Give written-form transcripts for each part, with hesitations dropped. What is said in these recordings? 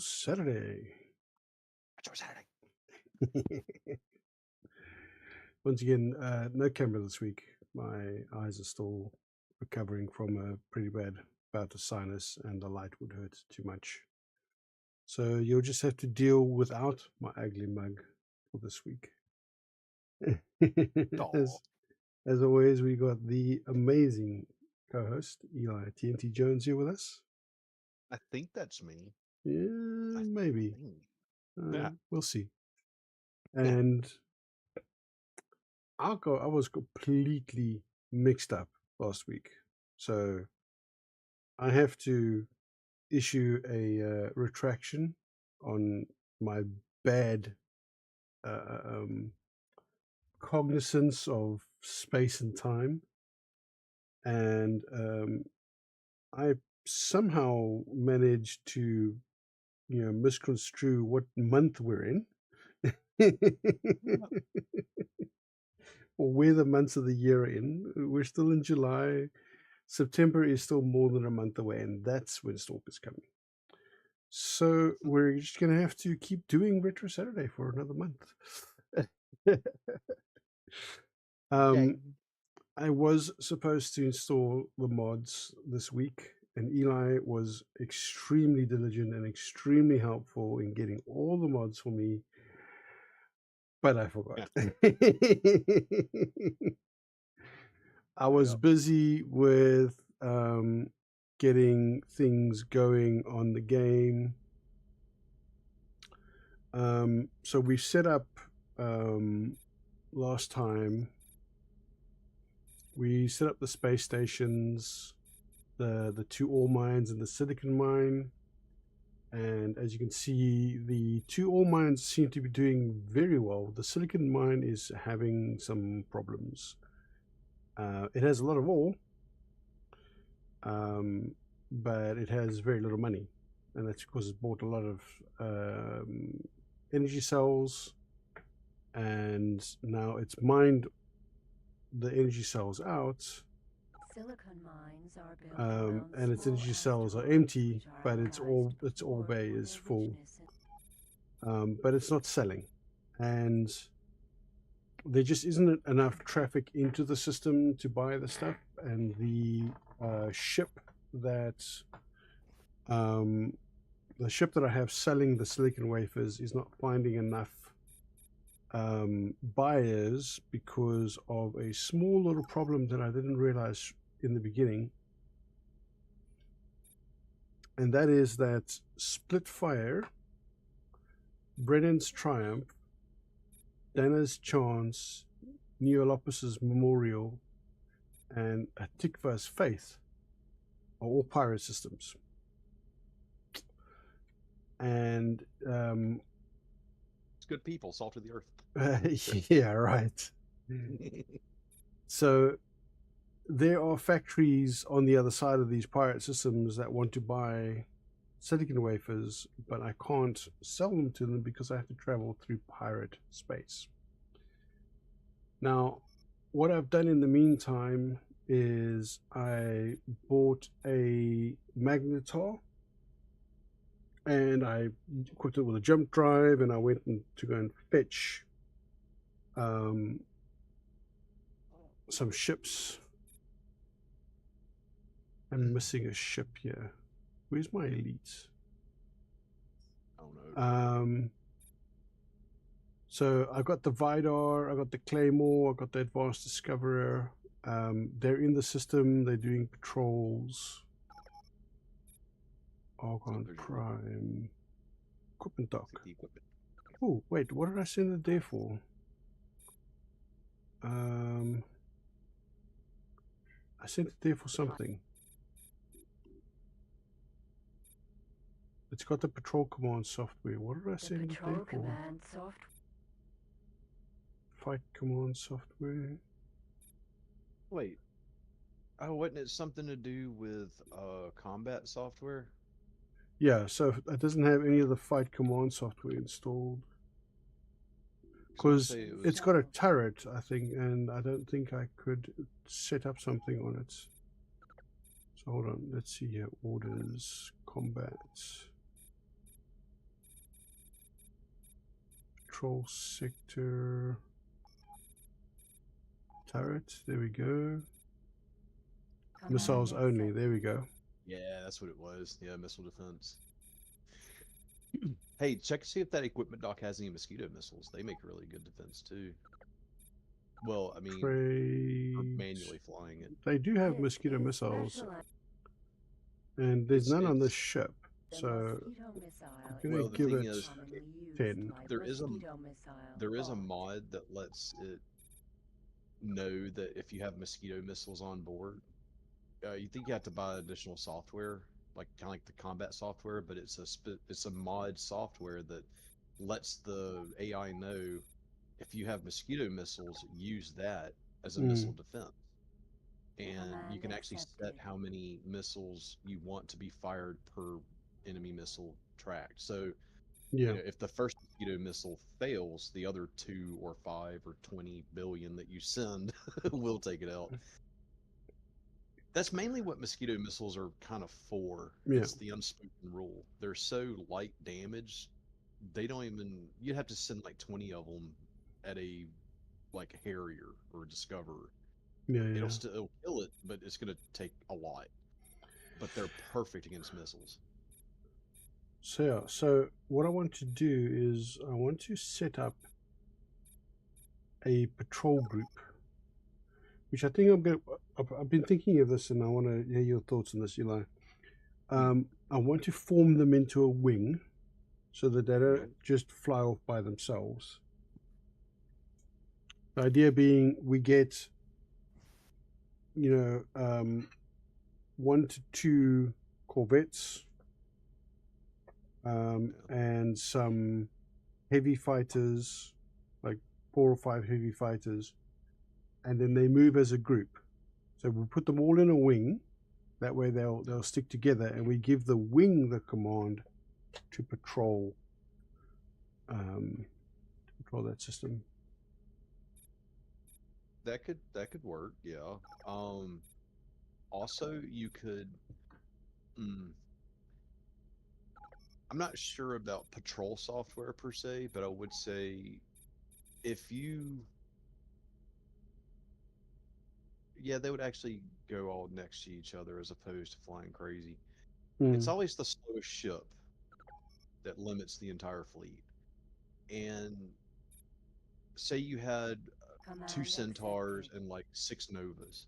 Saturday. Retro Saturday. Once again, no camera this week. My eyes are still recovering from a pretty bad bout of sinus, and the light would hurt too much. So you'll just have to deal without my ugly mug for this week. Aw, As always, we got the amazing co-host Eli TNT Jones here with us. I think that's me. Yeah, I maybe. think. Yeah. We'll see. And I was completely mixed up last week, so I have to issue a retraction on my bad cognizance of space and time, and I somehow managed to, misconstrue what month we're in, or where the months of the year are in. We're still in July. September is still more than a month away, and that's when Stalk is coming. So we're just going to have to keep doing Retro Saturday for another month. Okay. I was supposed to install the mods this week, and Eli was extremely diligent and extremely helpful in getting all the mods for me, but I forgot. I was busy with getting things going on the game. So we set up last time. We set up the space stations, the two ore mines and the silicon mine. And as you can see, the two ore mines seem to be doing very well. The silicon mine is having some problems. It has a lot of ore, but it has very little money. And that's because it bought a lot of energy cells, and now it's mined the energy cells out. Silicon mines are built And its energy cells are empty, but its ore bay is full. But it's not selling, and there just isn't enough traffic into the system to buy the stuff, and the ship that I have selling the silicon wafers is not finding enough buyers because of a small little problem that I didn't realize in the beginning, and that is that Splitfire, Brennan's Triumph, Dana's Chance, Neolopus's Memorial, and Atikva's Faith are all pirate systems. And It's good people, salt of the earth. yeah, right. So there are factories on the other side of these pirate systems that want to buy silicon wafers, but I can't sell them to them because I have to travel through pirate space. Now, what I've done in the meantime is I bought a magnetar, and I equipped it with a jump drive, and I went to go and fetch some ships. I'm missing a ship here. Where's my elites? Oh no. So I got the Vidar, I got the Claymore, I got the Advanced Discoverer. They're in the system. They're doing patrols. Argon Prime. Equipment dock. Oh, wait, what did I send it there for? I sent it there for something. It's got the patrol command software. What did I send it there for? Fight command software. Wait. Oh, wasn't it something to do with combat software? Yeah, so it doesn't have any of the fight command software installed. Because it's got a turret, I think, and I don't think I could set up something on it. So hold on, let's see here. Orders, combat. patrol sector turret. There we go. Missiles Command only. There we accepted. go. Yeah, that's what it was. Yeah, missile defense. Hey, check to see if that equipment dock has any mosquito missiles. They make really good defense too. Well, I mean, for Trade. manually flying it. They do have This mosquito is missiles, specialized. and there's none on the It's ship. The So mosquito missile I'm gonna well, the give thing it is, commonly used 10. by there is a mosquito missile there is a bots. mod that lets it know that if you have mosquito missiles on board, you think you have to buy additional software, like kind of like the combat software, but it's a mod software that lets the AI know if you have mosquito missiles, use that as a missile Mm, defense. And you Command can actually set accepted. how many missiles you want to be fired per enemy missile tracked. So, yeah. if the first mosquito missile fails, the other 2 or 5 or 20 billion that you send will take it out. That's mainly what mosquito missiles are kind of for. Yeah. It's the unspoken rule. They're so light damage, they don't even. You'd have to send like 20 of them at a like Harrier or Discoverer. Yeah. It'll Yeah. still kill it, but it's gonna take a lot. But they're perfect against missiles. So yeah. So what I want to do is I want to set up a patrol group, which I think I'm going. I've been thinking of this, and I want to hear your thoughts on this, Eli. Hmm. I want to form them into a wing, so that they Yep. don't just fly off by themselves. The idea being, we get, 1 to 2 corvettes, and some heavy fighters, like 4 or 5 heavy fighters, and then they move as a group. So we put them all in a wing. That way they'll stick together, and we give the wing the command to patrol that system. That could work. Yeah. Also, you could. Mm, I'm not sure about patrol software per se, but I would say if you, yeah, they would actually go all next to each other as opposed to flying crazy. It's Mm, always the slowest ship that limits the entire fleet. And say you had two Command Centaurs accepted. and like 6 Novas,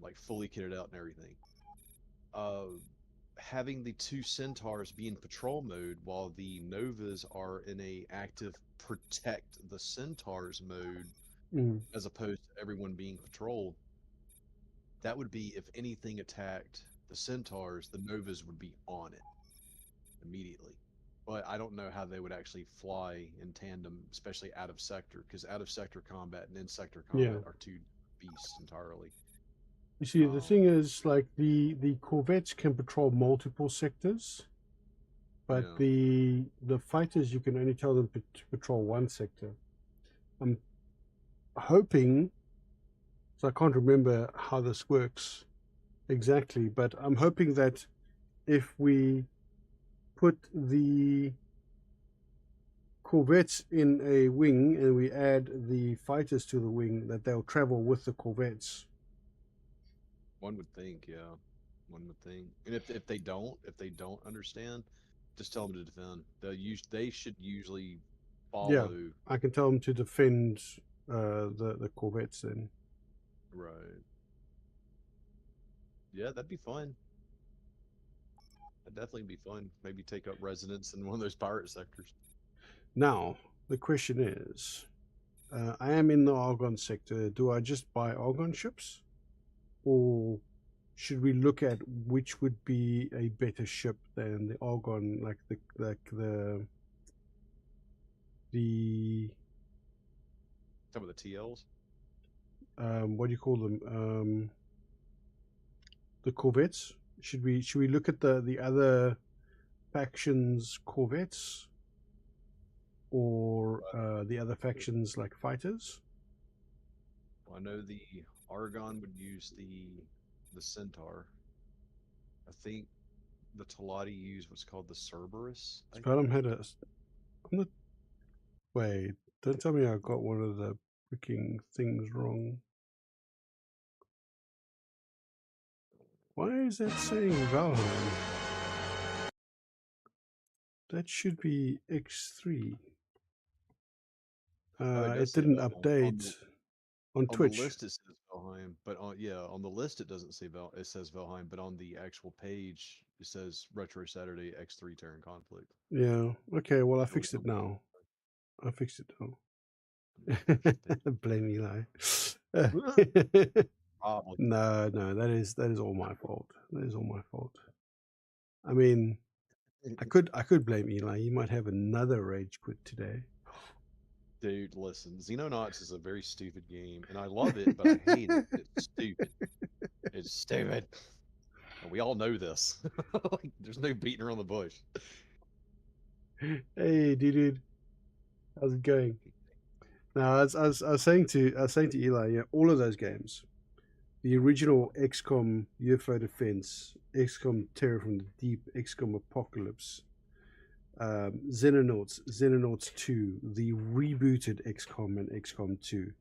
like fully kitted out and everything. Uh, Having the two Centaurs be in patrol mode while the Novas are in a active protect the Centaurs mode, mm, as opposed to everyone being patrol, that would be if anything attacked the Centaurs, the Novas would be on it immediately. But I don't know how they would actually fly in tandem, especially out of sector, because out of sector combat and in sector yeah. combat are two beasts entirely. You see, the Um, thing is, like the corvettes can patrol multiple sectors, but yeah, the fighters, you can only tell them to patrol one sector. I'm hoping, so I can't remember how this works exactly, but I'm hoping that if we put the corvettes in a wing and we add the fighters to the wing, that they'll travel with the corvettes. one would think, yeah, one would think. And if they don't understand, just tell them to defend. They should usually Yeah, follow. I can tell them to defend the corvettes then. Right. Yeah, that'd be fun. That'd definitely be fun. Maybe take up residence in one of those pirate sectors. Now, the question is, I am in the Argon sector. Do I just buy Argon ships? Or should we look at which would be a better ship than the Argon, like the Some of the TLs. what do you call them? The corvettes. Should we look at the other factions corvettes, or the other factions like fighters? Well, I know the Argon would use the Centaur. I think the Talati use what's called the Cerberus. I Scott, think. I'm not. Wait, don't tell me I got one of the freaking things wrong. Why is that saying Valheim? That should be X3. It does It say didn't Valheim update on on the Twitch. list. It says Valheim, but on the list it doesn't say It says Valheim, but on the actual page it says Retro Saturday X3 Terran Conflict. Yeah. Okay. Well, I Only fixed it now. I fixed it now. Blame Eli. Probably. No, that is all my fault. That is all my fault. I mean, I could blame Eli. He might have another rage quit today. Dude, listen, Xenonauts is a very stupid game, and I love it, but I hate it. It's stupid. It's stupid. And we all know this. Like, there's no beating around the bush. Hey, dude, how's it going? Now, I was saying to Eli, yeah, all of those games, the original XCOM UFO Defense, XCOM Terror from the Deep, XCOM Apocalypse, Xenonauts 2, the rebooted XCOM and XCOM 2.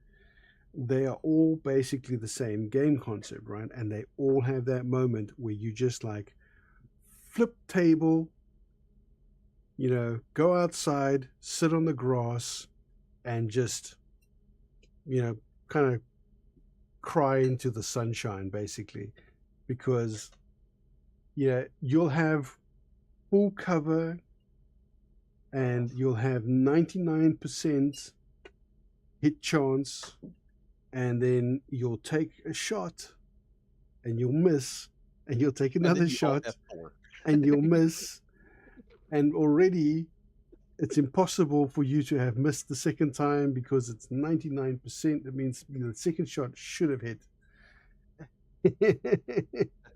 They are all basically the same game concept, right? And they all have that moment where you just like flip table, go outside, sit on the grass, and just, kind of cry into the sunshine, basically, because you'll have full cover and you'll have 99% hit chance, and then you'll take a shot and you'll miss, and you'll take another shot and you'll miss, and already it's impossible for you to have missed the second time because it's 99%. It means the second shot should have hit. At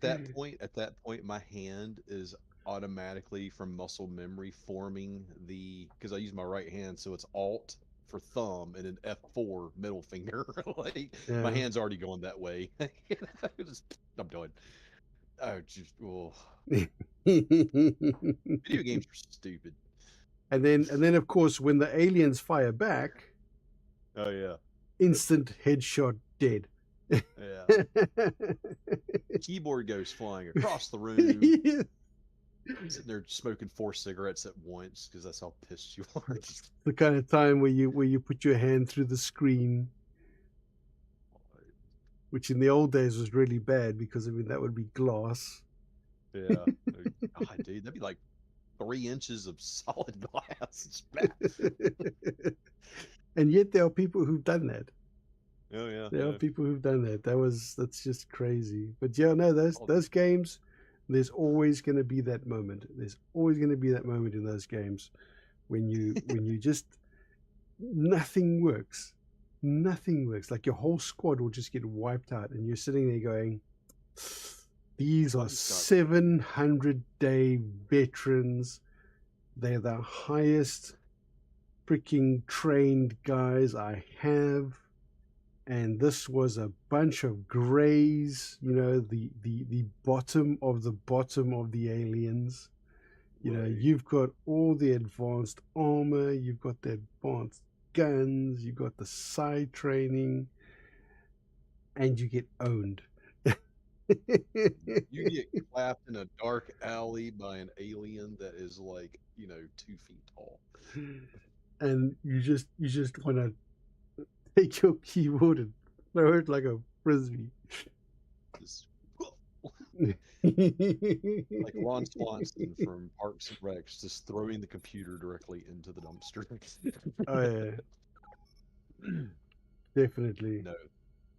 that point, my hand is automatically from muscle memory forming because I use my right hand, so it's Alt for thumb and then F4 middle finger. Like my hand's already going that way. I'm done. Video games are stupid. And then of course when the aliens fire back, oh yeah, instant headshot, dead. Yeah. Keyboard goes flying across the room. Yeah. Sitting there smoking 4 cigarettes at once because that's how pissed you are. The kind of time where you put your hand through the screen, which in the old days was really bad because that would be glass. Yeah. God, dude, that'd be like 3 inches of solid glass. It's bad. And yet there are people who've done that. Oh yeah. There are people who've done that. That's just crazy. But yeah, no, those games, there's always going to be that moment. There's always going to be that moment in those games when you just nothing works. Nothing works. Like your whole squad will just get wiped out, and you're sitting there going, "These are 700-day veterans. They're the highest freaking trained guys I have." And this was a bunch of grays, the bottom of the aliens. You've got all the advanced armor, you've got the advanced guns, you've got the side training, and you get owned. You get clapped in a dark alley by an alien that is like, 2 feet tall. And you just want to take your keyboard and throw it like a frisbee. Like Ron Swanson from Parks and Recs, just throwing the computer directly into the dumpster. Oh yeah, definitely. No,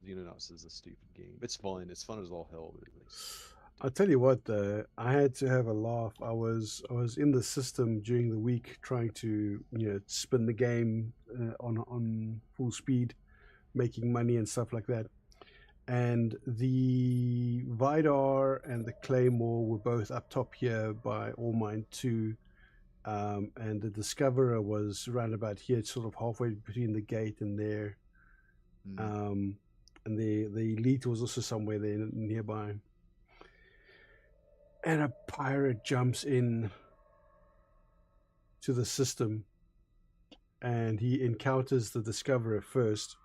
Xenonauts is a stupid game. It's fun. It's fun as all hell. But I'll tell you what, though, I had to have a laugh. I was in the system during the week trying to spin the game on full speed, making money and stuff like that. And the Vidar and the Claymore were both up top here by All Mine 2. And the Discoverer was around about here, sort of halfway between the gate and there. And the Elite was also somewhere there nearby. And a pirate jumps in to the system and he encounters the Discoverer first,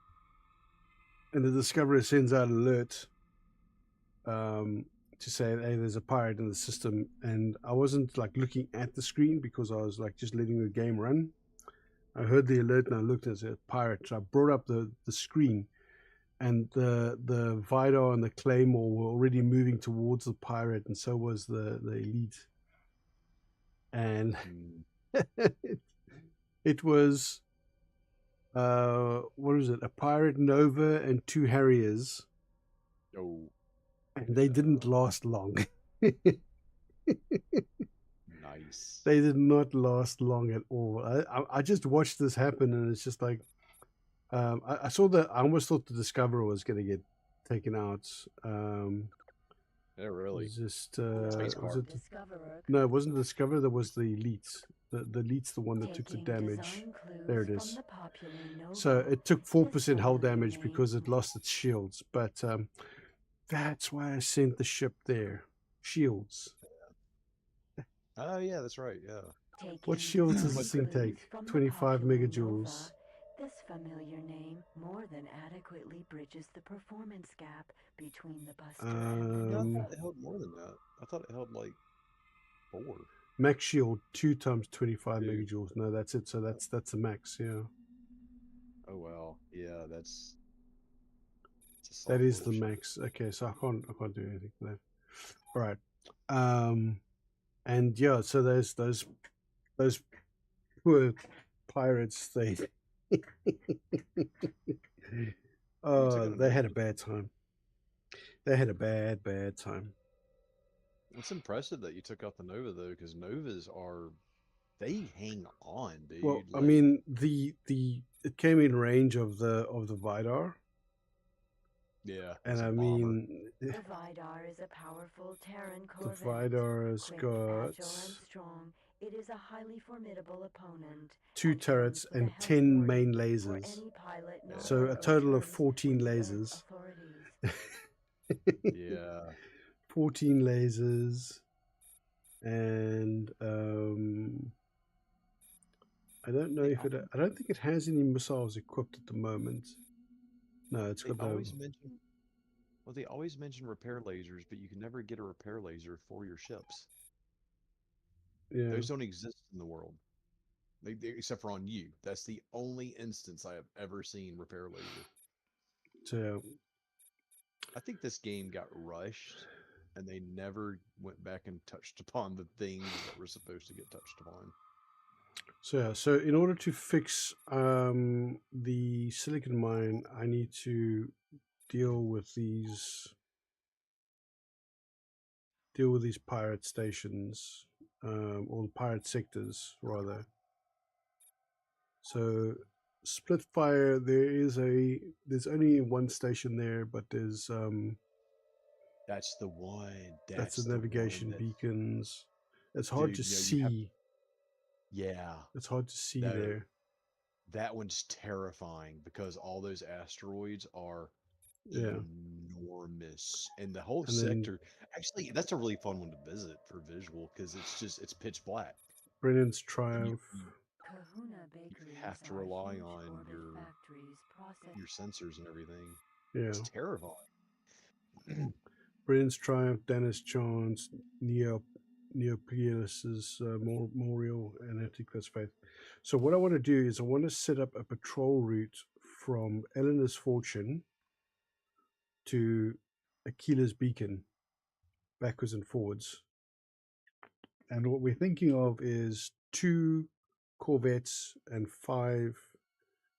and the Discoverer sends out an alert to say, hey, there's a pirate in the system. And I wasn't like looking at the screen because I was like just letting the game run. I heard the alert and I looked and said pirate. So I brought up the screen, and the Vidar and the Claymore were already moving towards the pirate, and so was the elite. And it was what was it? A pirate Nova and two Harriers, Oh, and they didn't last long. nice. They did not last long at all. I just watched this happen, and it's just like I saw that. I almost thought the Discoverer was going to get taken out. Yeah, It really. was just Space was Mark. it? Discoverer No, it wasn't the Discoverer. That was the Elites. The Elites, the one that took the taking damage. design clues There it from is. the popular So novel. it took 4% This hull familiar damage name. because it lost its shields. But that's why I sent the ship there. Shields. Oh yeah, that's right. Yeah. What Taking shields does design this thing clues take? from the 25 popular megajoules. Nova, this familiar name more than adequately bridges the performance gap between the Buster and No, I the thought it held more than that. I thought it held like 4. Max shield 2 times 25 Two. megajoules. No, that's it. So that's the max. Yeah, Oh wow. Yeah, that's it's a that soft is the little ship. max. Okay, so I can't do anything for that. All right. And yeah, so those poor pirates. They You took it a they had a Nova. bad time. They had a bad time. It's impressive that you took out the Nova though, because Novas are they hang on, Well, dude. I Like mean the it came in range of the Vidar, yeah, and it's a I bomber. mean The Vidar is a powerful Terran the corvette. Vidar's Quick, got agile, and strong, it is a highly formidable opponent. 2 At turrets times with a and health 10 warning main for lasers. any pilot not So Yeah. a on good total of terms 14 with U.S. lasers. authorities. Yeah. 14 lasers, and I don't know They if it. always I don't think it has any missiles equipped at the moment. No, it's they got the. always mention well, they always mention repair lasers, but you can never get a repair laser for your ships. Yeah. Those don't exist in the world. Except for on you. That's the only instance I have ever seen repair laser. So I think this game got rushed and they never went back and touched upon the things that were supposed to get touched upon. So in order to fix the silicon mine, I need to deal with these pirate stations, or pirate sectors rather. So Splitfire, there's only one station there, but there's That's the one. that's the That's the one navigation that, beacons. It's hard dude. to You know, you have see. yeah. It's hard to see No, there. that one's terrifying because all those asteroids are Yeah, enormous, and the whole and then sector. Actually, that's a really fun one to visit for visual because it's pitch black, Brennan's and Triumph. Kahuna you bakeries have to are rely huge on orbit factories your processing. sensors and everything. Yeah, It's terrifying. Brennan's Triumph, Dennis Chance, Neopolis's Memorial, and Antiqua's Faith. So what I want to do is I want to set up a patrol route from Eleanor's Fortune to Aquila's Beacon, backwards and forwards. And what we're thinking of is 2 Corvettes and 5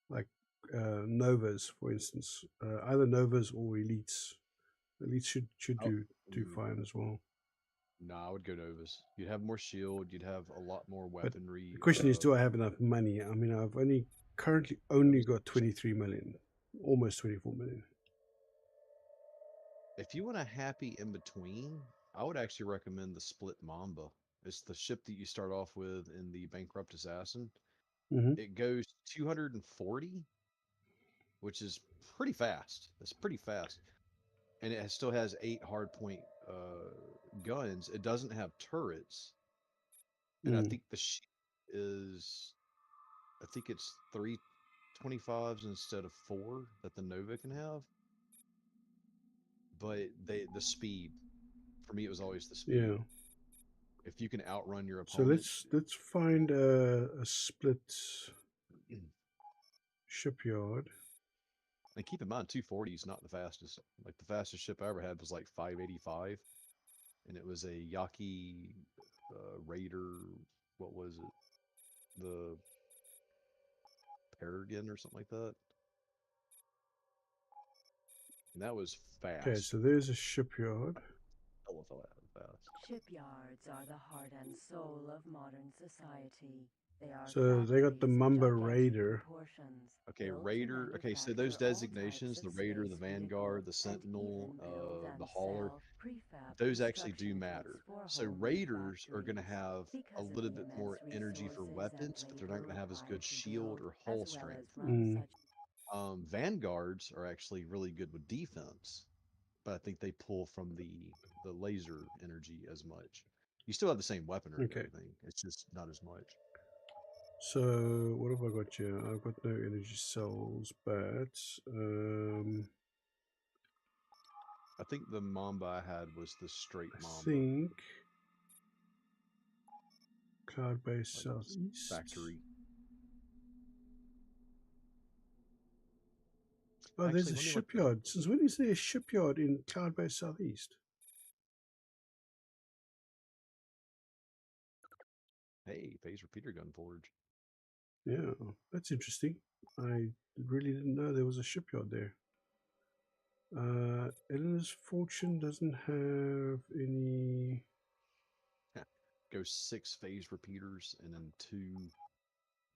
like Novas, for instance, either Novas or Elites. Elites should Oh, do fine as well. no, I would go Novus. You'd have more shield. You'd have a lot more But weaponry. the question is, do I have enough money? I mean, I've currently only Novus. got 23 million, almost 24 million. If you want a happy in between, I would actually recommend the Split Mamba. It's the ship that you start off with in the Bankrupt Assassin. Hmm. It goes 240, which is pretty fast. It's pretty fast, and it still has 8 hardpoint guns. It doesn't have turrets, and I Mm. think the ship is I think it's 325s instead of 4 that the Nova can have. But the speed, for me, it was always the speed. Yeah. If you can outrun your So opponent, let's find a split shipyard. and keep in mind, 240 is not the fastest. Like the fastest ship I ever had was like 585, and it was a Yaki Raider. What was it? The Paragon or something like that. And that was Okay, fast. so there's a shipyard. Hell if I was fast. Shipyards are the heart and soul of modern society. They are So they got the factories of Mamba gigantic Raider. proportions, Okay, built to Raider. Okay, so those manufacture all designations, types the of Raider, the space Vanguard, the vehicles, and Sentinel, even build the and Hauler, sell prefab those actually do construction kits matter. for So homemade Raiders are going to factories. have a Because of little the bit immense more energy for resources and weapons, but they're not labor going to have as good required to shield build, or as hull well as strength. run Mm, such Vanguards are actually really good with defense, but I think they pull from the laser energy as much. You still have the same weaponry and okay. everything. It's just not as much. So what have I got here? I've got no energy cells, but I think the Mamba I had was the straight I Mamba, think Cloud Base like Southeast. factory. Oh, there's Actually, a let me look that up. shipyard. Since when is there a shipyard in Cloud Base Southeast? Hey, phase repeater gun forge. Yeah, that's interesting. I really didn't know there was a shipyard there. Eleanor's Fortune doesn't have any. Go 6 phase repeaters and then 2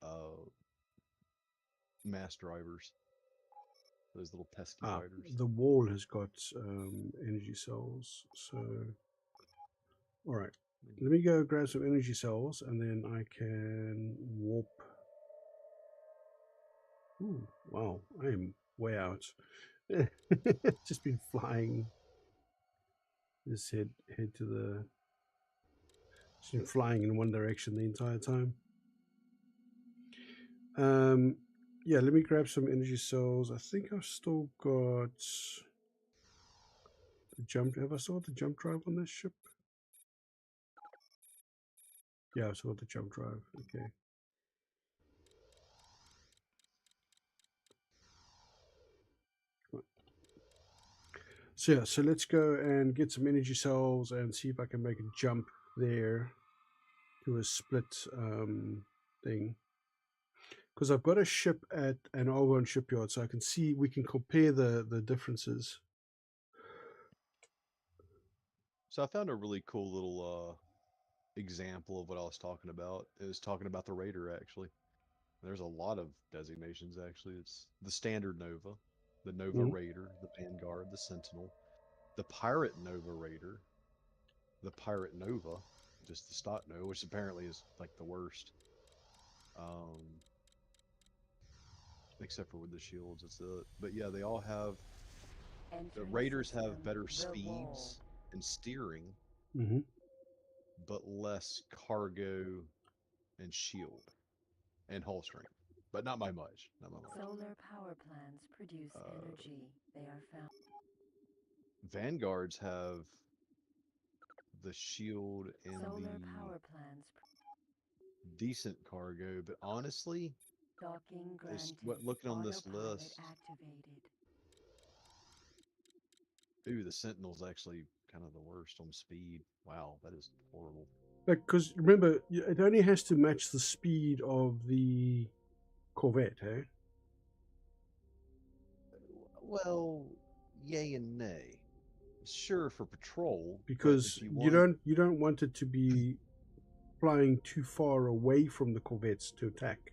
uh mass drivers. Those little pesky Ah, fighters. the wall has got energy cells. So, all right. Let me go grab some energy cells and then I can warp. Ooh, wow, I am way out. Just been flying. Just head to the. Just been flying in one direction the entire time. Um, yeah, let me grab some energy cells. I think I've still got the jump. Have I still got the jump drive on this ship? Yeah, I've still got the jump drive. Okay. So yeah, so let's go and get some energy cells and see if I can make a jump there to a split thing. Because I've got a ship at an Argon shipyard, so I can see we can compare the differences. So I found a really cool little example of what I was talking about. It was talking about the Raider actually. There's a lot of designations actually. It's the standard Nova, the Nova Mm. Raider, the Vanguard, the Sentinel, the Pirate Nova Raider, the Pirate Nova, just the stock Nova, which apparently is like the worst. Um, except for with the shields, it's it. But yeah, they all have the entry Raiders have system, better the wall. speeds and steering, Mm-hmm. but less cargo and shield and hull strength, but not by much. Not by much. Solar power plants produce Uh, energy. They are found. Vanguards have the shield and Solar the power plants. decent cargo, but honestly, Docking this granted. what looking on this Autopilot list, activated. ooh, the Sentinel's actually kind of the worst on speed. Wow, that is horrible. Like, because remember, it only has to match the speed of the Corvette, eh? Well, yay and nay. Sure for patrol, but Because if you want, you don't want it to be flying too far away from the Corvettes to attack.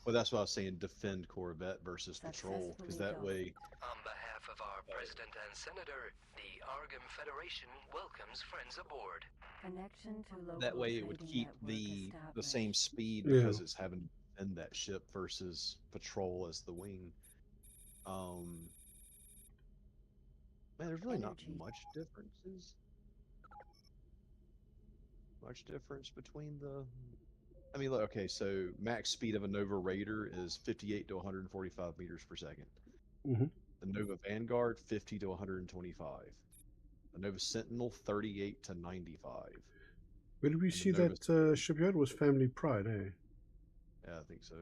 well, that's why I was saying defend Corvette versus patrol, because Successfully that docked. way, On behalf of our President and Senator, the Argon Federation welcomes friends aboard. Connection to local that way it would trading keep network the same established. speed Yeah. because it's having to defend that ship versus patrol as the wing. Um, man, there's really not Energy. much difference between the I mean, look, okay, so max speed of a Nova Raider is 58 to 145 meters per second. Hmm. The Nova Vanguard, 50 to 125. The Nova Sentinel, 38 to 95. Where did we And the see Nova, that shipyard was Family Pride, eh? yeah, I think so.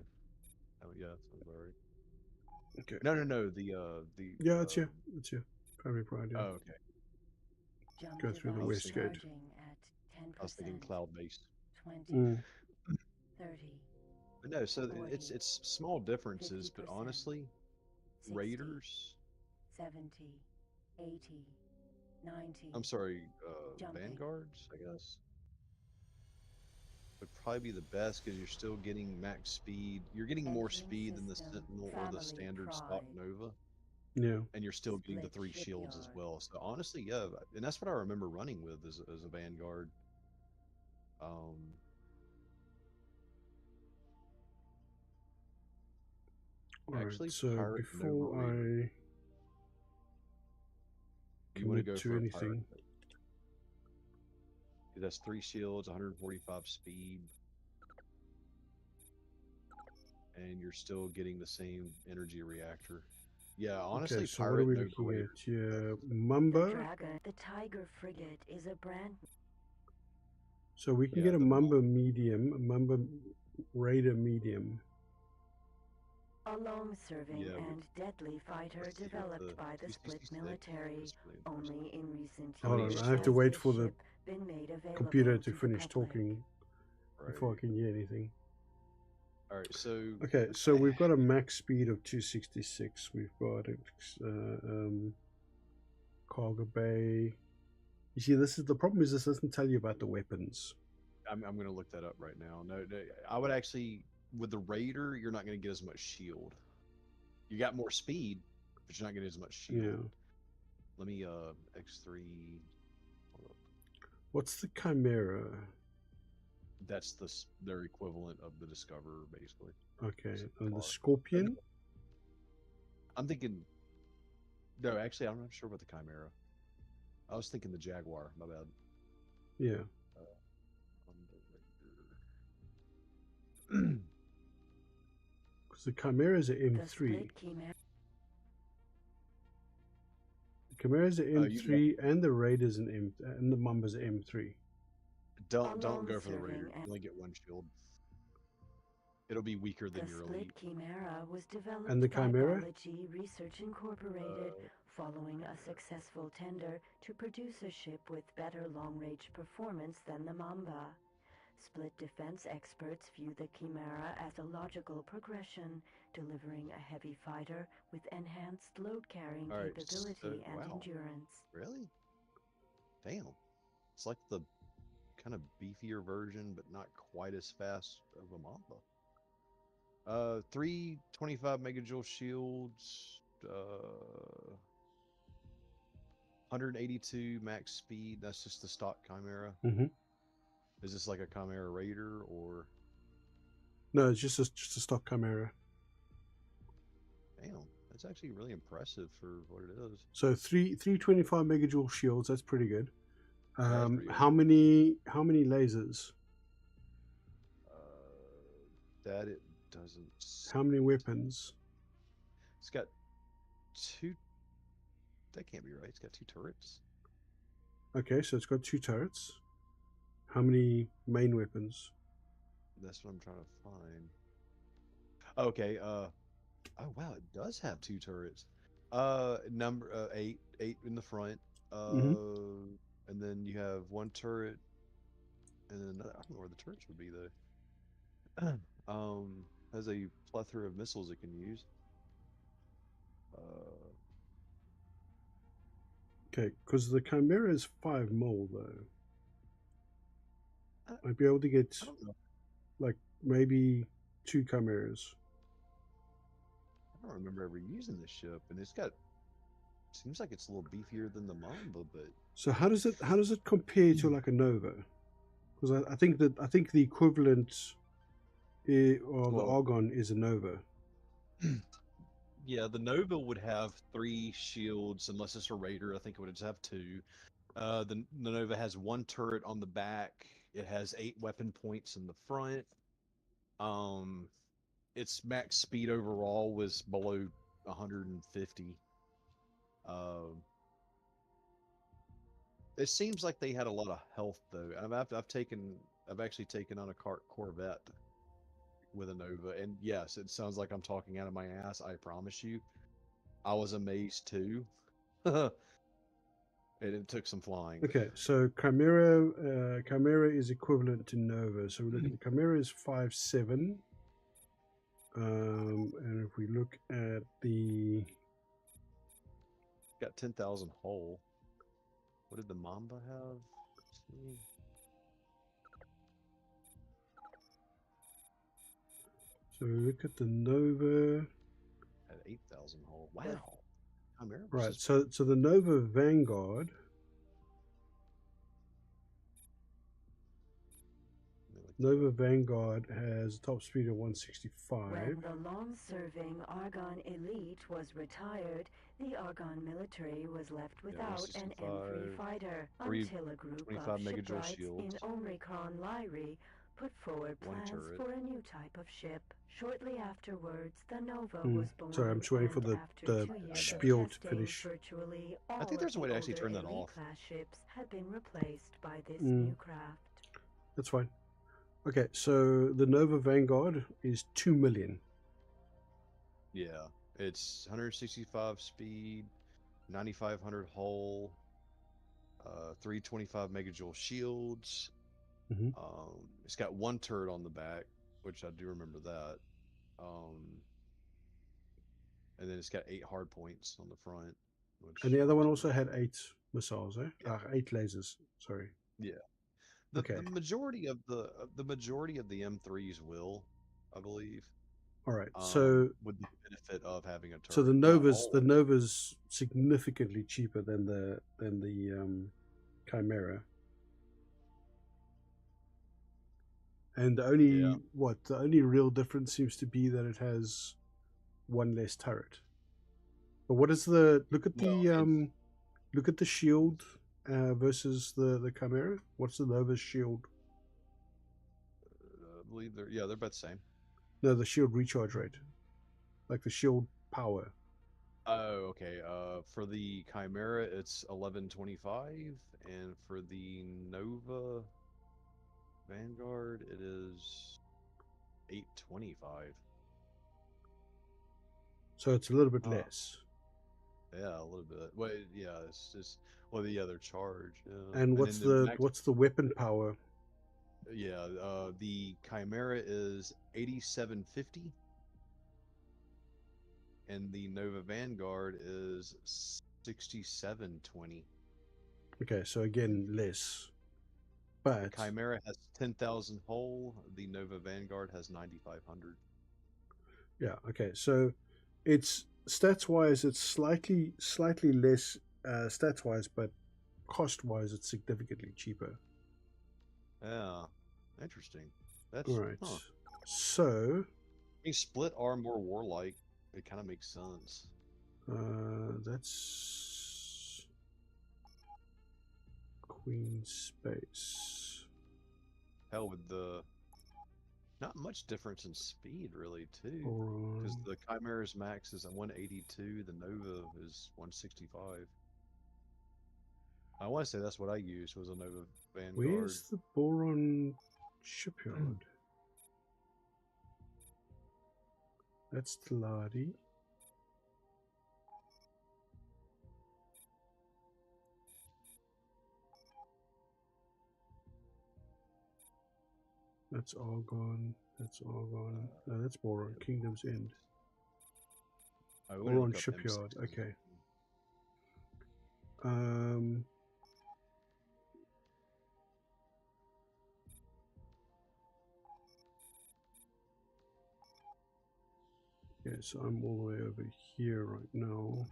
Oh, yeah, that sounds about right. Okay. No, Yeah, it's here. It's here. Family Pride, yeah. oh, okay. Jump Go through the device West Gate. charging at 10%, I was thinking cloud based. 20, Mm. 30, But no, so 40, it's small differences, but 50%, honestly, 60, Raiders, 70, 80, 90. I'm sorry, Jumping. Vanguards, I guess, would probably be the best because you're still getting max speed. You're getting more Engine speed than the system, Sentinel or the family standard stock pride. Nova, Yeah. and you're still getting the Split 3 shields as shipyard. well. So honestly, yeah, and that's what I remember running with as a Vanguard. Um, All right. actually, So Pirate Nova before Raider. I You want to commit go to for a Pirate? anything, That's 3 shields, 145 speed, and you're still getting the same energy reactor. Yeah, honestly, okay. So what are Pirate we Nova looking Raider. at here? The Mamba. Dragon, the Tiger frigate is a brand. So we can Yeah, get a the Mamba medium, a Mamba Raider medium. A long-serving Yeah, and deadly fighter let's see, developed the by the split 266 military. is really impressive. Only in recent How many Hold years on, I have shields? to has wait this for the ship been made available computer to to the finish public. talking before I Right. can hear anything. All right. So Okay, so we've got a max speed of 266. We've got cargo bay. You see, this is the problem. Is this doesn't tell you about the weapons. I'm going to look that up right now. No, I would actually with the Raider, you're not going to get as much shield. You got more speed, but you're not getting as much shield. Yeah. Let me X3. Hold up. What's the Chimera? That's their equivalent of the Discoverer, basically. Okay, It's a and the car. Scorpion. I'm thinking. No, actually, I'm not sure about the Chimera. I was thinking the Jaguar. My bad. Yeah. Because the Chimera is an The M3. split Chimera. The Chimera is an you M3, and the Raider's an M, and the Mamba's an M3. Don't go for the long-serving Raider. You and- only get 1 shield. It'll be weaker than The your split elite. Chimera was developed And the by Chimera? Biology Research Incorporated following a successful tender to produce a ship with better long-range performance than the Mamba. Split defense experts view the Chimera as a logical progression, delivering a heavy fighter with enhanced load-carrying All right, capability so- and wow. endurance. Really? Damn. It's like the kind of beefier version, but not quite as fast of a Mamba. 3 25 megajoule shields, 182 max speed. That's just the stock Chimera. Mm-hmm. Is this like a Chimera Raider or? No, it's just a stock Chimera. Damn, that's actually really impressive for what it is. So 325 megajoule shields. That's pretty good. That's pretty good. How many lasers? That it doesn't. How many weapons? It's got 2. That can't be right. It's got 2 turrets. Okay, so it's got 2 turrets. How many main weapons? That's what I'm trying to find. Okay. Oh wow, it does have 2 turrets. Number 8 in the front. And then you have 1 turret, and then another, I don't know where the turrets would be though. Has a plethora of missiles it can use. Okay, because the Chimera is 5 mil though. I'd be able to get I don't know. like maybe 2 Chimeras. I don't remember ever using this ship, and it's got. Seems like it's a little beefier than the Mamba, but So how does it compare to like a Nova? Because I think the equivalent of the Argon is a Nova. yeah, the Nova would have 3 shields unless it's a Raider. I think it would just have 2. The Nova has 1 turret on the back. It has 8 weapon points in the front. Um, its max speed overall was below 150. Um, it seems like they had a lot of health though. I've actually taken on a Corvette with a Nova, and yes, it sounds like I'm talking out of my ass. I promise you, I was amazed too. And it took some flying. Okay, so Chimera is equivalent to Nova. So we look at the Chimera is 5.7. And if we look at the Got 10,000 hull. What did the Mamba have? Let's see. so we look at the Nova. Had 8,000 hull. Wow. Chimera was Right, just so the Nova Vanguard, Nova Vanguard has a top speed of 165. When the long-serving Argon Elite was retired, the Argon military was left without an M3 fighter until a group of 25 megajoule shipwrights shields. in Omicron Lyri put forward One plans turret. for a new type of ship. Shortly afterwards, the Nova was born. Sorry, I'm just waiting for and the after 2 years spiel of to testing, finish. virtually all I think there's a of way the to actually older turn that Elite off. class ships had been replaced by this new craft. That's fine. Okay, so the Nova Vanguard is 2 million. Yeah. It's 165 speed, 9,500 hull, 325 megajoule shields. Mhm. It's got one turret on the back, which I do remember that. And then it's got 8 hard points on the front. Which And the other one also had 8 missiles, eh? Yeah. 8 lasers. Sorry. Yeah. Okay. The majority of the M3s will, I believe. All right. So with the benefit of having a turret. so the Not Nova's significantly cheaper than the Chimera. And the only real difference seems to be that it has one less turret. But what is the look at the shield versus the Chimera? What's the Nova's shield? I believe they're about the same. No, the shield recharge rate, like the shield power. Oh, okay. For the Chimera, it's 1125, and for the Nova Vanguard, it is 825. So it's a little bit less. Yeah, a little bit. Well, yeah, it's just the other charge. Yeah. And what's the weapon power? Yeah, the Chimera is 8750, and the Nova Vanguard is 6720. Okay, so again less. But Chimera has 10,000 hull. The Nova Vanguard has 9,500. Yeah. Okay. So it's stats wise, it's slightly less stats wise, but cost wise, it's significantly cheaper. Yeah, interesting. That's All right. Huh. So I mean, split are more warlike. It kind of makes sense. that's Queen Space. Hell, with the not much difference in speed, really, too. Because Boron. the Chimera's max is at 182, the Nova is 165. I want to say that's what I used was a Nova Vanguard. Where's the Boron shipyard? That's Tladi. That's all gone. That's all gone. No, that's Boron. Kingdom's End. Boron shipyard. Okay. Yeah, so I'm all the way over here right now.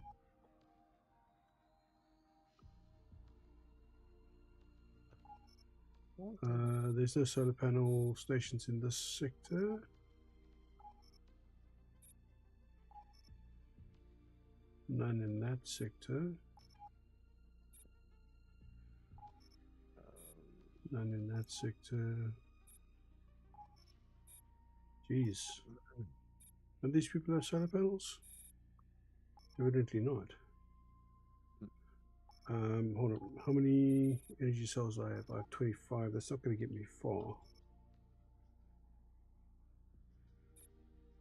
There's no solar panel stations in this sector. None in that sector. None in that sector. Jeez. And these people have solar panels? Evidently not. Hold on. How many energy cells do I have? I have 25. That's not going to get me far.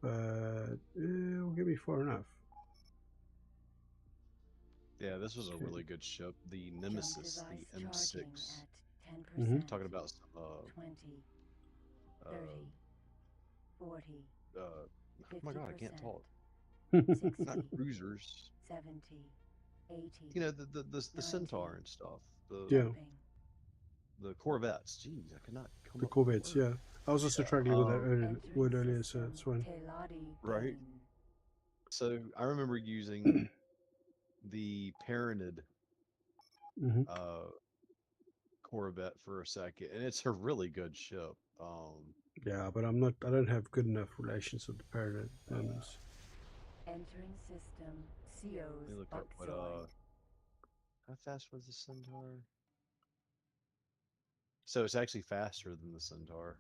But it'll get me far enough. Yeah, this was a Okay. really good ship. The Jump Nemesis, device the charging M6. at 10%. Mhm. Talking about some 20, uh, 30, 40, oh my God, I can't 50%, talk. 60, Not cruisers. 70, 80, You know, the 90, Centaur and stuff. Yeah, jumping. The Corvettes. Jeez, I cannot come the up with the Corvettes, word. yeah. I was also Yeah. struggling with that Entering word earlier, so system, it's fine. Teladi Right. gain. So I remember using the Paranid Hmm. uh, Corvette for a second, and it's a really good ship. Yeah, but I don't have good enough relations with the paradigms. Entering system, Let me CO's look up what Buckzoid. how fast was the Centaur? So it's actually faster than the Centaur.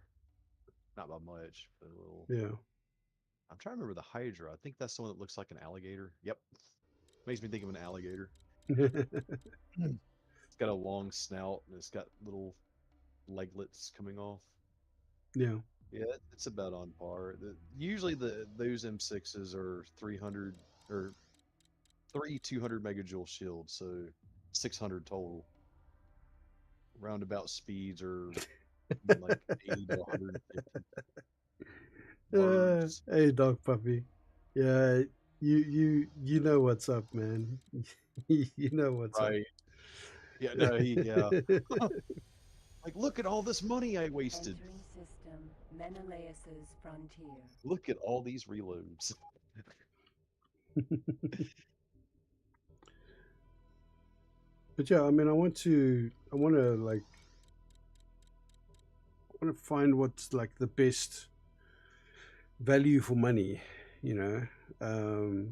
Not by much, but a little. Yeah. I'm trying to remember the Hydra. I think that's the one that looks like an alligator. Yep. Makes me think of an alligator. It's got a long snout and it's got little leglets coming off. Yeah. Yeah, it's about on par. Usually those M6s are 300 or three 200 megajoule shields, so 600 total. Roundabout speeds are like 80 to 150 words. Hey, dog puppy. Yeah, you know what's up, man. You know what's up. Right. Yeah, no, yeah. Like, look at all this money I wasted. Entering system, Menelaus's frontier. Look at all these reloads. But yeah, I mean, I want to like, I want to find what's like the best value for money, you know,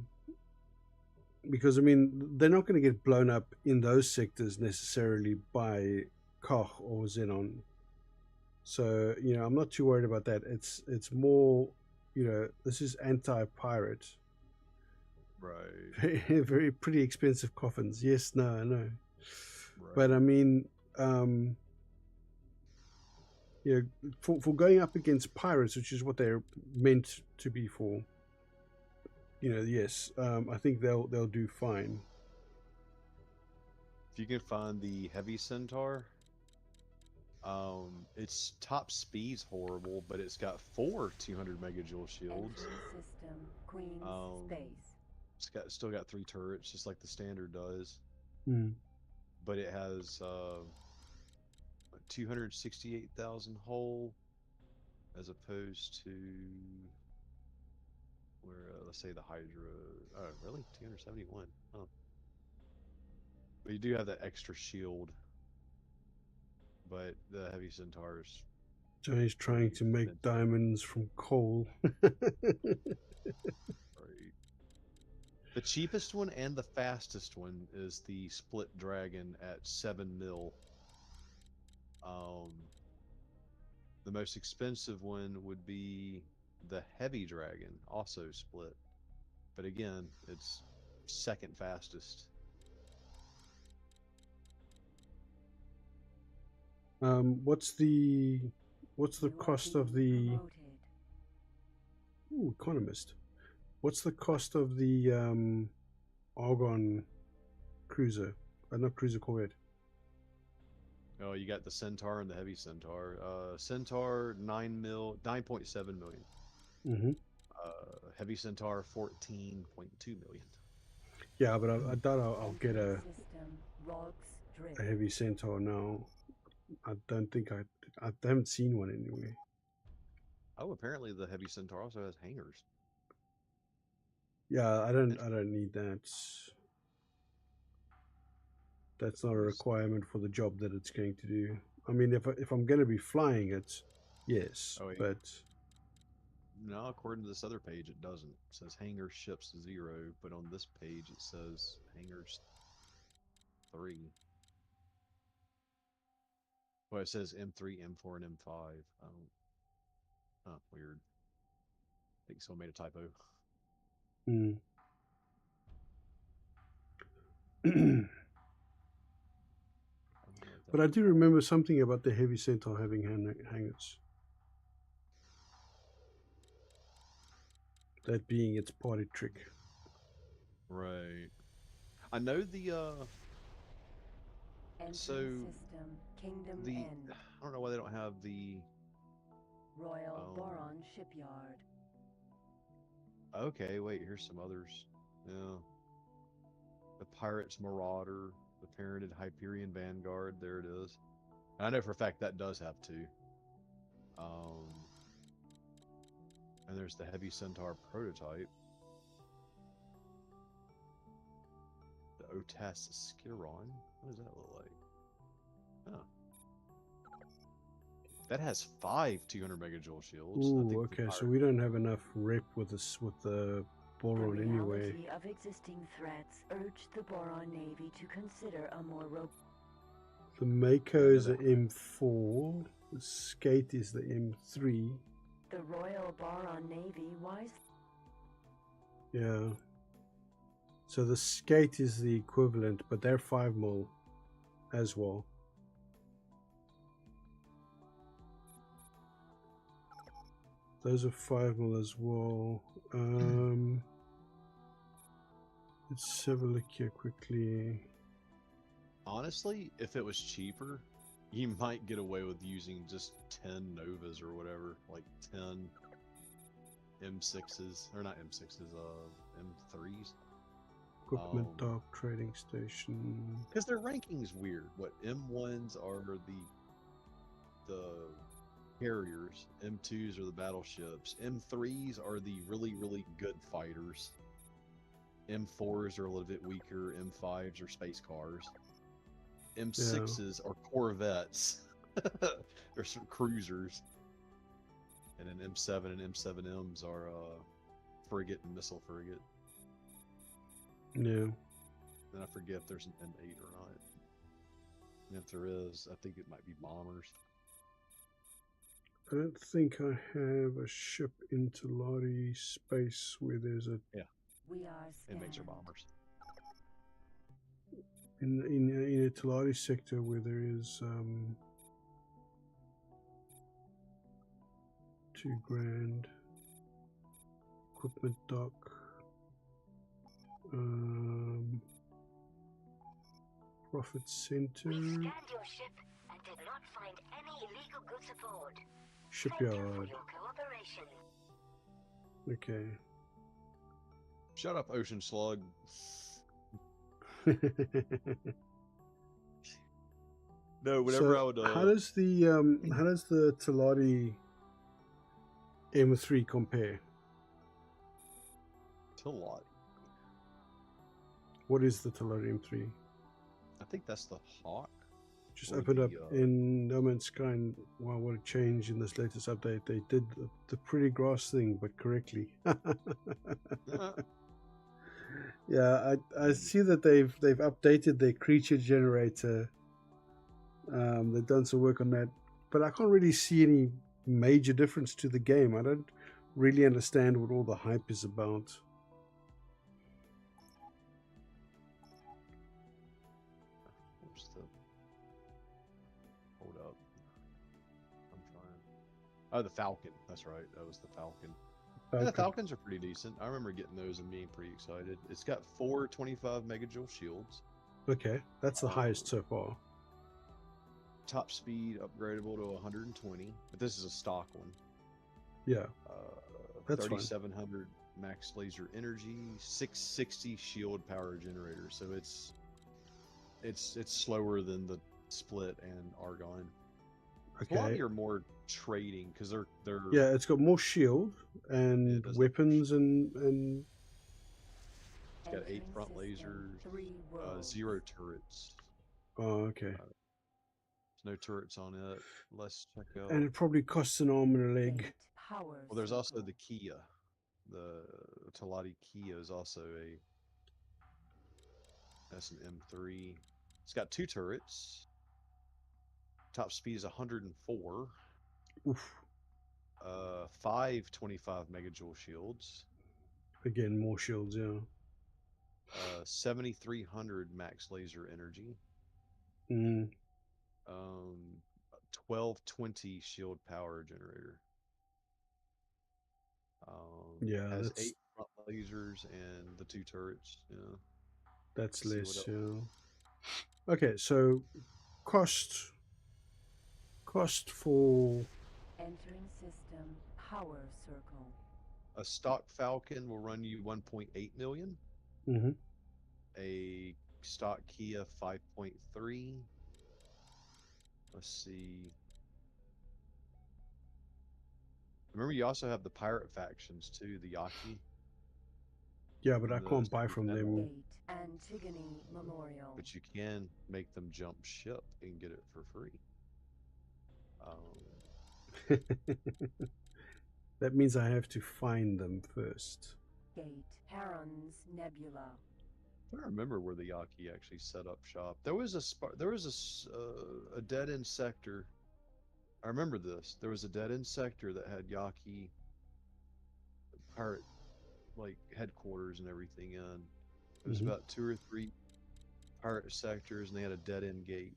because I mean, they're not going to get blown up in those sectors necessarily by Koch or Xenon. So you know, I'm not too worried about that. It's more, you know, this is anti-pirate. Right. Very pretty expensive coffins. Yes, no, I know. But I Right. mean, you know, for going up against pirates, which is what they're meant to be for. You know, yes, I think they'll do fine. If you can find the heavy Centaur, its top speed's horrible, but it's got four 200 megajoule shields. Entering system, Queen's Um, space. it's got still got three turrets, just like the standard does, Hmm. but it has 268,000 hull, as opposed to where let's say the Hydra. Oh, really? 271. Oh, but you do have that extra shield, but the heavy Centaurs Johnny's trying pretty to make expensive. diamonds from coal. Right. The cheapest one and the fastest one is the Split Dragon at 7 mil. Um, the most expensive one would be the Heavy Dragon, also split. But again, it's second fastest. What's the You are cost of being the promoted. economist? What's the cost of the Argon cruiser? Not cruiser, corvette. Oh, you got the Centaur and the Heavy Centaur. Centaur 9.7 million. Mm-hmm. Heavy Centaur 14.2 million. Yeah, but I doubt I'll get Entering system, Rogue's a drift. heavy centaur now. I don't think I haven't seen one anyway. Oh, apparently the Heavy Centaur also has hangars. Yeah, I don't need that. That's not a requirement for the job that it's going to do. I mean, if I'm going to be flying it, yes, Oh, wait. but No, according to this other page, it doesn't. It says hangar ships 0, but on this page it says hangars 3. Well, it says M3, M4, and M5. I don't. Huh, weird. think someone made a typo. Hmm. But I do remember something about the heavy centaur having hangers. That being its party trick. Right. I know the Entry so system, Kingdom the N, I don't know why they don't have the Royal Boron Shipyard. okay, wait, here's some others. Yeah. The Pirates Marauder, the Parented Hyperion Vanguard, there it is. And I know for a fact that does have two. And there's the Heavy Centaur prototype. The Otas Skiron. What does that look like? Huh. That has 5 200 megajoule shields. I Ooh, think okay, so we don't have enough rep with this with the boron The anyway. reality of existing threats urged the Boron Navy to consider a more The Mako is the M4. The Skate is the M3. The Royal Boron Navy wisely Yeah. So the Skate is the equivalent, but they're 5 mil as well. Those are 5 mil as well. Let's have a look here quickly. Honestly, if it was cheaper, you might get away with using just 10 Novas or whatever, like 10 M6s, or not M6s, M3s. Equipment dock, trading station. Because their ranking's weird. What M1s are the carriers, M2s are the battleships, M3s are the really, really good fighters. M4s are a little bit weaker, M5s are space cars. M6s are corvettes. They're some cruisers. And then M7 and M7Ms are frigate and missile frigate. Yeah. And I forget if there's an M8 or not. And if there is, I think it might be bombers. I don't think I have a ship in Talari space where there's a we are M8s are scanned. bombers. in a Talari sector where there is 2 grand equipment dock. Profit center. We scanned your ship and did not find any illegal goods aboard. Thank you for Shipyard. your cooperation. Okay. Shut up, Ocean Slug. No, whenever So I would. how does the Talari M3 compare? Talot. What is the Talari M3? I think that's the Hawk. Just Or opened the, up in No Man's Sky, and wow, what a change in this latest update. They did the pretty grass thing, but correctly. Yeah, I see that they've updated their creature generator. They've done some work on that, but I can't really see any major difference to the game. I don't really understand what all the hype is about. Where's the... Hold up. I'm trying. Oh, the Falcon. That's right. That was the Falcon. Yeah, the Okay. Falcons are pretty decent. I remember getting those and being pretty excited. It's got 4 25 megajoule shields. Okay, that's the highest so far. Top speed upgradable to 120, but this is a stock one. Yeah, that's fine. 3700 max laser energy, 660 shield power generator. So it's slower than the Split and Argon. A lot of Okay. your more trading because they're Yeah, it's got more shield and does have weapons and It's got 8 Entering front system, lasers, 3 worlds. 0 turrets. oh, okay. There's no turrets on it. Let's check out. And it probably costs an arm and a leg. 8 power Well, there's also circle. the Kia. The Talati Kia is also that's an M3. It's got 2 turrets. Top speed is 104. Oof. 5 25 megajoule shields, Again, more shields, yeah. 7,300 max laser energy, Mm, 1220 shield power generator. yeah, Has 8 front lasers and the 2 turrets. Yeah. that's Let's see what less, else. yeah. Okay, so cost for Entering system power circle. A stock Falcon will run you 1.8 million. mhm. A stock Kia 5.3. Let's see. Remember, you also have the pirate factions too, the Yaki. Yeah, but I and the can't buy Super from them. General, Gate Antigone Memorial. but you can make them jump ship and get it for free. That means I have to find them first. Gate Terran's Nebula. I don't remember where the Yaki actually set up shop. There was a dead end sector. I remember this. There was a dead end sector that had Yaki pirate like headquarters and everything in. It was Mhm. about 2 or 3 pirate sectors, and they had a dead end gate.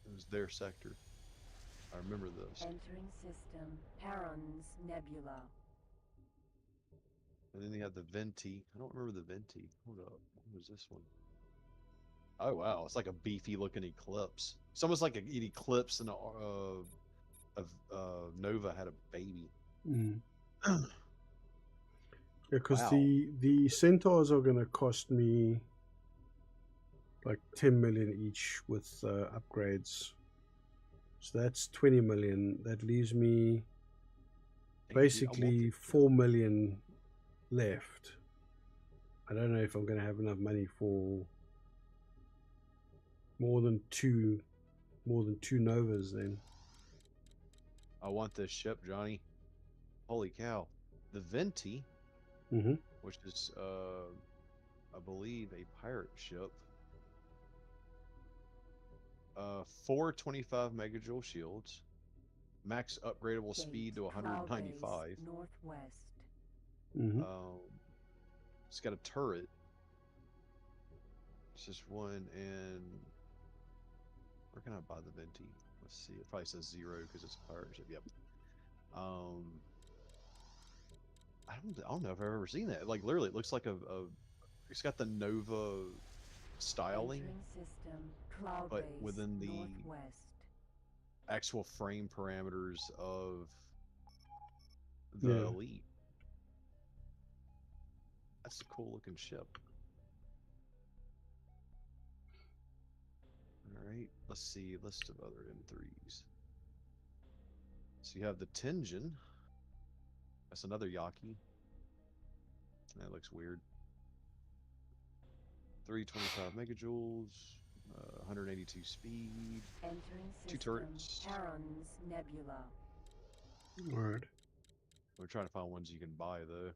It was their sector. I remember this. Entering system Terran's Nebula. And then they had the Venti. I don't remember the Venti. Hold up. What was this one? Oh wow, it's like a beefy looking Eclipse. It's almost like an Eclipse and Nova had a baby. Mm. Because Wow. the centaurs are going to cost me like 10 million each with upgrades. So that's 20 million. That leaves me basically 4 million left. I don't know if I'm going to have enough money for more than two Novas then. I want this ship, Johnny. Holy cow. The Venti, Mm-hmm. which is I believe a pirate ship. 4 25 megajoule shields. Max upgradable speed to 195. Northwest. Mm-hmm. It's got a turret. It's just one, and where can I buy the Venti? Let's see. It probably says 0 because it's a pirate ship. Yep. I don't know if I've ever seen that. Like literally, it looks like it's got the Nova styling, System, but within the Northwest. actual frame parameters of the Elite. That's a cool looking ship. All right, let's see list of other M3s. So you have the Tenjin. That's another Yaki. That looks weird. 325 megajoules, 182 speed. Entering 2 system, turrets. Terran's Nebula. Alright. We're trying to find ones you can buy though.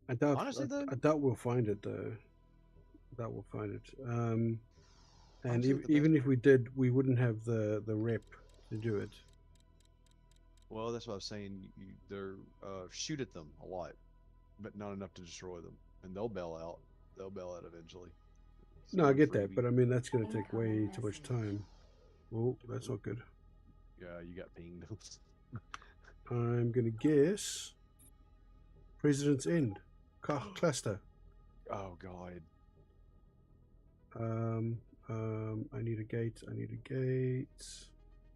I doubt. Honestly, though, I doubt we'll find it though. I doubt we'll find it. And honestly, even if we did, we wouldn't have the rep to do it. Well, that's what I was saying. They're shoot at them a lot, but not enough to destroy them, and they'll bail out. They'll bail out eventually. So No, I get that, but I mean that's going to take way too much time. Oh, that's not good. Yeah, you got pinged. I'm going to guess President's End cluster. Oh God. I need a gate. I need a gate.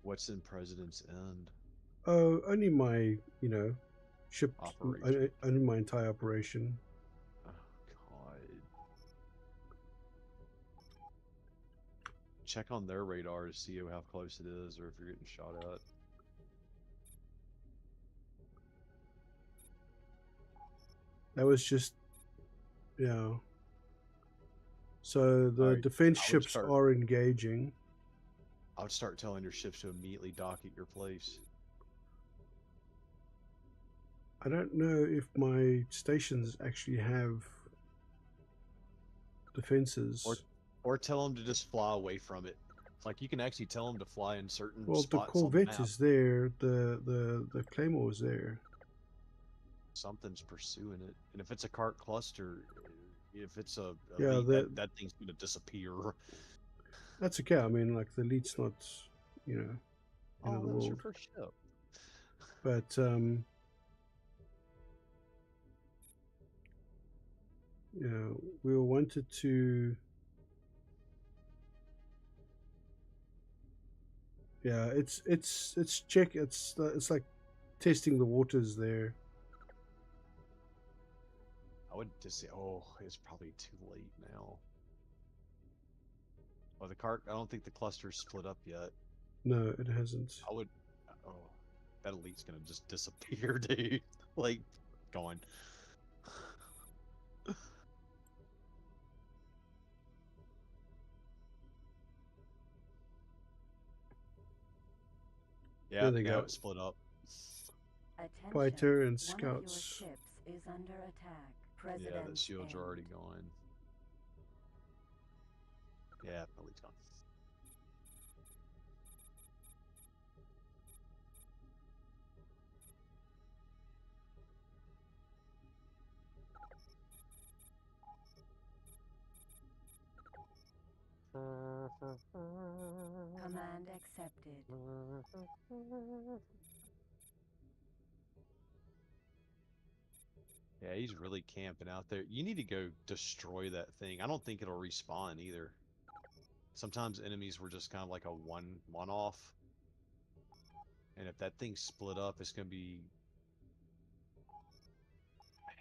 What's in President's End? Oh, only my ship. Operation. Only my entire operation. Oh God. Check on their radar to see how close it is, or if you're getting shot at. That was just, So the defense ships are engaging. I would start telling your ships to immediately dock at your place. I don't know if my stations actually have defenses. Or tell them to just fly away from it. Like you can actually tell them to fly in certain Well, spots. the Corvette on the map. is there. The Claymore is there. something's pursuing it. And if it's a cart cluster, if it's a Yeah, elite, that thing's gonna disappear. that's okay. I mean, like the elite's not, you know, end of Oh, the that was your world. first ship. But you know, we wanted to. Yeah, it's check. It's like testing the waters there. I would just say, oh, it's probably too late now. Oh, the cart. I don't think the cluster's split up yet. No, it hasn't. I would. Oh, that elite's gonna just disappear, dude. Like, gone. Yeah, There they now go. it's split up. Attention. Fighter and One of scouts. your ships is under attack. Yeah, the President's shields are end. already gone. Yeah, elite's gone. Command accepted. Yeah, he's really camping out there. You need to go destroy that thing. I don't think it'll respawn either. Sometimes enemies were just kind of like a one-off. And if that thing's split up, it's gonna be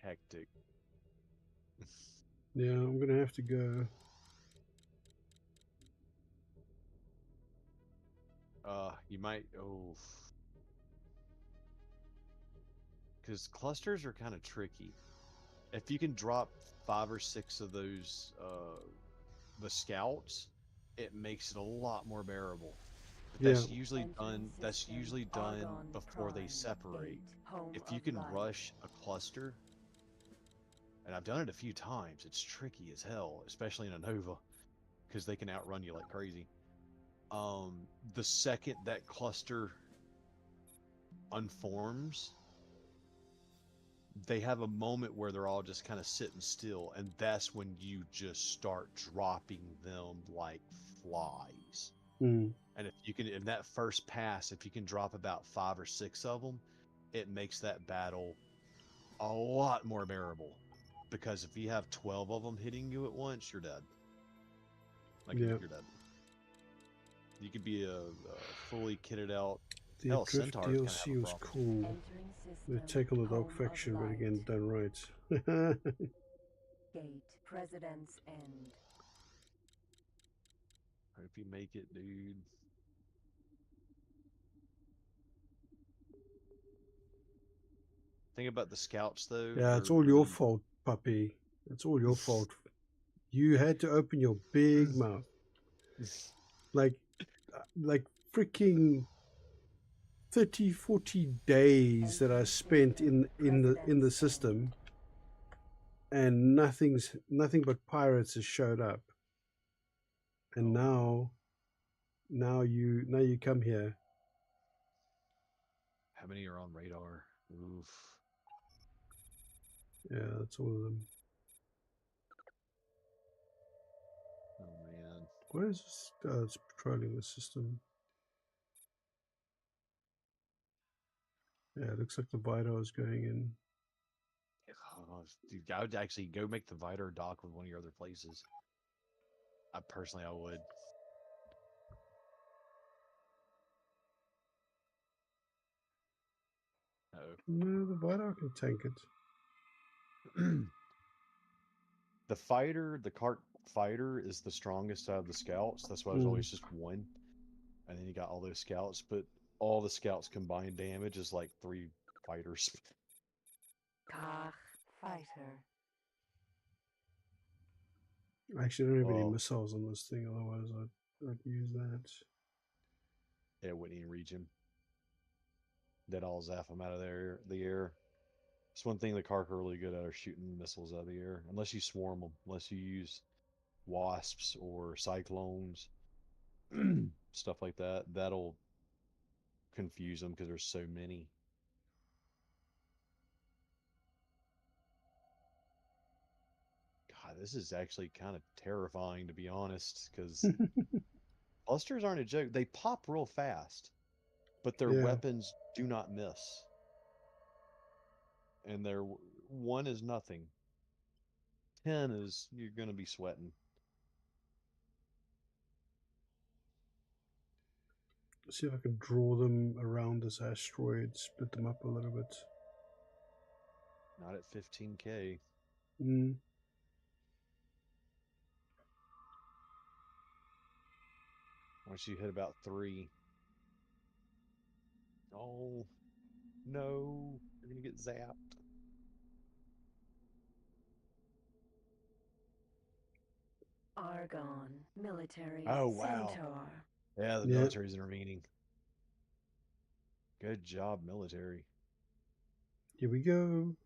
hectic. Yeah, I'm gonna have to go. You might because clusters are kind of tricky. If you can drop 5 or 6 of those the scouts, it makes it a lot more bearable. But Yeah. that's usually done. Entrance That's system, usually done Argon before they Prime, separate. Gate, home If you of can life. rush a cluster, and I've done it a few times, it's tricky as hell, especially in a Nova, because they can outrun you like crazy. The second that cluster unforms, they have a moment where they're all just kind of sitting still, and that's when you just start dropping them like flies. Mm. And if you can, in that first pass, if you can drop about 5 or 6 of them, it makes that battle a lot more bearable. Because if you have 12 of them hitting you at once, you're dead. Like, Yeah. you're dead. You could be a fully kitted out. The Hell, Adrift Centaur's kind of have DLC a was problem. cool. Entering The system, take on the dog home of faction, but light. again done right. Gate, President's end. Hope you make it, dude. Thing about the scouts, though. Yeah, it's are all your really- fault, puppy. It's all your fault. You had to open your big mouth. Like freaking 30, 40 days that I spent in the system, and nothing but pirates has showed up. And Oh. now you come here. How many are on radar? Oof. Yeah, that's all of them. Oh man. Where is this? It's patrolling the system. Yeah, it looks like the Vido is going in. Oh, dude, I would actually go make the Vider dock with one of your other places. I would. Uh-oh. No, the Vido can tank it. The cart fighter is the strongest out of the scouts. That's why there's always just one. And then you got all those scouts, but all the scouts combined damage is like 3 fighters. Kach, fighter. I actually don't have any Well, missiles on this thing, otherwise I'd use that. it wouldn't even reach him. They'd all zap him out of the air. It's one thing the Kark are really good at, are shooting missiles out of the air. Unless you swarm them. Unless you use wasps or cyclones. Stuff like that. That'll confuse them because there's so many. this is actually kind of terrifying, to be honest, because clusters aren't a joke. They pop real fast, but their Yeah. weapons do not miss. And their 1 is nothing. 10 is you're going to be sweating. Let's see if I can draw them around this asteroid, split them up a little bit. Not at 15K. Mm. Once you hit about 3. Oh, no. You're going to get zapped. Argon, military, Oh, wow. Centaur. Yeah, the Yeah. military's intervening. Good job, military. Here we go.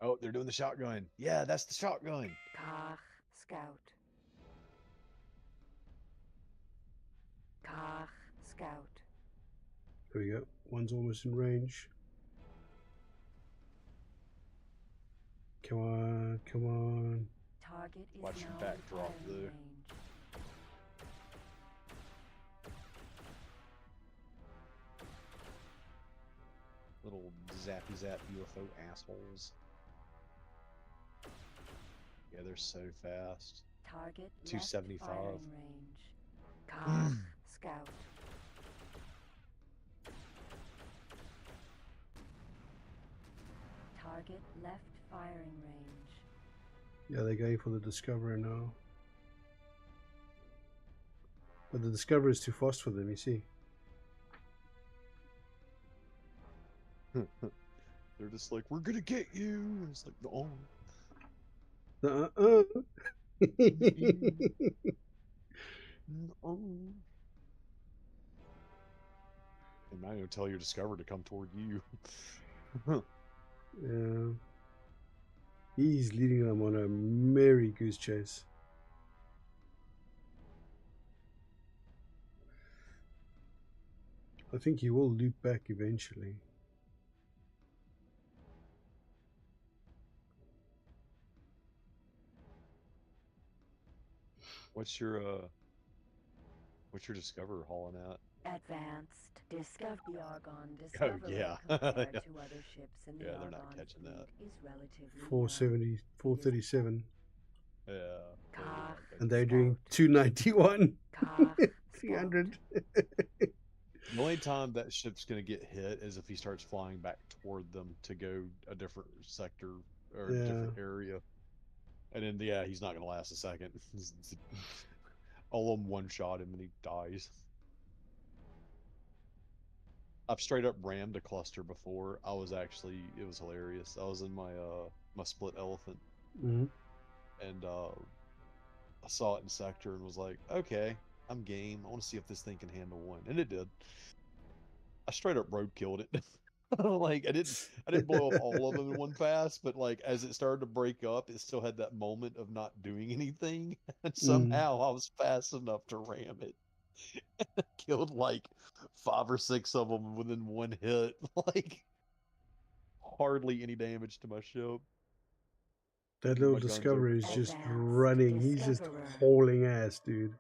Oh, they're doing the shotgun. Yeah, that's the shotgun. Kach, scout. Kach, scout. There we go. One's almost in range. Come on, come on. Target is Watch your now backdrop, in firing though. range. Little zappy zap UFO assholes. Yeah, they're so fast. Target 275. left firing range. Kach, scout. Target left firing range. Yeah, they're going for the Discoverer now. But the Discoverer is too fast for them, you see. They're just like, we're gonna get you. And it's like, no. Uh-uh. No. And now you'll tell your Discoverer to come toward you. Yeah. He's leading them on a merry goose chase. I think he will loop back eventually. What's your Discoverer hauling at? Advanced. Discover the Argon Oh, Discoverer yeah. compared Yeah. to other ships in the Yeah, Argon they're not catching fleet that. is relatively 470, 437. Yeah. Kach, And they're doing scout. 291. Kach, 300. The only time that ship's going to get hit is if he starts flying back toward them to go a different sector or a different area. And then, yeah, he's not going to last a second. All of them one-shot him and he dies. I've straight up rammed a cluster before. It was hilarious. I was in my split elephant Mm-hmm. and I saw it in sector and was like, okay, I'm game. I want to see if this thing can handle one. And it did. I straight up roadkilled it. Like I didn't blow up all of them in one pass, but like as it started to break up, it still had that moment of not doing anything. And somehow I was fast enough to ram it. Killed like 5 or 6 of them within one hit. Like hardly any damage to my ship. That And little my guns Discoverer are is just Advanced running. He's just Discoverer. hauling ass, dude.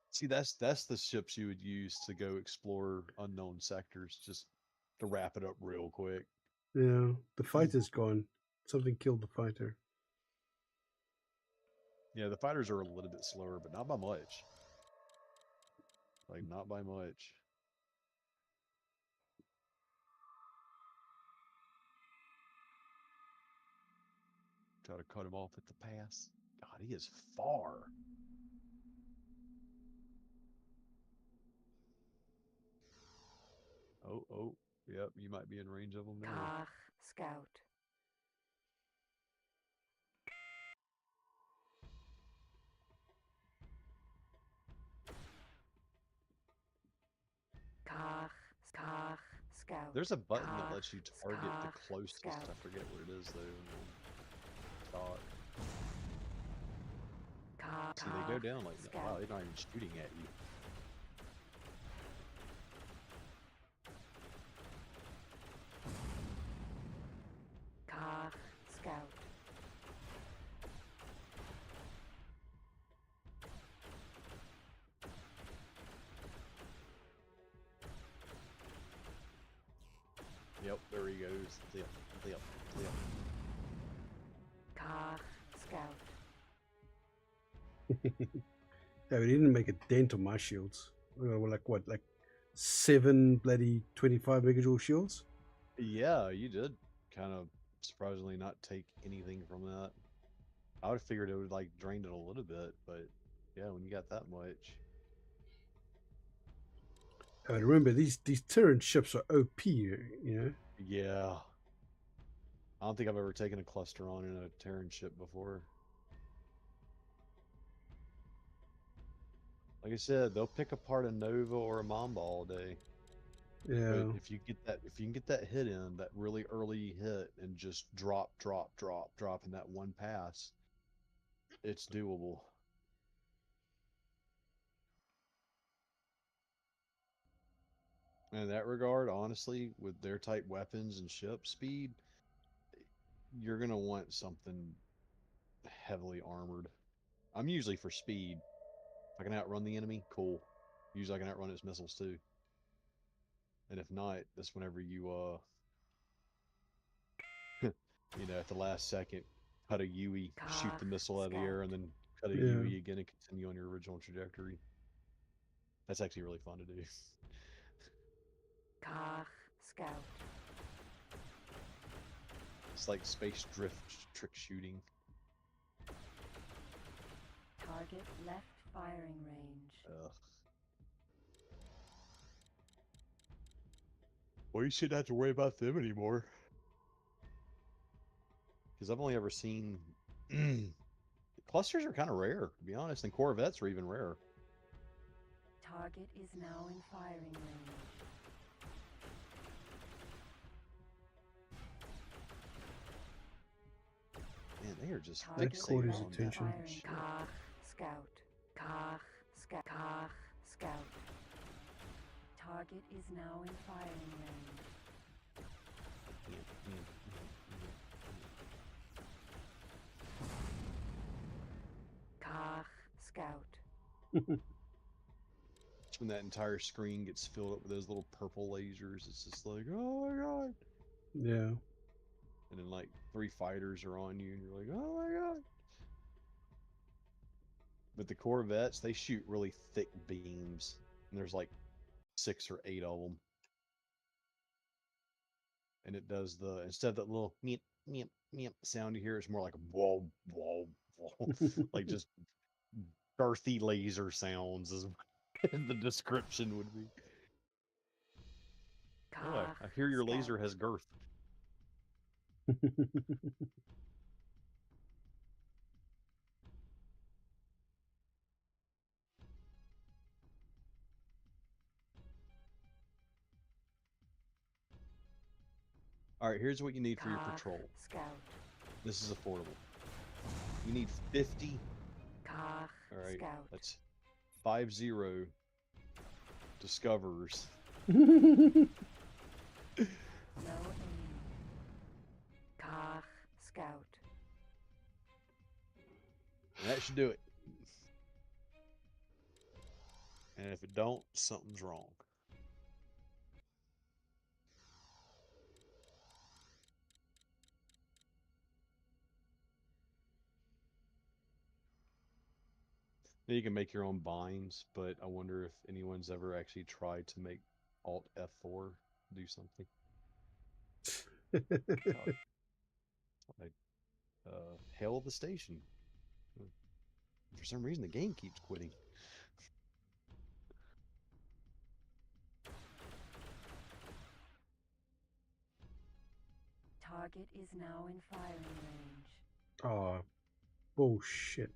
See, that's the ships you would use to go explore unknown sectors, just to wrap it up real quick. Yeah, the fighter's gone. Something killed the fighter. Yeah, the fighters are a little bit slower, but not by much. Like, not by much. Try to cut him off at the pass. God, he is far. Oh, yep, you might be in range of him now. Kach, scout. Kach, scout. There's a button that Kach, lets you target the Kach, closest. scout. I forget what it is, though. Thought. Kach, See, they go down like that. Wow, scout. they're not even shooting at you. Yep, there he goes. Flip, flip, flip. Car Scout. Yeah, we didn't make a dent on my shields. We're like what, like 7 bloody 25 megajoule shields? Yeah, you did kind of surprisingly not take anything from that. I would have figured it would like drained it a little bit, but yeah, when you got that much. And remember, these Terran ships are OP, you know? Yeah. I don't think I've ever taken a cluster on in a Terran ship before. Like I said, they'll pick apart a Nova or a Mamba all day. But Yeah. if you can get that hit in, that really early hit, and just drop in that one pass, it's doable. In that regard, honestly, with their type weapons and ship speed, you're gonna want something heavily armored. I'm usually for speed. If I can outrun the enemy, cool. Usually I can outrun its missiles too. And if not, that's whenever you know, at the last second, cut a UE, shoot Car the missile out of the air, and Scout. then cut a Yeah. UE again and continue on your original trajectory. That's actually really fun to do. Car Scout. It's like space drift trick shooting. Target left firing range. Ugh. Well, you shouldn't have to worry about them anymore. Because I've only ever seen clusters are kind of rare, to be honest, and Corvettes are even rarer. Target is now in firing range. Man, they are just Target caught his left attention. firing. Shit. Car Scout. Car Scout. Car Scout. Target is now in firing range. Car Scout. It's when that entire screen gets filled up with those little purple lasers. It's just like, oh my god. Yeah. And then like 3 fighters are on you, and you're like, oh my god. But the Corvettes, they shoot really thick beams, and there's like 6 or 8 of them. And it does the, instead of that little meep meep meep sound you hear, it's more like a whoa whoa whoa, like just girthy laser sounds is the description would be. Oh, Car I hear your Scout. laser has girth. All right, here's what you need for your Car patrol. Scout. This is affordable. You need 50. Car All right, Scout. that's 50 discoverers. No aim. Car Scout. And that should do it. And if it don't, something's wrong. Now you can make your own binds, but I wonder if anyone's ever actually tried to make Alt F4 do something. I hail the station. For some reason, the game keeps quitting. Target is now in firing range. Oh, bullshit.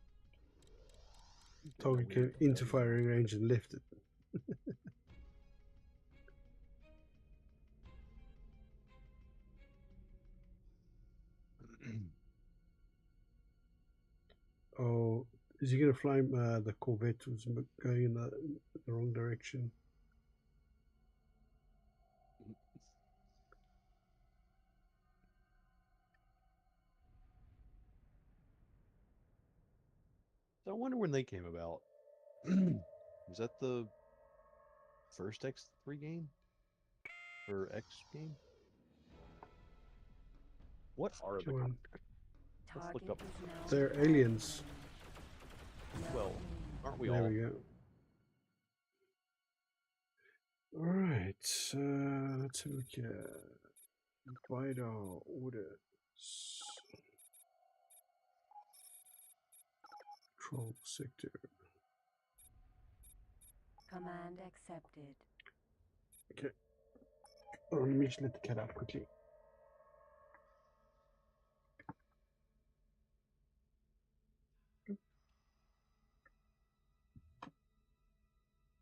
Getting a Target weird came into delay. firing range and left it. Oh, is he going to fly the Corvette was going in the wrong direction? So I wonder when they came about. Was that the first X3 game? Or X game? What are the Come on. Let's look Target up. is now They're firing aliens. them. No Well, aim. aren't we There all? we go. All right. Let's have a look here. Vital orders. Control sector. Command accepted. Okay. Oh, let me just let the cat out quickly.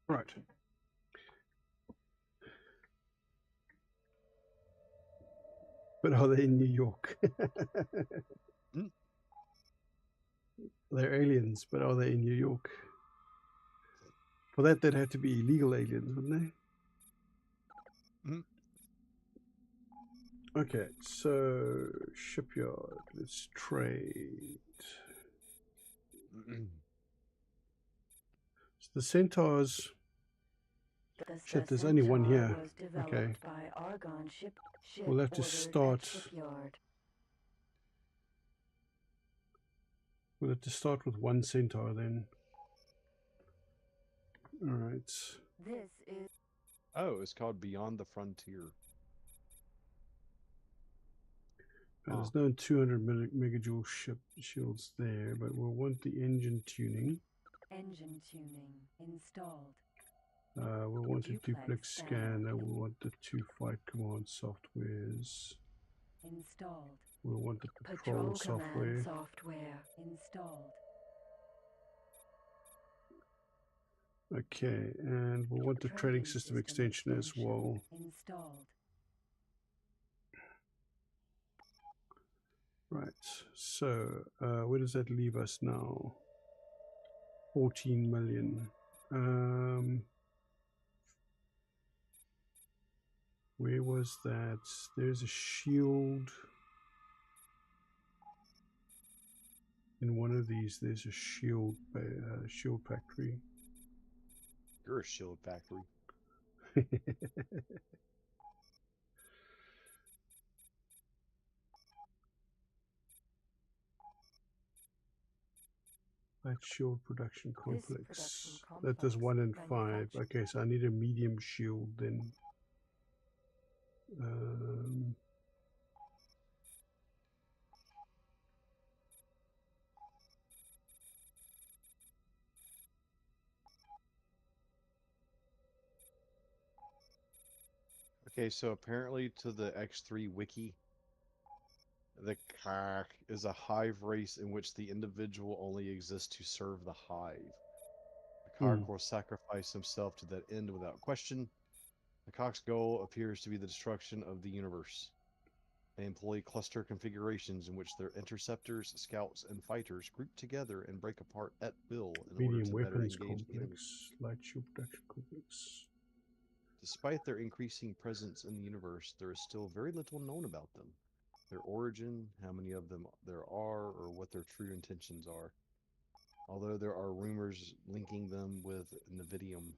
Right. But are they in New York? Hmm? They're aliens, but are they in New York? For that, they'd have to be illegal aliens, wouldn't they? Mhm. Okay, so shipyard. Let's trade. So the centaurs. Shit, there's only one Centaur here. was developed Okay. by Argon ship We'll have to ordered start. at shipyard. We'll have to start with one centaur then. All right. This is Oh, it's called Beyond the Frontier. There's no 200 megajoule ship shields there, but we'll want the engine tuning. engine tuning installed. We'll want a Duplex duplex scanner. scanner. We'll want the 2 flight command softwares. Installed. We'll want the patrol Patrol software. command software installed. Okay, and we'll want the trading system extension as well. Installed. Right, so where does that leave us now? 14 million. Where was that? There's a shield. In one of these, there's a shield factory. You're a shield factory. Light shield production complex. production That does complex 1 in 5. manufactured- Okay, so I need a medium shield then. Okay, so apparently to the X3 wiki, the Kark is a hive race in which the individual only exists to serve the hive. The Kark will sacrifice himself to that end without question. The Kark's goal appears to be the destruction of the universe. They employ cluster configurations in which their interceptors, scouts, and fighters group together and break apart at will in order Medium to better weapons engage the enemy. complex. Light shield production complex. Despite their increasing presence in the universe, there is still very little known about them. Their origin, how many of them there are, or what their true intentions are. Although there are rumors linking them with Nevidium.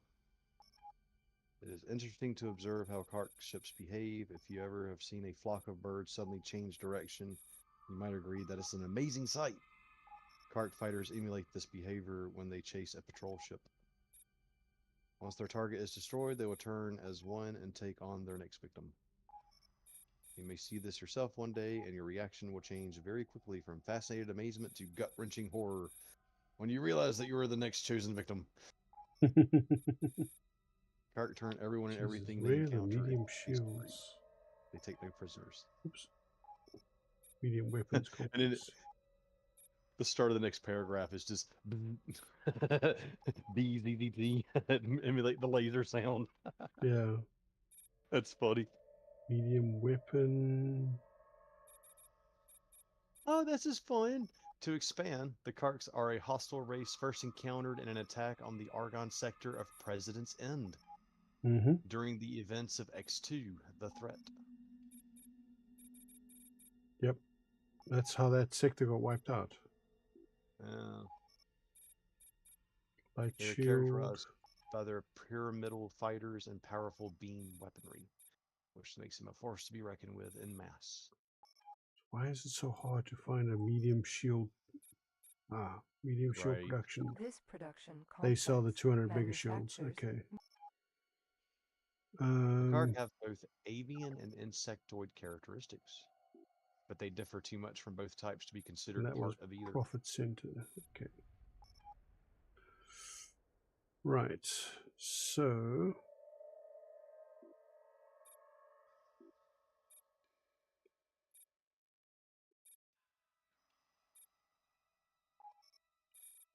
It is interesting to observe how Kark ships behave. If you ever have seen a flock of birds suddenly change direction, you might agree that it's an amazing sight. Kark fighters emulate this behavior when they chase a patrol ship. Once their target is destroyed, they will turn as one and take on their next victim. You may see this yourself one day, and your reaction will change very quickly from fascinated amazement to gut-wrenching horror when you realize that you are the next chosen victim. Kark turn everyone and everything they where are the encounter medium into space debris. shields? They take no prisoners. Oops. Medium weapons complex. And then the start of the next paragraph is just BZZZ, emulate the laser sound. Yeah. That's funny. Medium weapon. Oh, this is fun. To expand, the Karks are a hostile race first encountered in an attack on the Argon sector of President's End during the events of X2, The Threat. Yep. That's how that sector got wiped out. Light They're shield. characterized by their pyramidal fighters and powerful beam weaponry, which makes them a force to be reckoned with in mass. Why is it so hard to find a medium shield? Medium shield Right. production. This production They sell the complex 200 mega shields. manufactures Okay. Picard have both avian and insectoid characteristics, but they differ too much from both types to be And considered that was part of either. profit center. Okay. Right. So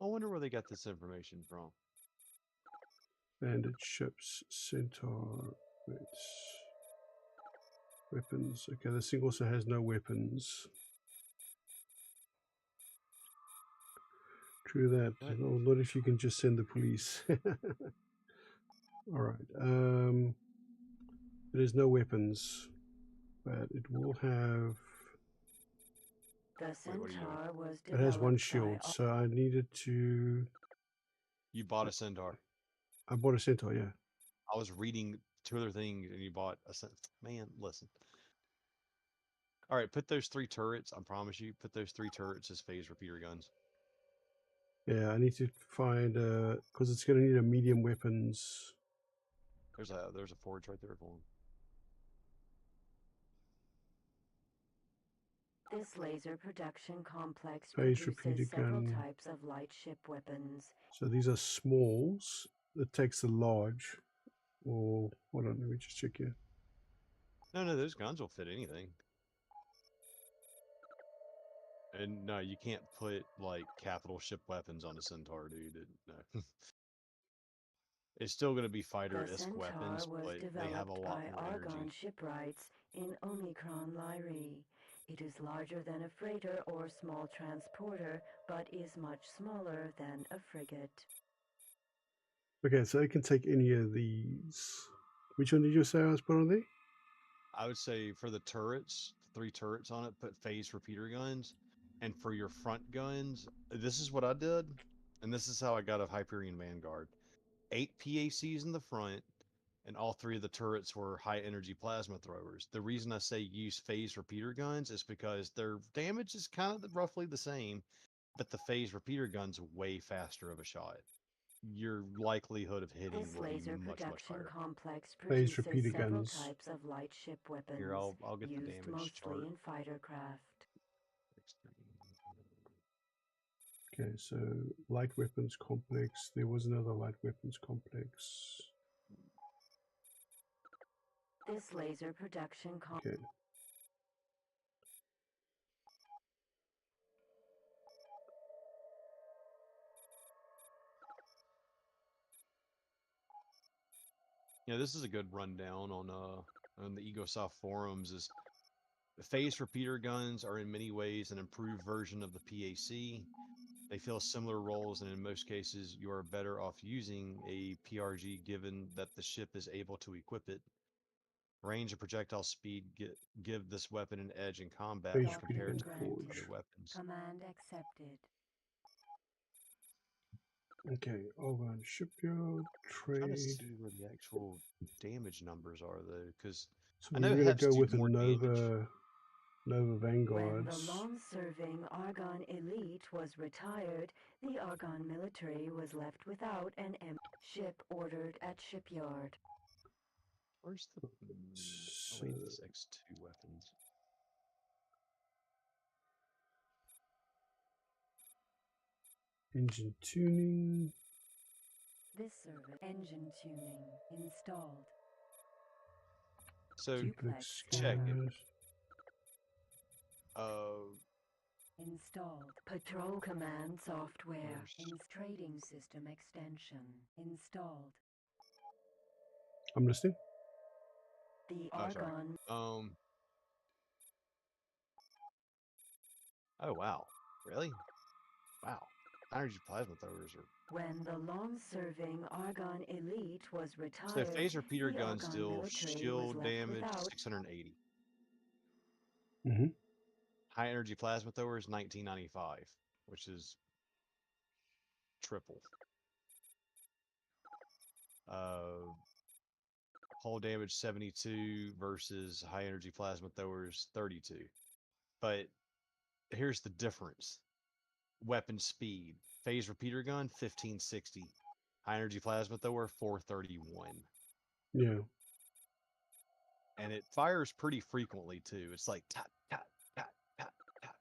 I wonder where they got this information from. bandit ships, centaur, wait. Weapons. Okay, this thing also has no weapons. True that. What? No, not if you can just send the police. All right. It has no weapons, but it will have. The Wait, what are you doing? Centaur was It has one developed shield, by so I needed to. You bought a Centaur. I bought a centaur. Yeah. I was reading two other things and you bought a Centaur. Man, listen. All right, put those 3 turrets. I promise you, put those 3 turrets as phase repeater guns. Yeah, I need to find because it's going to need a medium weapons. There's a forge right there for them. This laser production complex Phase produces repeater several gun. types of light ship weapons. So these are smalls. It takes the large. Or hold on, let me just check here. No, those guns will fit anything. And no, you can't put like capital ship weapons on a Centaur, dude. No. It's still going to be The fighter-esque Centaur weapons, was but they have a developed lot by more Argon energy. shipwrights in Omicron Lyrae. It is larger than a freighter or small transporter, but is much smaller than a frigate. Okay, so it can take any of these. Which one did you say I was put on there? I would say for the turrets, 3 turrets on it, put phase repeater guns. And for your front guns, this is what I did, and this is how I got a Hyperion Vanguard. 8 PACs in the front, and all 3 of the turrets were high energy plasma throwers. The reason I say use phase repeater guns is because their damage is kind of roughly the same, but the phase repeater gun's way faster of a shot. Your likelihood of hitting This will be laser much production higher. complex Phase produces repeater several guns. types of light ship weapons, Here, I'll get the used damage mostly chart. in fightercraft. Okay, so light weapons complex. There was another light weapons complex. This laser production Okay. This is a good rundown on the EgoSoft forums. Is the phase repeater guns are in many ways an improved version of the PAC. They fill similar roles, and in most cases, you are better off using a PRG given that the ship is able to equip it. Range and projectile speed give this weapon an edge in combat Phase when repeater compared gun to many granted. other forge. weapons. Command accepted. Okay, Ovan shipyard I'm trying to trade. see where the actual damage numbers are, though, because So I we're know gonna Heps go do with a more damage. Nova When the Vanguards. long-serving Argon elite was retired, the Argon military was left without an ship ordered at shipyard. Where's the? Oh wait, this X2 weapons. Engine tuning. This service engine tuning installed. So Duplex check it. power Uh, installed. Patrol command software. Trading system extension installed. I'm listening. The oh, sorry. Argon. Oh wow, really? Wow, energy plasma throwers are. When the long-serving Argon elite was So retired, phase repeater the guns Argon deal military was shield left damage without 680. Mm-hmm. High energy plasma throwers 1995, which is triple. Hull damage 72 versus high energy plasma throwers 32. But here's the difference: weapon speed, phase repeater gun 1560, high energy plasma thrower 431, Yeah. and it fires pretty frequently too. It's like tap tap tap tap tap.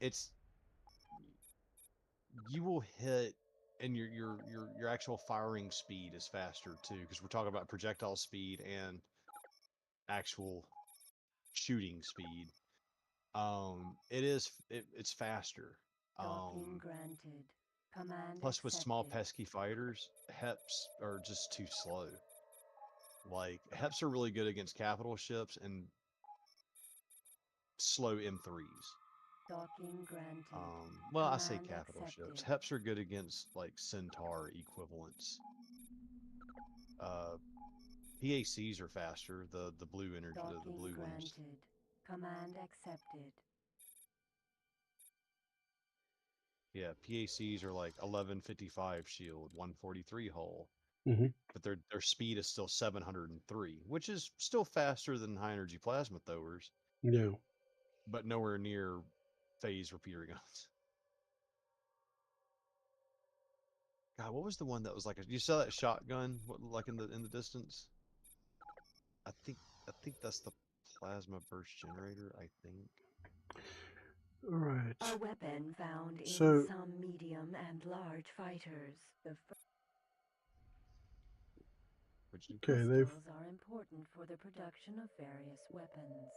It's you will hit, and your actual firing speed is faster too, because we're talking about projectile speed and actual shooting speed. It's faster. Docking granted. Command Plus, with small accepted. pesky fighters, HEPs are just too slow. Like HEPs are really good against capital ships and slow M3s. Docking granted. Well, I say Command capital ships. accepted. HEPs are good against like Centaur equivalents. Uh, PACs are faster. The blue energy, the Docking blue ones. granted. Command accepted. Yeah, PACs are like 1155 shield, 143 hull, Hmm. but their speed is still 703, which is still faster than high energy plasma throwers, Yeah. but nowhere near phase repeater guns. God, what was the one that was like you saw that shotgun like in the distance? I think I think that's the plasma burst generator, I think. All right. A weapon found in So some medium and large fighters. The Which do? okay, they've crystals are important for the production of various weapons.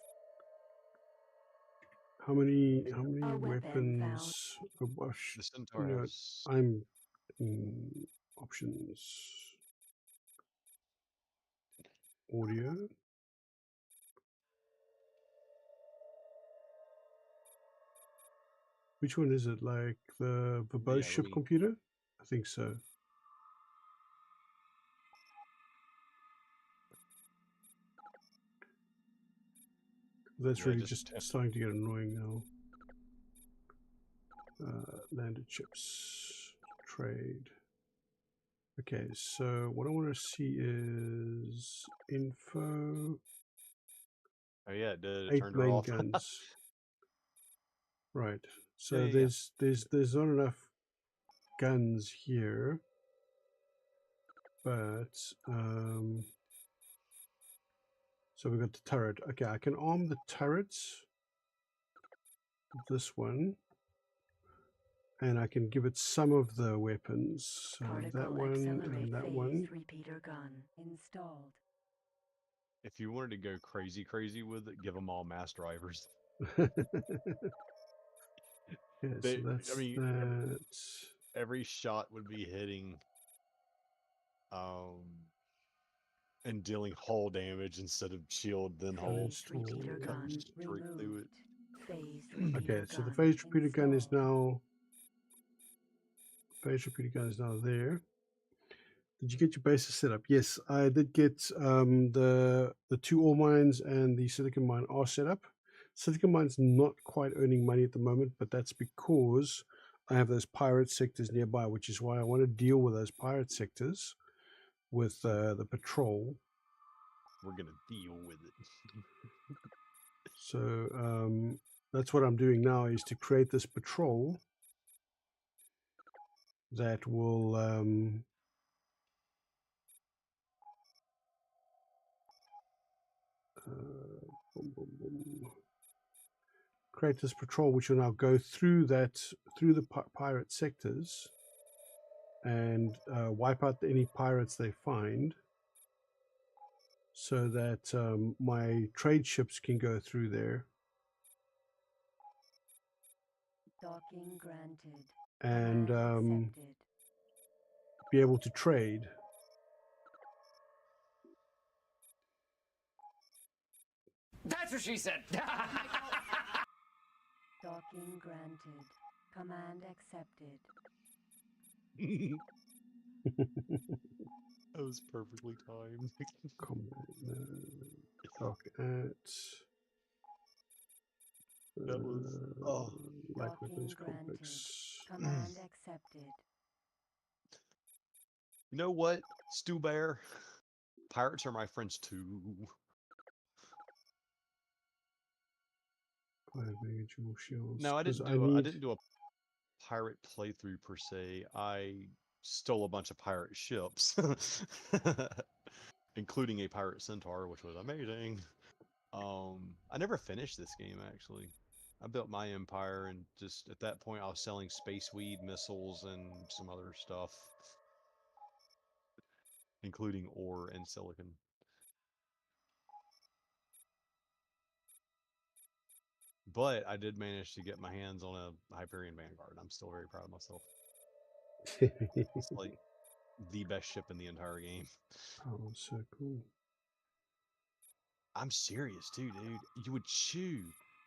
how many A weapon found. weapons? Oh, gosh, The you Centaur know, has I'm options, audio. Which one is it? Like the verbose yeah, let ship me computer? I think so. That's yeah, really just just starting to get annoying now. Landed ships, trade. Okay, so what I want to see is info. oh yeah, it did. It 8 turned her main off. guns. Right. Yeah, So yeah, yeah. there's not enough guns here, but so we got the turret. Okay, I can arm the turrets. This one, and I can give it some of the weapons. So that Particle one accelerate and that phased one. repeater gun. Installed. If you wanted to go crazy with it, give them all mass drivers. Yeah, so They, I that's mean, that. every shot would be hitting, um, and dealing hull damage instead of shield then hull, Phased repeater cutting gun straight through it. removed. Phased Okay, repeater so the gun phase repeater gun is Installed. now there. Did you get your bases set up? Yes, I did get the two ore mines and the silicon mine are set up. Silicon mine's not quite earning money at the moment, but that's because I have those pirate sectors nearby, which is why I want to deal with those pirate sectors with the patrol. We're gonna deal with it. So that's what I'm doing now, is to create this patrol that will boom, boom, boom. Create this patrol which will now go through the pirate sectors and wipe out any pirates they find, so that my trade ships can go through there docking granted. and Command accepted. be able to trade. That's what she said. Docking granted. Command accepted. That was perfectly timed. Dock at That was oh. light Docking weapons granted. complex. Command accepted. You know what, Stu Bear? Pirates are my friends too. 5 mega dual shields. No, I 'cause didn't I do a, I need. didn't do a pirate playthrough per se. I stole a bunch of pirate ships, including a pirate centaur, which was amazing. I never finished this game actually. I built my empire, and just at that point, I was selling space weed, missiles, and some other stuff, including ore and silicon. But I did manage to get my hands on a Hyperion Vanguard. I'm still very proud of myself. It's like the best ship in the entire game. Oh, so cool. I'm serious too, dude. You would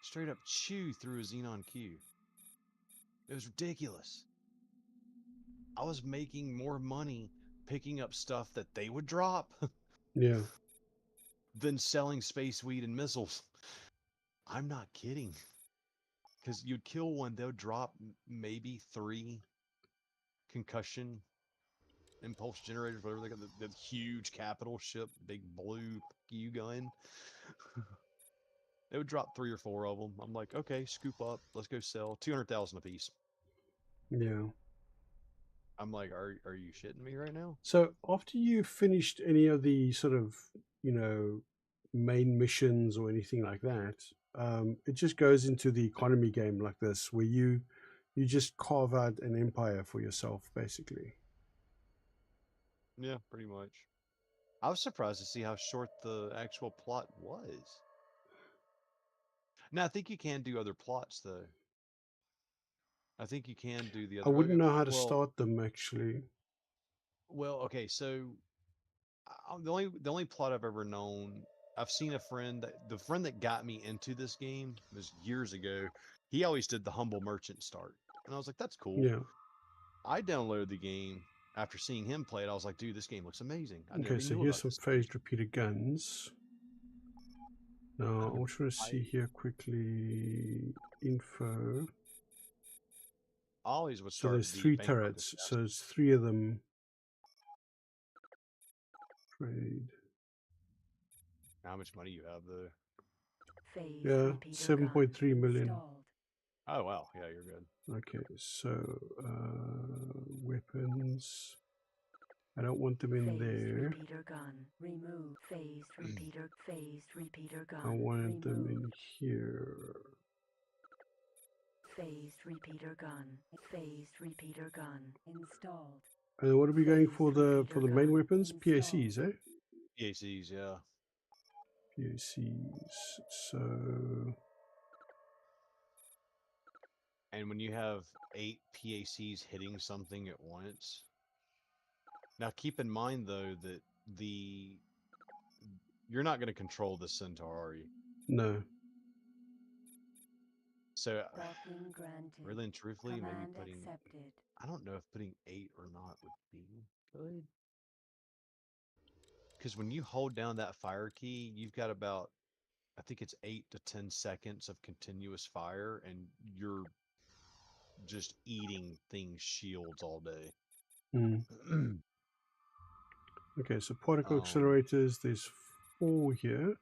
straight up chew through a Xenon Q. It was ridiculous. I was making more money picking up stuff that they would drop Yeah. than selling space weed and missiles. I'm not kidding. Because you'd kill one, they'll drop maybe 3 concussion impulse generators, whatever they got, the huge capital ship, big blue U gun. They would drop 3 or 4 of them. I'm like, okay, scoop up, let's go sell 200,000 a piece. Yeah. I'm like, are you shitting me right now? So after you finished any of the sort of, main missions or anything like that, it just goes into the economy game like this, where you just carve out an empire for yourself, basically. Yeah, pretty much. I was surprised to see how short the actual plot was. Now, I think you can do other plots, though. I think you can do the I other. wouldn't Okay, know how to start them, actually. okay. So the only plot I've ever known, I've seen a friend the friend that got me into this game was years ago. He always did the humble merchant start, and I was like, that's cool. Yeah. I downloaded the game after seeing him play it. I was like, dude, this game looks amazing. I never Okay, even so knew here's about some this. phased repeater guns. Now, I just want to see I here quickly info. always would So start there's the 3 Vanguard turrets. with So it's 3 of them. Trade. how much money you have though. Phase Yeah, repeater 7.3 gun. million. Installed. Oh wow, yeah, you're good. Okay, so weapons. I don't want them in Phased there. repeater gun. Remove. Phased repeater gun. I wanted them Remove. in here. Phased repeater gun. Phased repeater gun. Installed. And what are we going for the Phased repeater main gun. weapons? Installed. PACs, eh? PACs, yeah. PACs. So And when you have 8 PACs hitting something at once. Now keep in mind though that you're not going to control the Centaur, are you? no. So Docking granted. really and truthfully, maybe Command putting accepted. I don't know if putting 8 or not would be good. Because when you hold down that fire key, you've got about, I think it's 8 to 10 seconds of continuous fire, and you're just eating things shields all day. Mm. Okay, so particle Um, accelerators. There's 4 here.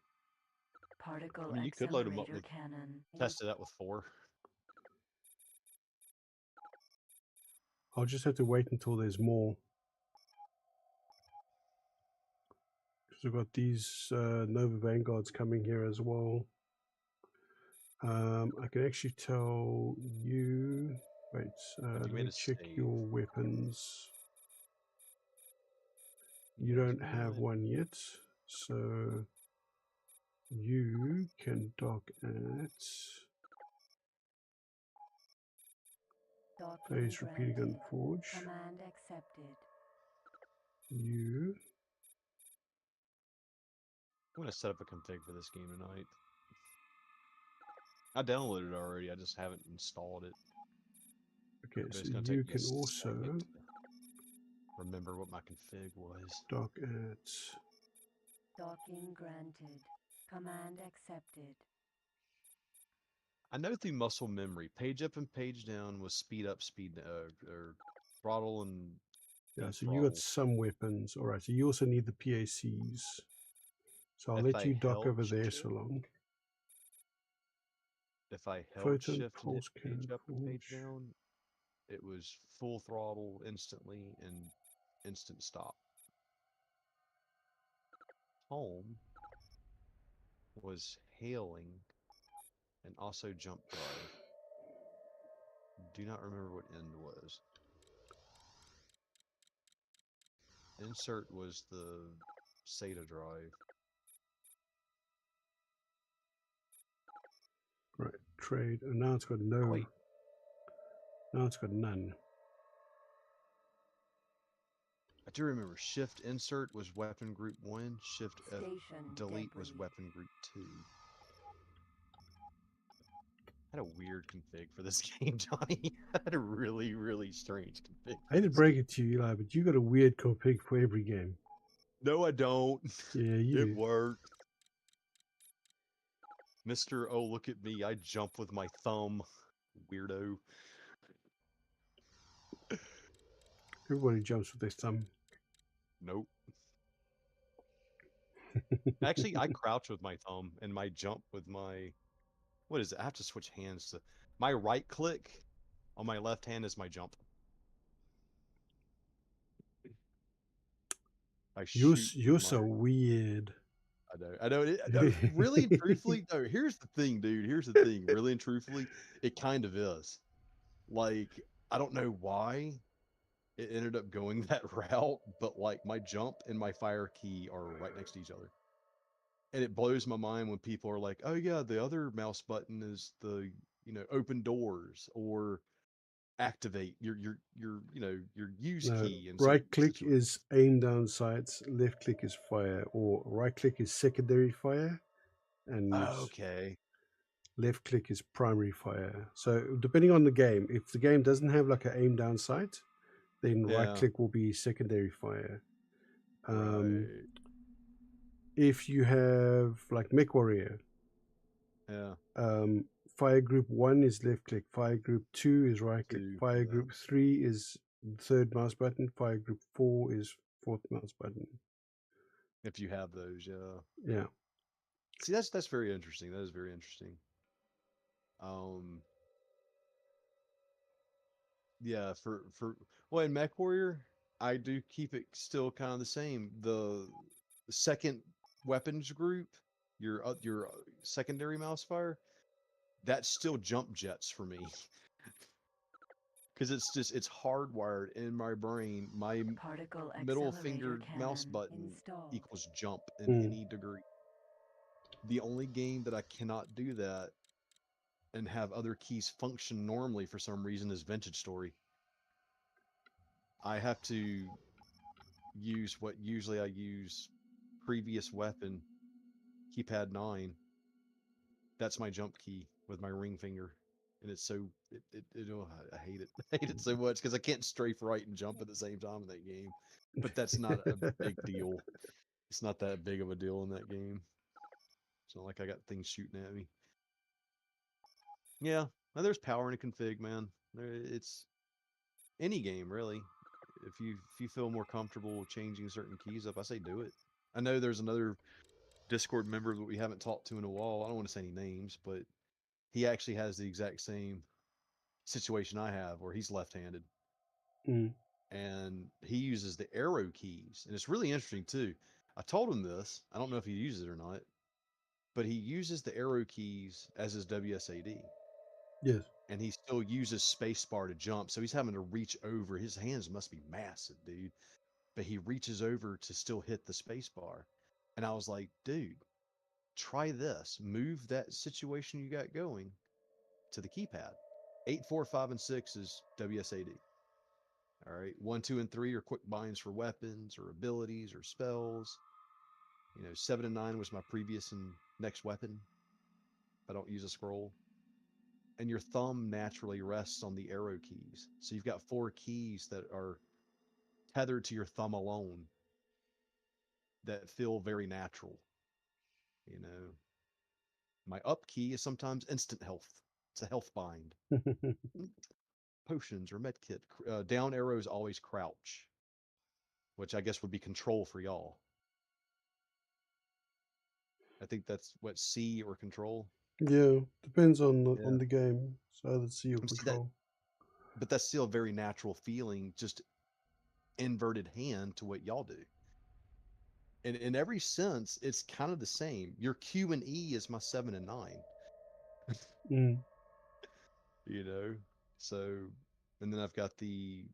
Particle I mean, you could load them up accelerator with cannon. test it out with 4. I'll just have to wait until there's more. Because we've got these Nova Vanguards coming here as well. I can actually tell you. Wait, let me check your weapons. You don't have one yet, so you can dock at phase repeater gun forge. Command accepted. You. I'm going to set up a config for this game tonight. I downloaded it already, I just haven't installed it. Okay, But so it's gonna you take me a can also second to remember what my config was. dock at. Docking granted. Command accepted. I know through muscle memory, page up and page down was speed up, speed or throttle and Yeah, so throttle. you got some weapons. All right, so you also need the PACs. So I'll let you dock over there so long. If I held Photon shift and hit pulse page cannon up and page forge. down, it was full throttle instantly and instant stop. Home was hailing and also jump drive. Do not remember what end was. Insert was the SATA drive. Right, trade. And now it's got no. Oh, wait. Now it's got none. I do remember shift insert was weapon group 1, shift Station delete was debris. weapon group 2. I had a weird config for this game, Johnny. I had a really, really strange config. I hate to break it to you, Eli, but you got a weird config for every game. No, I don't. Yeah, you It do. worked. Mr. Oh, look at me. I jump with my thumb. Weirdo. Everybody jumps with their thumb. Nope. Actually, I crouch with my thumb and my jump with my... What is it? I have to switch hands to... My right click on my left hand is my jump. I shoot You're with so my... weird. I know. No, really and truthfully, no, here's the thing, dude. Here's the thing. Really and truthfully, it kind of is. Like, I don't know why it ended up going that route, but like my jump and my fire key are right next to each other. And it blows my mind when people are like, "Oh yeah, the other mouse button is the, open doors or activate your use No, key in right certain click situations." is aim down sights, left click is fire, or right click is secondary fire, and Okay. left click is primary fire. So depending on the game, if the game doesn't have like an aim down sight, then right Yeah. click will be secondary fire. Right. If you have like Mech Warrior, Yeah. fire group 1 is left click, fire group 2 is right click, Two. fire Yeah. group 3 is third mouse button, fire group 4 is fourth mouse button. If you have those, yeah. Yeah. See, that's very interesting. That is very interesting. Yeah, well, in MechWarrior, I do keep it still kind of the same. The second weapons group, your secondary mouse fire, that's still jump jets for me. Because it's hardwired in my brain. My Particle middle accelerator finger mouse cannon button Installed. equals jump in Mm. any degree. The only game that I cannot do that and have other keys function normally for some reason is Vintage Story. I have to use what usually I use previous weapon, keypad 9. That's my jump key with my ring finger. And it's so, I hate it. I hate it so much because I can't strafe right and jump at the same time in that game. But that's not a big deal. It's not that big of a deal in that game. It's not like I got things shooting at me. Yeah, well, there's power in a config, man. It's any game really. If you feel more comfortable changing certain keys up, I say do it. I know there's another Discord member that we haven't talked to in a while. I don't want to say any names, but he actually has the exact same situation I have where he's left-handed. Mm. And he uses the arrow keys. And it's really interesting too. I told him this. I don't know if he uses it or not, but he uses the arrow keys as his WSAD. Yes. And he still uses spacebar to jump. So he's having to reach over. His hands must be massive, dude. But he reaches over to still hit the spacebar. And I was like, dude, try this. Move that situation you got going to the keypad. 8, 4, 5, and 6 is WSAD. All right. 1, 2, and 3 are quick binds for weapons or abilities or spells. 7 and 9 was my previous and next weapon. I don't use a scroll. And your thumb naturally rests on the arrow keys. So you've got 4 keys that are tethered to your thumb alone that feel very natural. My up key is sometimes instant health. It's a health bind. Potions or medkit. Down arrow is always crouch, which I guess would be control for y'all. I think that's what, C or control. Yeah, depends on Yeah. the game. So that's your See that, control. but that's still a very natural feeling, just inverted hand to what y'all do. And in every sense, it's kind of the same. Your Q and E is my 7 and 9. Mm. You know, so, and then I've got the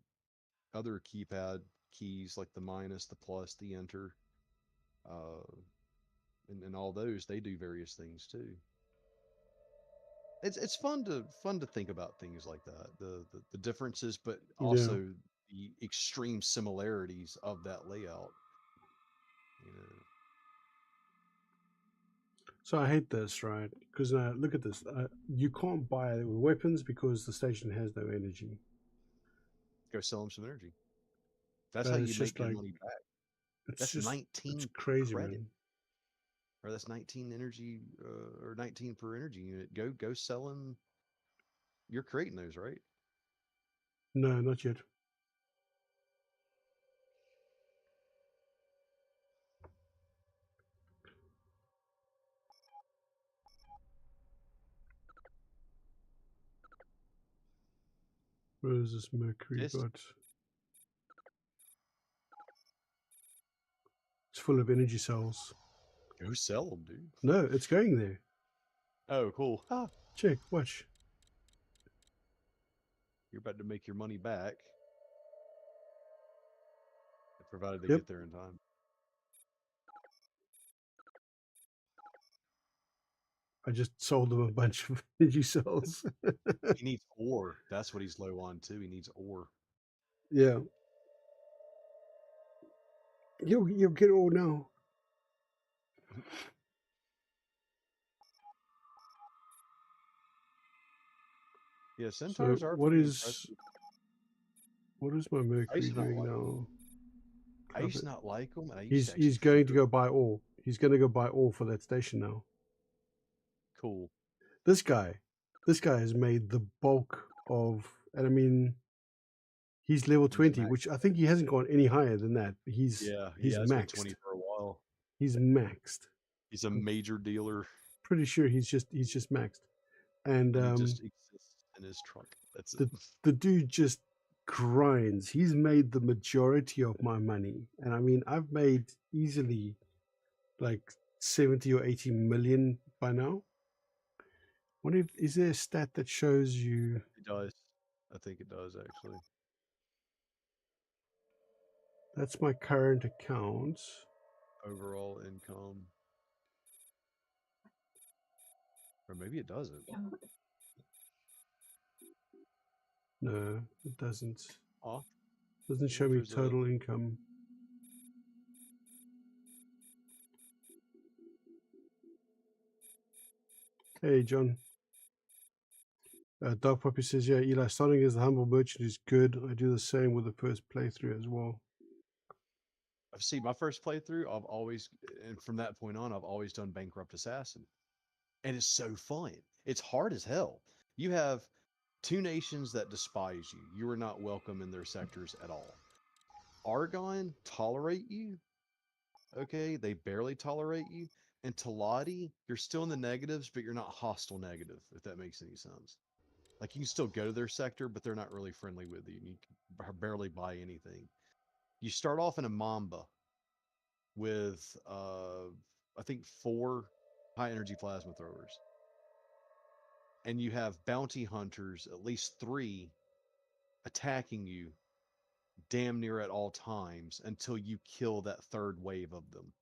other keypad keys like the minus, the plus, the enter, uh, and all those they do various things too. It's fun to think about things like that, the differences, but Yeah. also the extreme similarities of that layout. You know, So I hate this, right? Because look at this. You can't buy weapons because the station has no energy. go sell them some energy. That's how But it's you just make your like money back. it's That's just it's 19 per crazy, credit, man. or that's 19 energy, or 19 per energy unit. Go sell them. You're creating those, right? No, not yet. Where is this Mercury Yes. got? It's full of energy cells. Go sell them, dude. No, it's going there. Oh, cool. Ah, Check, watch. you're about to make your money back, provided they Yep, get there in time. I just sold them a bunch of energy cells. He needs ore. That's what he's low on too. He needs ore. Yeah, you'll get it all now. Yeah, So centaurs are pretty impressive. what is my I used Mercury to not doing like. now? I used to Covet. not like them, and I used to He's actually going fear to them. go buy ore. He's going to go buy ore for that station now. Cool. This guy, this guy has made the bulk of, and I mean, he's level He's 20, maxed which I out. think he hasn't gone any higher than that. Yeah, he He's has been maxed. 20 for a while. He's maxed. He's a major dealer, Pretty sure he's just maxed. And and he just exists in his truck. That's it. the dude just grinds. He's made the majority of my money, and I mean, I've made easily like 70 or 80 million by now. What if is there a stat that shows you? It does. I think it does actually. That's my current account. Overall income, or maybe it doesn't. No, it doesn't. Oh, Doesn't I wonder show if me there's a. total income. Hey, John. Dog Puppy says, yeah, Eli, starting as the humble merchant is good. I do the same with the first playthrough as well. I've seen my first playthrough. I've always, and from that point on, I've always done bankrupt assassin, and it's so fun. It's hard as hell. You have two nations that despise you. You are not welcome in their sectors at all. Argon tolerate you. Okay, they barely tolerate you. And Talati, you're still in the negatives, but you're not hostile negative, if that makes any sense. Like you can still go to their sector, but they're not really friendly with you. And you can barely buy anything. You start off in a Mamba with I think 4 high energy plasma throwers. And you have bounty hunters, at least 3, attacking you damn near at all times until you kill that third wave of them.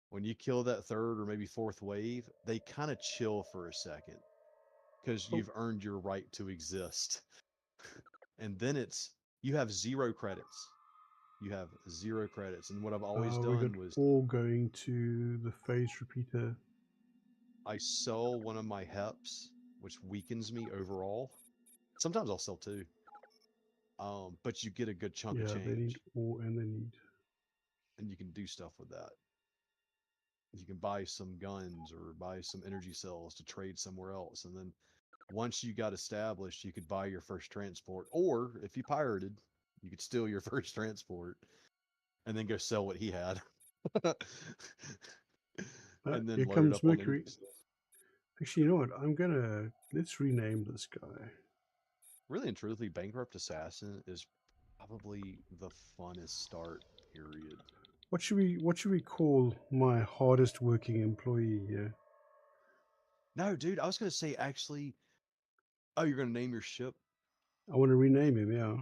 When you kill that third or maybe fourth wave, they kind of chill for a second because Oh, you've earned your right to exist. And then it's you have 0 credits. You have 0 credits. And what I've always we got done was all going to the phase repeater. I sell one of my heps, which weakens me overall. Sometimes I'll sell 2. But you get a good chunk of Yeah, they need change, all and they need. and you can do stuff with that. You can buy some guns or buy some energy cells to trade somewhere else, and then once you got established, you could buy your first transport, or if you pirated, you could steal your first transport and then go sell what he had. And then Here load it comes up on Mercury. energy cells. Actually, you know what? Let's rename this guy. Really and truthfully, Bankrupt Assassin is probably the funnest start period. What should we call my hardest working employee here? No, dude, I was gonna say actually. Oh, you're gonna name your ship I want to rename him, yeah.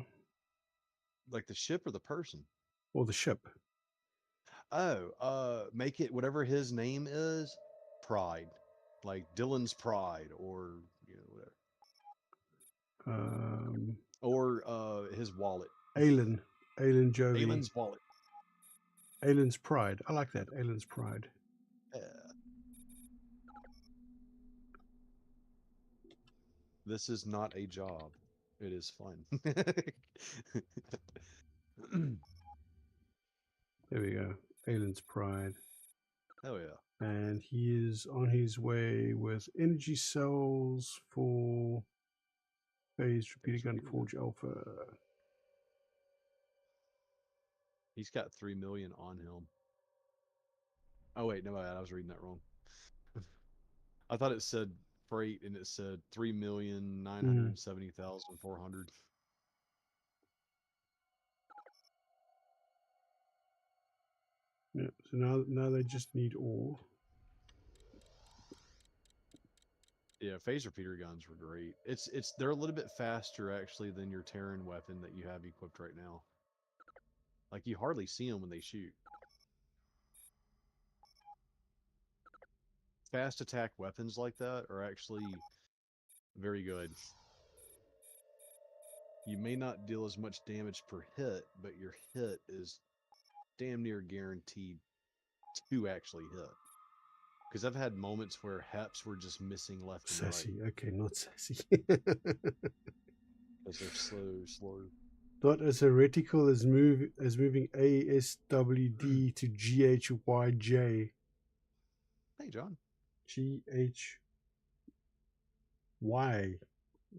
like the ship or the person? Or the ship. Oh, make it whatever his name is, Pride, like Dylan's Pride, or whatever, Um, or his wallet, Aelin Jovi. Aylin's wallet. Aelin's Pride. I like that. Aelin's Pride. This is not a job. It is fun. There we go. Aelin's Pride. Oh yeah. And he is on his way with energy cells for phased repeater gun Forge Alpha. He's got 3 million on him. Oh wait, no, I was reading that wrong. I thought it said freight and it said 3,970,400. Yeah, so now they just need ore. Yeah, phase repeater guns were great. They're a little bit faster actually than your Terran weapon that you have equipped right now. Like you hardly see them when they shoot. Fast attack weapons like that are actually very good. You may not deal as much damage per hit, but your hit is damn near guaranteed to actually hit. Because I've had moments where HEPs were just missing left and Sassy. right. Okay, not sassy. Because they're slow. Not as heretical as moving ASWD to GHYJ. Hey, John. GHY.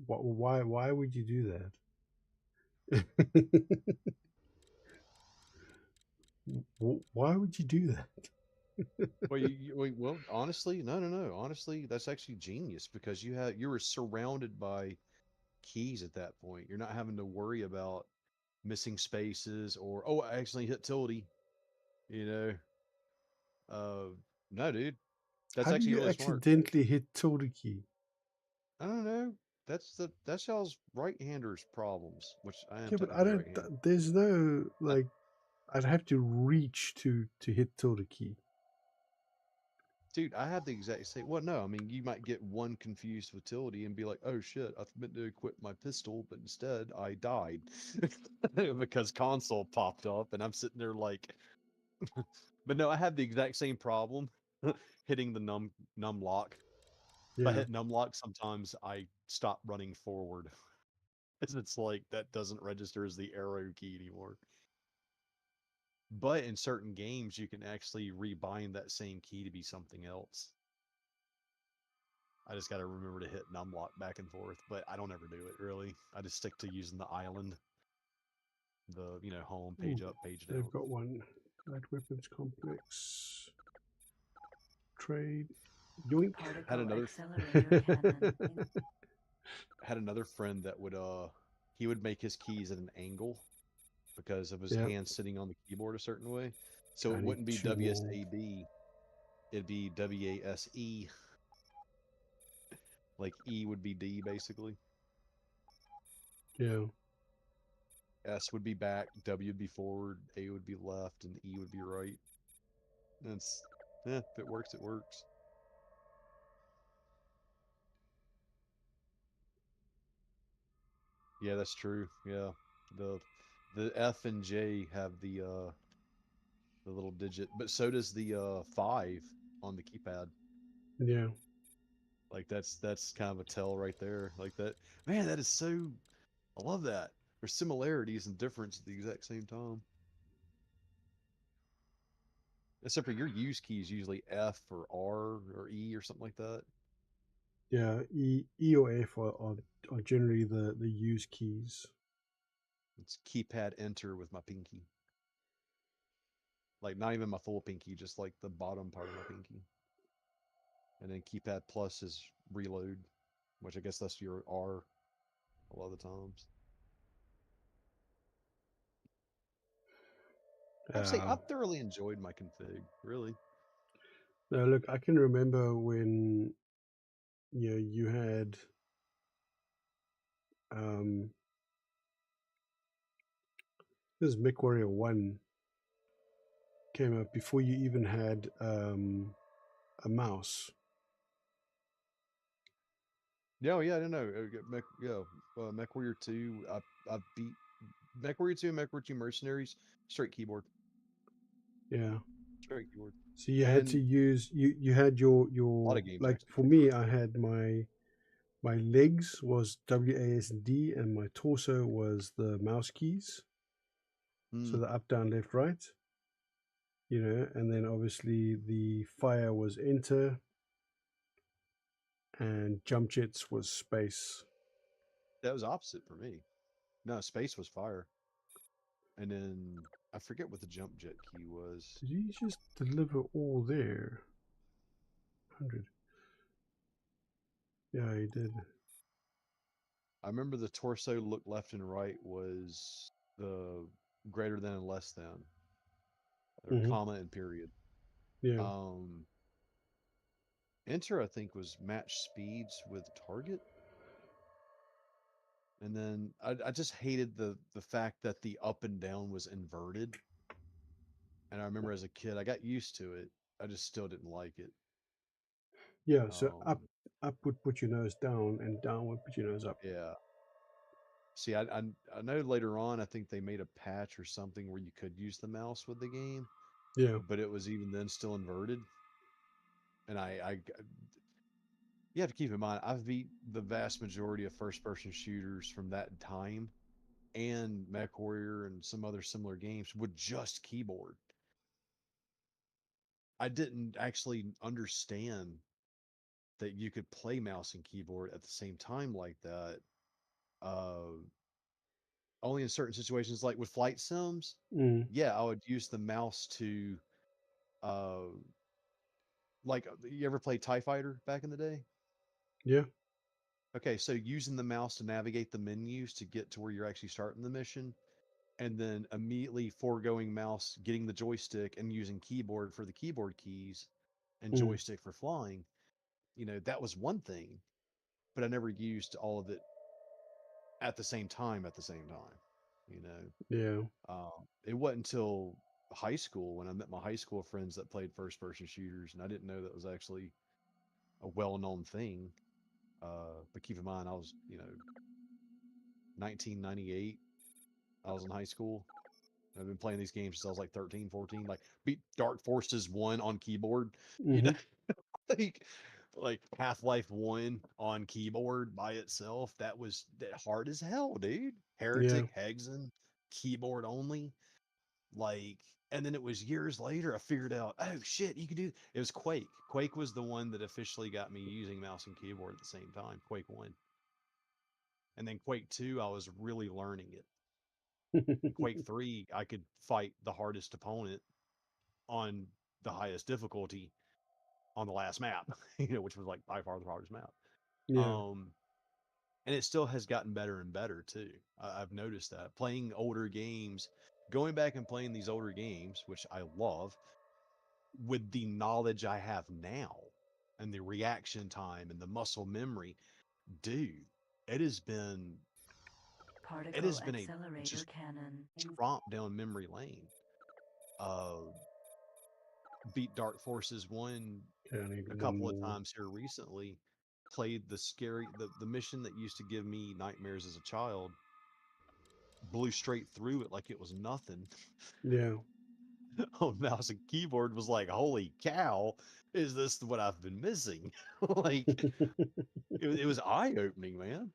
Why would you do that? Why would you do that? Well, honestly, no. Honestly, that's actually genius because you were surrounded by keys at that point. You're not having to worry about missing spaces or I accidentally hit tilde. You know, no, dude, that's How do actually you really smart. accidentally hit tilde key? I don't know. That's y'all's right-handers problems, which I am Yeah, but I technically don't. right-handed. There's no like. I'd have to reach to hit tilde key. Dude, I have the exact same. Well, no, I mean you might get one confused with tilde and be like, "Oh shit, I meant to equip my pistol, but instead I died because console popped up," and I'm sitting there like. But no, I have the exact same problem hitting the num lock. If I Yeah. hit num lock, sometimes I stop running forward. It's like that doesn't register as the arrow key anymore. But in certain games, you can actually rebind that same key to be something else. I just got to remember to hit numlock back and forth, but I don't ever do it really. I just stick to using the island, the home, page up, page down. They've got one. Light weapons complex. Trade. Yoink. Had another accelerator cannon. had another friend that he would make his keys at an angle because of his Yep. hands sitting on the keyboard a certain way. So I it need wouldn't be two more. WSAD, it'd be WASE. Like E would be D basically. Yeah. S would be back, W would be forward, A would be left, and E would be right. And if it works, it works. Yeah, that's true. Yeah, the F and J have the little digit, but so does the 5 on the keypad. Yeah. Like that's kind of a tell right there. Like that, man. That is so. I love that. There's similarities and difference at the exact same time. Except for your use keys usually F or R or E or something like that. Yeah. E or F are generally the use keys. It's keypad enter with my pinky. Like not even my full pinky, just like the bottom part of my pinky. and then keypad plus is reload, which I guess that's your R a lot of the times. I have to say, Uh, I've thoroughly enjoyed my config. Really. Now, look, I can remember when you had um, this MechWarrior 1 came out before you even had a mouse. Yeah, yeah, I don't know. MechWarrior 2. I've beat MechWarrior 2 and MechWarrior 2 Mercenaries straight keyboard, Yeah. straight keyboard, So you had to and use you had a lot your of games like actually for me, I had my legs was WASD and my torso was the mouse keys. So Hmm. the up, down, left, right. And then obviously the fire was enter and jump jets was space. That was opposite for me. No, space was fire, and then I forget what the jump jet key was. Did you just deliver all there? 100. Yeah, he did. I remember the torso look left and right was the greater than and less than, or Hmm. comma and period. Yeah. Um, enter I think was match speeds with target, and then I just hated the fact that the up and down was inverted. And I remember as a kid, I got used to it. I just still didn't like it. Yeah, so up Um, up would put your nose down and down would put your nose up. yeah. See, I know later on, I think they made a patch or something where you could use the mouse with the game, Yeah. but it was even then still inverted. And you have to keep in mind, I've beat the vast majority of first-person shooters from that time and MechWarrior and some other similar games with just keyboard. I didn't actually understand that you could play mouse and keyboard at the same time like that. Uh, Only in certain situations, like with flight sims. Mm. Yeah, I would use the mouse to, uh, you ever play TIE Fighter back in the day? Yeah. Okay, so using the mouse to navigate the menus to get to where you're actually starting the mission, and then immediately foregoing mouse, getting the joystick, and using keyboard for the keyboard keys and Mm. joystick for flying, that was one thing, but I never used all of it at the same time, you know. Yeah. It wasn't until high school when I met my high school friends that played first person shooters, and I didn't know that was actually a well known thing. But keep in mind, I was, 1998. I was in high school. I've been playing these games since I was like 13, 14. Like beat Dark Forces 1 on keyboard, you know, Hmm. like like Half-Life 1 on keyboard by itself. That hard as hell, dude. Yeah. Heretic, Hexen, keyboard only. Like, and then it was years later I figured out, oh shit, you can do it. Was Quake. Quake was the one that officially got me using mouse and keyboard at the same time. Quake 1. And then Quake 2, I was really learning it. In Quake 3, I could fight the hardest opponent on the highest difficulty on the last map, which was like by far the hardest map. Yeah. Um, and it still has gotten better and better too. I've noticed that playing older games, going back and playing these older games, which I love, with the knowledge I have now and the reaction time and the muscle memory, dude, it has been it Particle has been a accelerator just cannon. tromp down memory lane. Uh, Beat Dark Forces 1 Okay, I need a one couple of more. times here recently. Played the mission that used to give me nightmares as a child. Blew straight through it like it was nothing. Yeah. On mouse and keyboard was like, holy cow, is this what I've been missing? Like it was eye opening, man.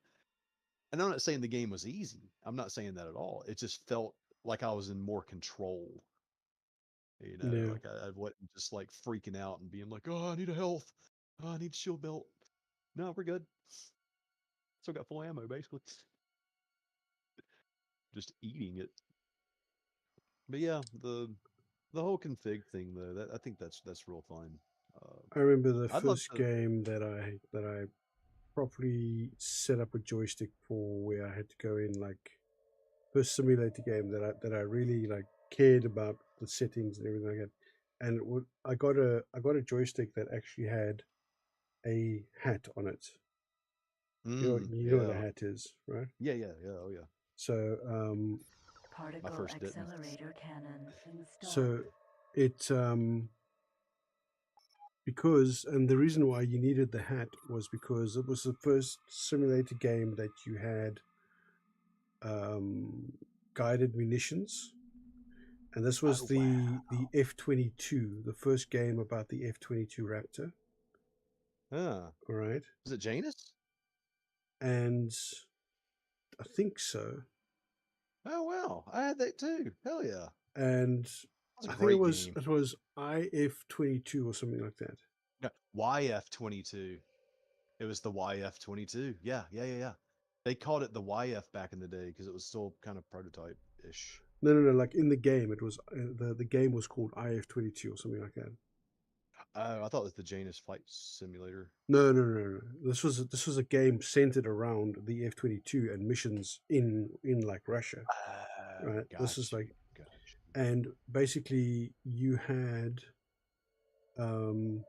And I'm not saying the game was easy. I'm not saying that at all. It just felt like I was in more control. Yeah. Like I wasn't just like freaking out and being like, oh, I need a health. Oh, I need a shield belt. No, we're good. Still got full ammo, basically. Just eating it. But yeah, the whole config thing though, that I think that's real fun. I remember the I'd love first to. game that I properly set up a joystick for, where I had to go in, like, first simulator game that I really like cared about the settings and everything like that. And I got a joystick that actually had a hat on it. You know what a Yeah. hat is, right? Yeah, yeah, yeah. Oh, yeah. So My Particle first didn't. accelerator cannon installed. so it because, and the reason why you needed the hat was because it was the first simulator game that you had guided munitions, and this was Oh, the F-22, the first game about the F-22 Raptor. Huh. All right, Was it Janus? and I think so, Oh, wow. I had that too. Hell yeah. and That was a I think it great was game. it was IF-22 or something like that. No, YF-22. It was the YF-22. Yeah, yeah, yeah, yeah. They called it the YF back in the day because it was still kind of prototype-ish. No. Like in the game, it was the game was called IF-22 or something like that. Oh, I thought it was the Janus Flight Simulator. No. This was a game centered around the F-22 and missions in like Russia, right? This is Got like, you. Got you. and basically um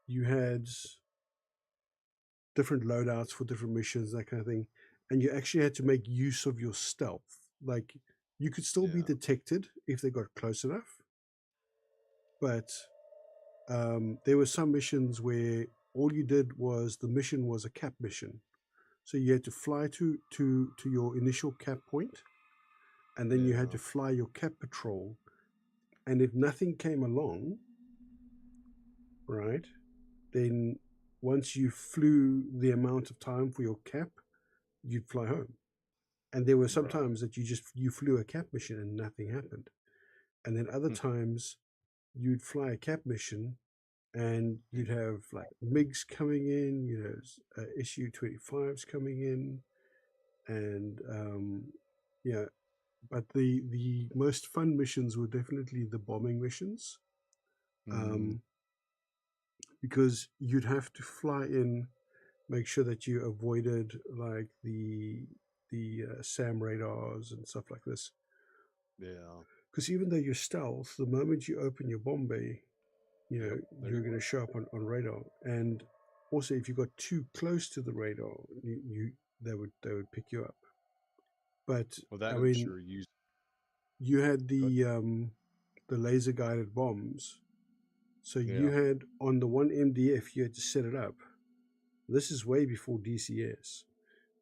you had different loadouts for different missions, that kind of thing, and you actually had to make use of your stealth. Like, you could still be Yeah. detected if they got close enough, but there were some missions where all you did was, the mission was a cap mission. So you had to fly to your initial cap point, and then you had to Yeah. fly your cap patrol. And if nothing came along, right, then once you flew the amount of time for your cap, you'd fly home. And there were some Right. times that you flew a cap mission and nothing happened. And then other times you'd fly a cap mission and you'd have like MiGs coming in, Su-25s coming in, and yeah. But the most fun missions were definitely the bombing missions, Mm, because you'd have to fly in, make sure that you avoided like the SAM radars and stuff like this. yeah. Because even though you're stealth, the moment you open your bomb bay, Yep. There you're you going to are. show up on radar. And also, if you got too close to the radar, they would pick you up. But Well, that I I'm mean, sure used. you had But the laser guided bombs. So you yeah. had, on the one MDF, you had to set it up. This is way before DCS.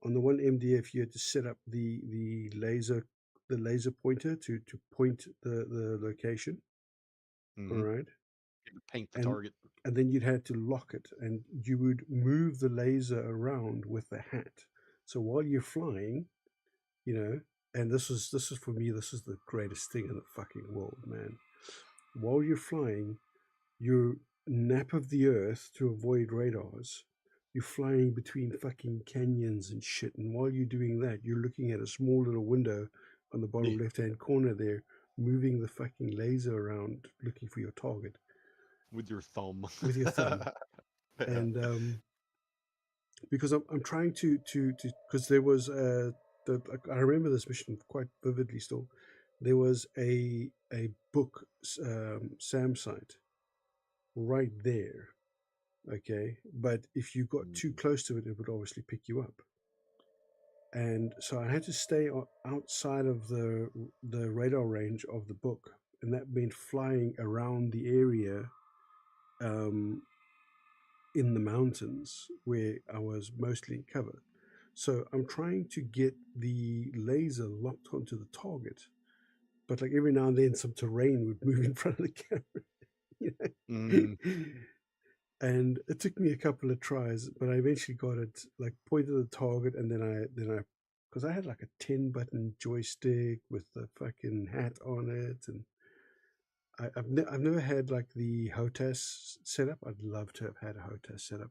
On the one MDF, you had to set up the laser pointer to point the location. All Mm-hmm. right, Paint the and target. and then you'd have to lock it, and you would move the laser around with the hat. So while you're flying, and this is for me, this is the greatest thing in the fucking world, man. While you're flying, you nap of the earth to avoid radars. You're flying between fucking canyons and shit, and while you're doing that, you're looking at a small little window on the bottom Yeah. left-hand corner there, moving the fucking laser around, looking for your target With your thumb. with your thumb. Yeah. And because I'm trying to because there was I remember this mission quite vividly still. There was a book SAM site right there. Okay, but if you got too close to it, it would obviously pick you up. And so I had to stay outside of the radar range of the book, and that meant flying around the area um, in the mountains where I was mostly covered. So I'm trying to get the laser locked onto the target, but like every now and then some terrain would move in front of the camera. You Mm, know? And it took me a couple of tries, but I eventually got it, like pointed at the target, and then I because I had like a 10-button joystick with the fucking hat on it, and I've never had like the HOTAS setup. I'd love to have had a HOTAS setup,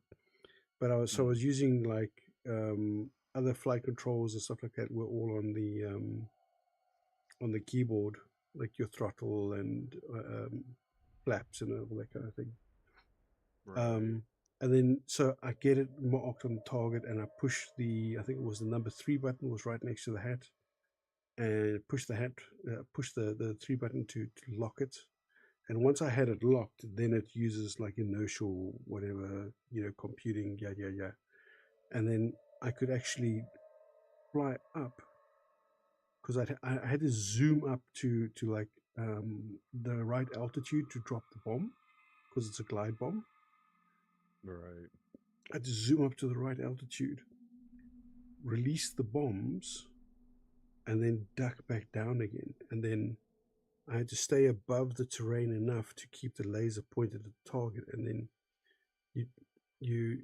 but I was using like other flight controls and stuff like that were all on the keyboard. like your throttle and flaps and all that kind of thing. Right. And then so I get it marked on the target, and I push I think it was the number 3 button was right next to the hat, and push the 3 button to lock it. And once I had it locked, then it uses like inertial whatever, computing, yeah. And then I could actually fly up, because I had to zoom up to like the right altitude to drop the bomb, because it's a glide bomb. Right. I had to zoom up to the right altitude, release the bombs, and then duck back down again. And then I had to stay above the terrain enough to keep the laser pointed at the target. And then you you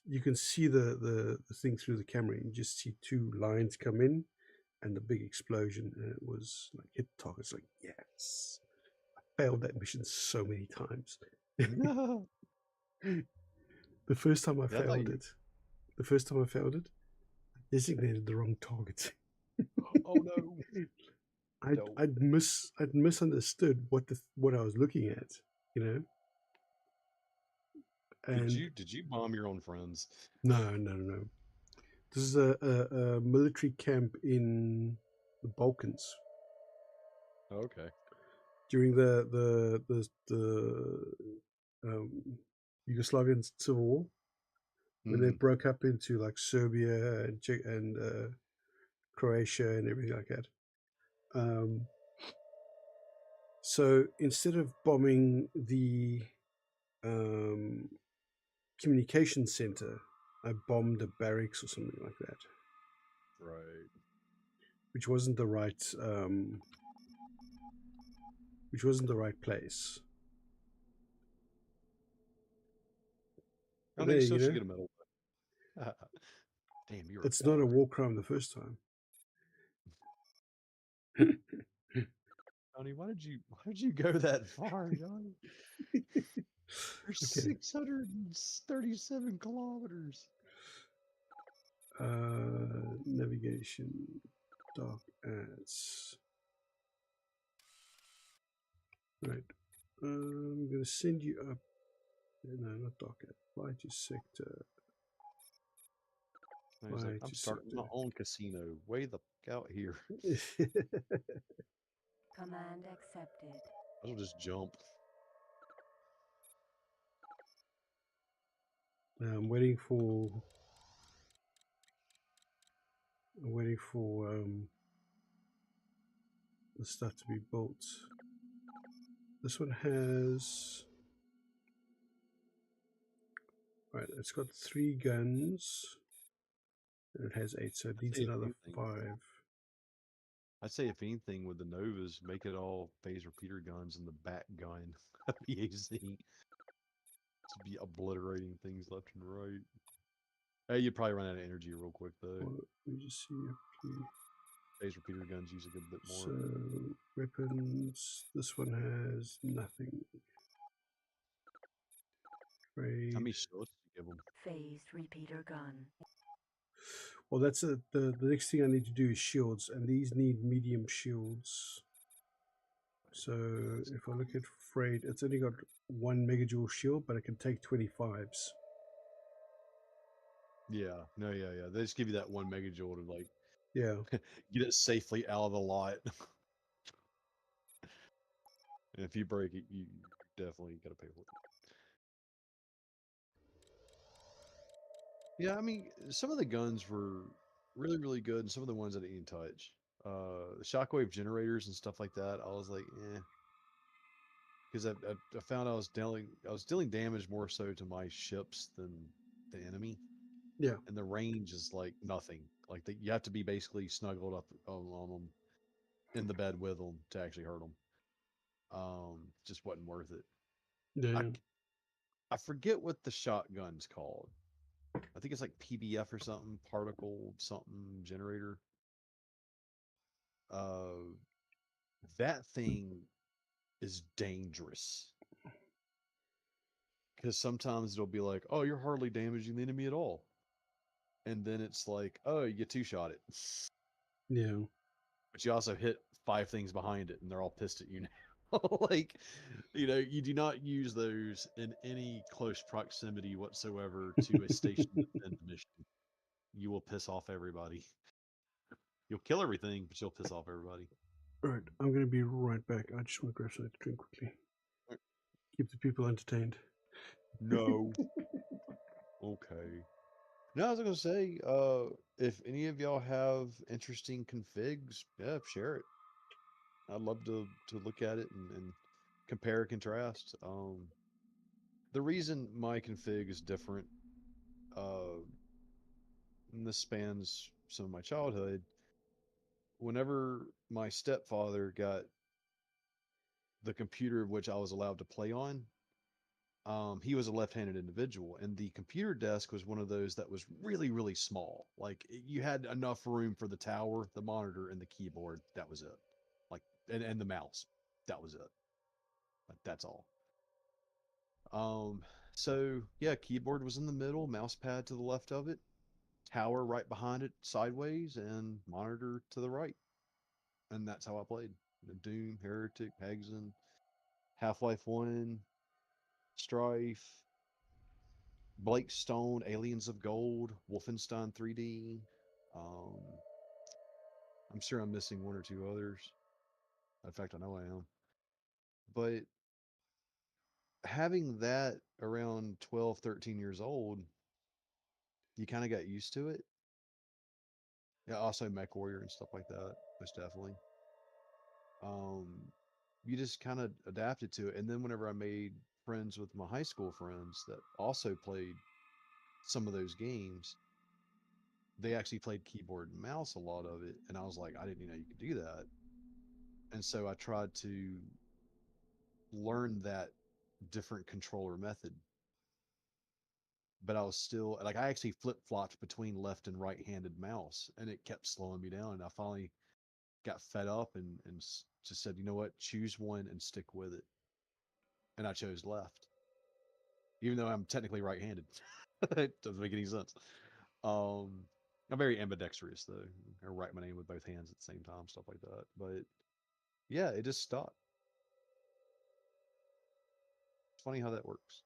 you can see the thing through the camera. You just see 2 lines come in and the big explosion, and it was like hit the target. It's like, yes. I failed that mission so many times. No. The first time I Yeah, I thought failed you. it, I designated the wrong target. Oh no. No. I'd misunderstood what I was looking at, you know. And Did you bomb your own friends? no. This is a military camp in the Balkans Okay. during the Yugoslavian civil war, when they Mm. broke up into like Serbia and Croatia and everything like that. So instead of bombing the communication center, I bombed a barracks or something like that, Right. which wasn't the right place. I But know you hey, still should get a medal. Damn, you're a it's not a coward. war crime the first time. Johnny, why did you go that far, Johnny? You're Okay. 637 kilometers. Navigation, dark ads. Right. I'm gonna send you up. No, not dark ad. Fly to sector. And he's like, Fly I'm to starting my sector. own casino. Way the fuck out here. Command accepted. I'll just jump. I'm waiting for the stuff to be built. This one has, right, it's got 3 guns and it has 8, so it I'd needs say if another anything, 5. I'd say if anything with the Novas, make it all phase repeater guns and the back gun BAZ to be obliterating things left and right. Hey, you'd probably run out of energy real quick though. Well, let me just see. Okay. Phase repeater guns use a good bit more. So weapons, this one has nothing. How Trade. many shots do you give them? Phased repeater gun. Well, that's the next thing I need to do is shields, and these need medium shields. So if I look at Freight, it's only got 1 megajoule shield, but it can take 25s. Yeah, no, yeah. They just give you that 1 megajoule to like Yeah. get it safely out of the lot. And if you break it, you definitely gotta pay for it. Yeah, I mean, some of the guns were really, really good, and some of the ones I didn't even touch. The shockwave generators and stuff like that, I was like, eh, because I found I was dealing damage more so to my ships than the enemy, Yeah. and the range is like nothing. Like you have to be basically snuggled up on them in the bed with them to actually hurt them. Just wasn't worth it. Yeah. I forget what the shotgun's called. I think it's like PBF or something, particle something generator. Uh, that thing is dangerous because sometimes it'll be like, "Oh, you're hardly damaging the enemy at all," and then it's like, "Oh, you 2-shot it," Yeah. but you also hit 5 things behind it, and they're all pissed at you now. Like, you do not use those in any close proximity whatsoever to a station defend mission. You will piss off everybody. You'll kill everything, but you'll piss off everybody. All right, I'm going to be right back. I just want to grab something to drink quickly. Keep the people entertained. No. Okay. No, I was gonna say, if any of y'all have interesting configs, yeah, share it. I'd love to look at it and compare, contrast. The reason my config is different, uh, and this spans some of my childhood. Whenever my stepfather got the computer of which I was allowed to play on, he was a left-handed individual, and the computer desk was one of those that was really, really small. Like you had enough room for the tower, the monitor, and the keyboard. That was it. Like, and the mouse. That was it. Like that's all. Um, so yeah, keyboard was in the middle, mouse pad to the left of it, tower right behind it, sideways, and monitor to the right. And that's how I played. Doom, Heretic, Hexen, Half-Life 1, Strife, Blake Stone, Aliens of Gold, Wolfenstein 3D. Um, I'm sure I'm missing one or two others. In fact, I know I am. But having that around 12, 13 years old, you kind of got used to it. Yeah, also Mech Warrior and stuff like that, most definitely. Um, you just kind of adapted to it. And then whenever I made friends with my high school friends that also played some of those games, they actually played keyboard and mouse a lot of it. And I was like, I didn't even know you could do that. And so I tried to learn that different controller method. But I was still like, I actually flip flopped between left and right handed mouse, and it kept slowing me down. And I finally got fed up and just said, you know what, choose one and stick with it. And I chose left, even though I'm technically right handed. It doesn't make any sense. Um, I'm very ambidextrous though. I write my name with both hands at the same time, stuff like that. But yeah, it just stopped. It's funny how that works.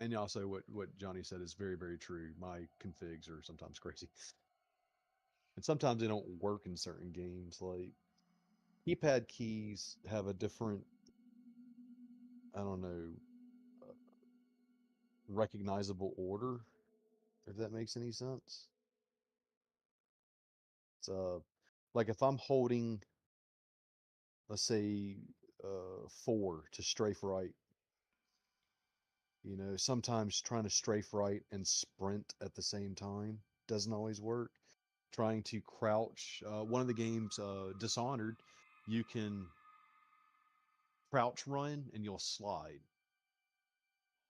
And also, what Johnny said is very, very true. My configs are sometimes crazy, and sometimes they don't work in certain games. Like keypad keys have a different, I don't know, uh, recognizable order. If that makes any sense. It's like if I'm holding, let's say, 4 to strafe right. Sometimes trying to strafe right and sprint at the same time doesn't always work. Trying to crouch, one of the games, Dishonored, you can crouch run and you'll slide.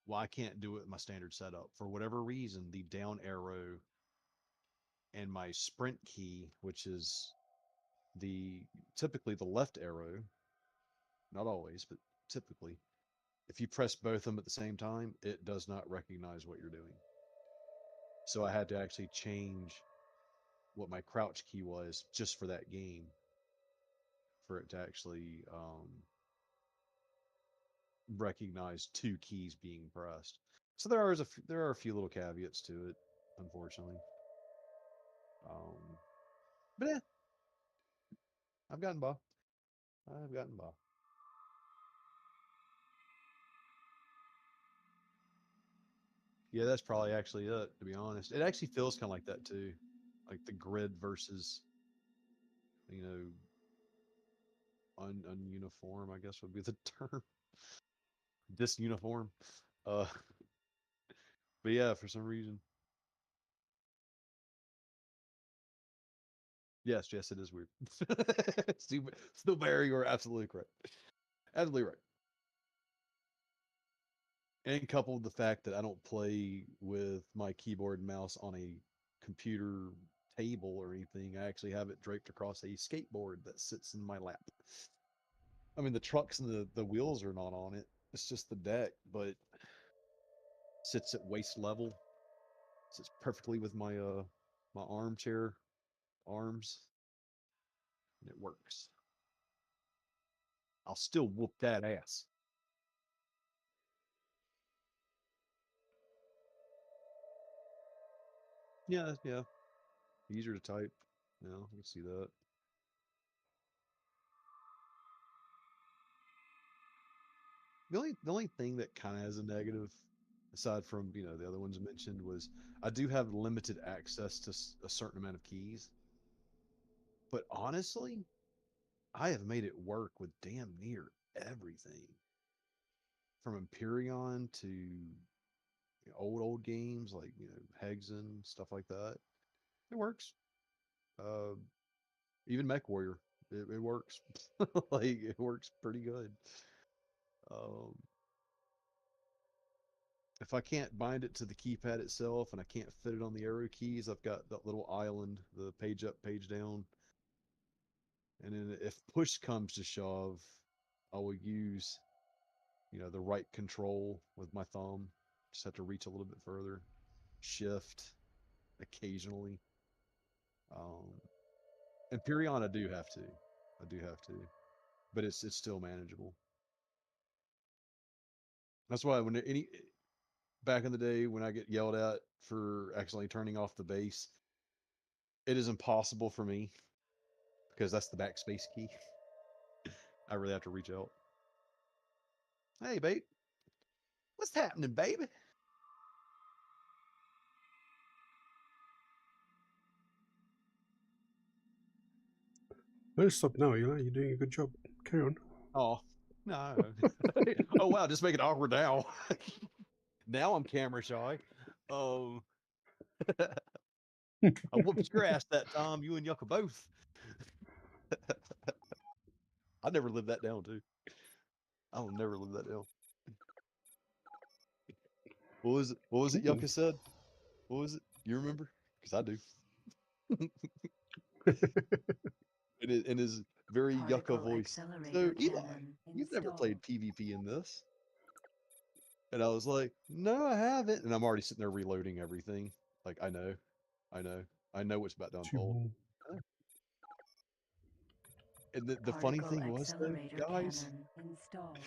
Well, I can't do it in my standard setup. For whatever reason, the down arrow and my sprint key, which is the typically the left arrow, not always, but typically, if you press both of them at the same time, it does not recognize what you're doing. So I had to actually change what my crouch key was just for that game for it to actually recognize 2 keys being pressed. So there are a few little caveats to it, unfortunately. But yeah, I've gotten by. I've gotten by. Yeah, that's probably actually it, to be honest. It actually feels kind of like that too. Like the grid versus, you know, ununiform, I guess would be the term. Disuniform. Uh, but yeah, for some reason. Yes, it is weird. Still Barry, you're absolutely correct. Absolutely right. And coupled with the fact that I don't play with my keyboard and mouse on a computer table or anything, I actually have it draped across a skateboard that sits in my lap. I mean, the trucks and the wheels are not on it, It's just the deck, but sits at waist level. Sits perfectly with my my armchair arms, and it works. I'll still whoop that ass. Yeah, yeah. Easier to type. Yeah, I can see that. The only thing that kind of has a negative, aside from the other ones mentioned, was I do have limited access to a certain amount of keys. But honestly, I have made it work with damn near everything, from Empyrean to old games like Hexen, stuff like that. It works. Uh, Even Mech Warrior, it works. Like it works pretty good. Um, if I can't bind it to the keypad itself and I can't fit it on the arrow keys, I've got that little island, the page up, page down. And then if push comes to shove, I will use, the right control with my thumb. Just have to reach a little bit further. Shift occasionally. Um, Empyrean, I do have to. I do have to. But it's still manageable. That's why when back in the day when I get yelled at for accidentally turning off the base, it is impossible for me because that's the backspace key. I really have to reach out. Hey, babe. What's happening, baby? Let's stop now, Eli. You're doing a good job. Carry on. Oh, no. Oh, wow. Just make it awkward now. Now I'm camera shy. Um, I whooped your ass that time. You and Yucca both. I never lived that down, too. I'll never live that down. What was it? What was it Ooh. Yucca said? What was it? You remember? Because I do. In his very Yucca Particle voice. So, accelerator Eli, cannon you've never installed. played PvP in this. And I was like, no, I haven't. And I'm already sitting there reloading everything. Like, I know. I know what's about to unfold. Two. And the funny Particle thing was, though, accelerator guys, cannon installed.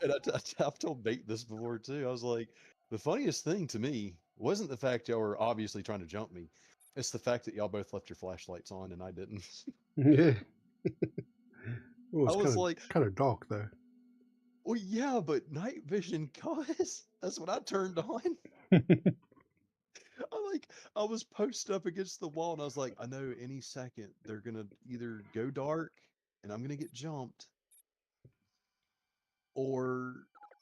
and I've told Nate this before, too. I was like, the funniest thing to me wasn't the fact y'all were obviously trying to jump me. It's the fact that y'all both left your flashlights on and I didn't. Yeah. Well, I it's was like, kind of dark though. well, yeah, but night vision, guys. That's what I turned on. I was posted up against the wall and I was like, I know any second they're gonna either go dark and I'm gonna get jumped, or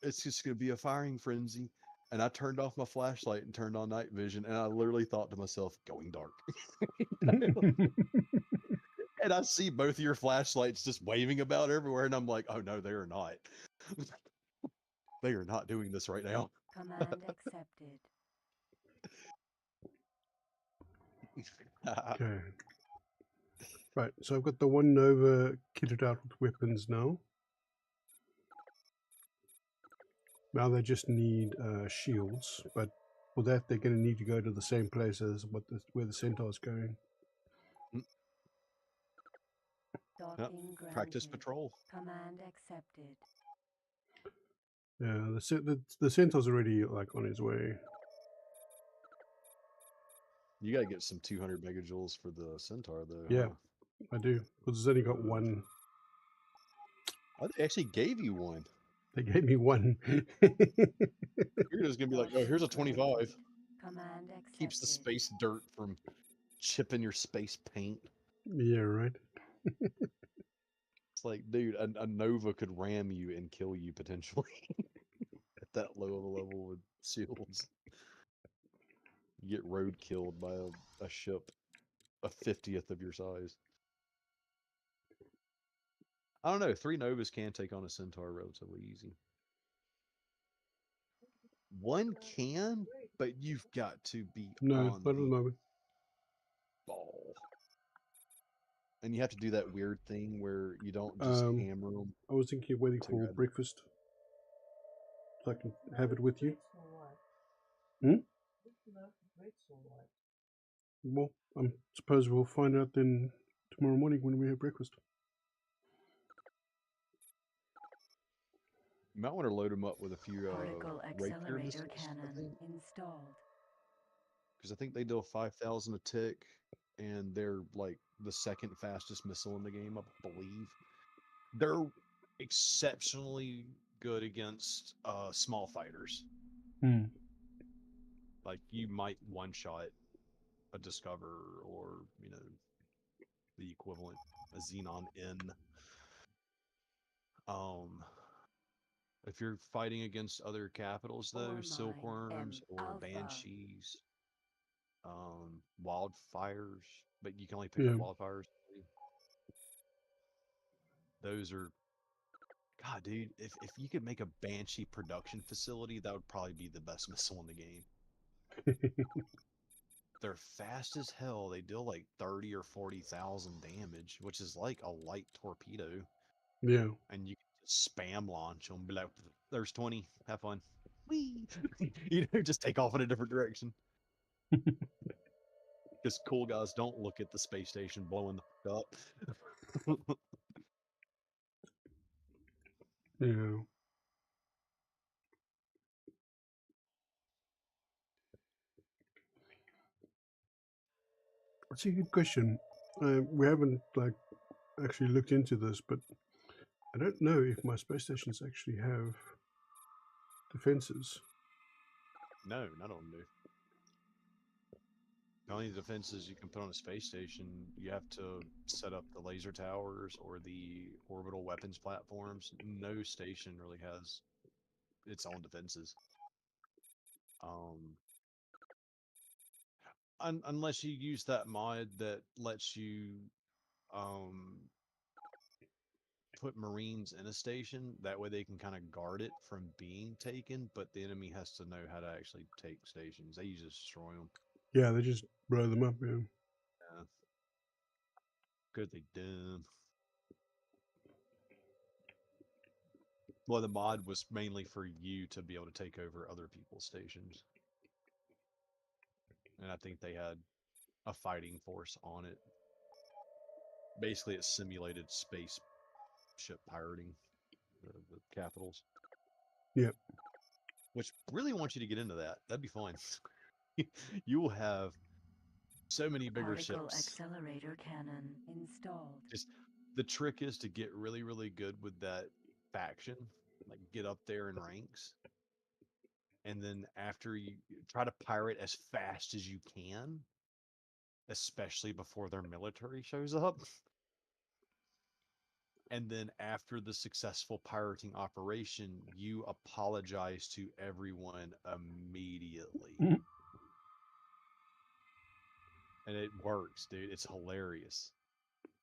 it's just gonna be a firing frenzy. And I turned off my flashlight and turned on night vision, and I literally thought to myself, going dark. And I see both of your flashlights just waving about everywhere, and I'm like, oh no, they are not. They are not doing this right now. Command accepted. Okay. Right, so I've got the one Nova kitted out with weapons now. Now they just need shields, but for that they're going to need to go to the same place as where the Centaur's going. Docking granted. Practice patrol. Command accepted. Yeah, the Centaur's already like on his way. You gotta get some 200 megajoules for the Centaur, though. Yeah, huh? I do, because it's only got one. Oh, they actually gave you one. They gave me one. You're just gonna be like, oh, here's a 25. Command accepted. Keeps the space dirt from chipping your space paint. Yeah, right. It's like, dude, a Nova could ram you and kill you potentially at that low of a level with shields. You get road killed by a ship a 50th of your size. I don't know. 3 Novas can take on a Centaur relatively easy. One can, but you've got to be No, on not at the the moment. ball. And you have to do that weird thing where you don't just hammer them. I was thinking of waiting to for go. breakfast. so I can have it with you. Hmm? Well, I suppose we'll find out then tomorrow morning when we have breakfast. You might want to load them up with a few Particle rapier accelerator missiles, cannon installed. because I think they deal 5,000 a tick, and they're like the second fastest missile in the game, I believe. They're exceptionally good against small fighters. Hmm. Like you might one shot a Discover or the equivalent, a Xenon N. If you're fighting against other capitals, though, Ore silkworms mine, or Alpha. banshees, wildfires, but you can only pick up Yeah. wildfires. Those are, God, dude. If you could make a banshee production facility, that would probably be the best missile in the game. They're fast as hell. They deal like 30 or 40,000 damage, which is like a light torpedo. Yeah. And you can just spam launch them. Be like, there's 20. Have fun. Whee! Just take off in a different direction. Because cool guys don't look at the space station blowing the fuck up. Yeah. That's a good question. We haven't actually looked into this, but I don't know if my space stations actually have defenses. No, none of them do. The only defenses you can put on a space station, you have to set up the laser towers or the orbital weapons platforms. No station really has its own defenses. Unless you use that mod that lets you um, put Marines in a station. That way they can kind of guard it from being taken, but the enemy has to know how to actually take stations. They usually destroy them. Yeah, they just blow them up. Yeah. Yeah. Good they dumb. Well, the mod was mainly for you to be able to take over other people's stations. And I think they had a fighting force on it. Basically, it simulated space ship pirating, the capitals. Yep. Which really want you to get into that. That'd be fun. You will have so many bigger Particle ships. accelerator cannon installed. Just the trick is to get really, really good with that faction, like get up there in ranks, and then after you try to pirate as fast as you can, especially before their military shows up. And then after the successful pirating operation, you apologize to everyone immediately. Mhm. And it works, dude. It's hilarious.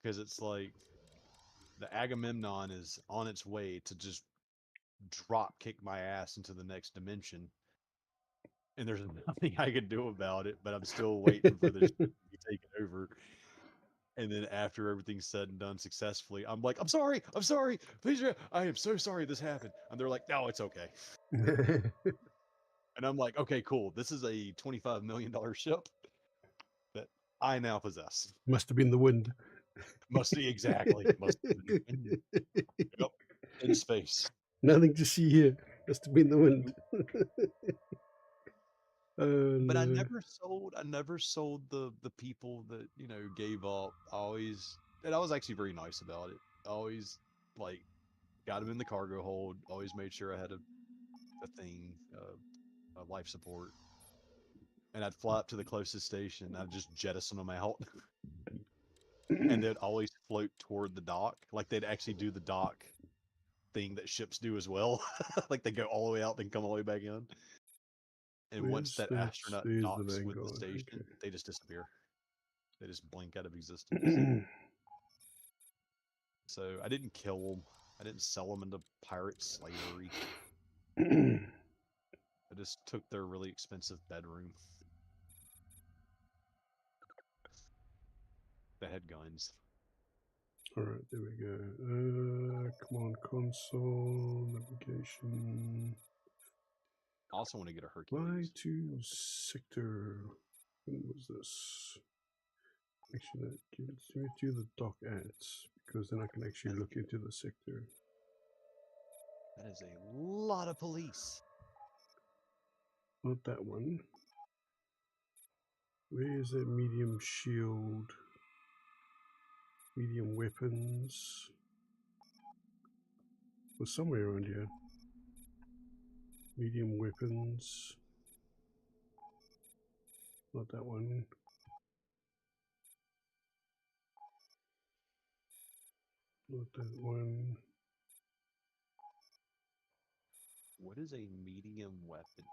Because it's like the Agamemnon is on its way to just drop kick my ass into the next dimension. And there's nothing I can do about it, but I'm still waiting for this to be taken over. And then after everything's said and done successfully, I'm like, I'm sorry, please, I am so sorry this happened. And they're like, no, it's okay. And I'm like, okay, cool. This is a $25 million ship that I now possess. Must have been the wind. Must be exactly. Must have been the wind. Yep. In space. Nothing to see here. Must have been the wind. But I No. never sold the people that, gave up. And I was actually very nice about it. I always like got them in the cargo hold, always made sure I had a thing, a life support. And I'd fly up to the closest station and I'd just jettison them out. And they'd always float toward the dock. Like they'd actually do the dock thing that ships do as well. Like they go all the way out, then come all the way back in. And once that astronaut There's the docks with the Vanguard. station, Okay. they just disappear. They just blink out of existence. So I didn't kill them. I didn't sell them into pirate slavery. I just took their really expensive bedroom that had guns. All right, there we go. Command console, navigation. I also want to get a Fly Hercules. to sector. When was this? Actually, no, let me do the dock ads because then I can actually look into the sector. That is a lot of police. Not that one. Where is that medium shield? Medium weapons. Was somewhere around here. Medium weapons. Not that one. Not that one. What is a medium weapon?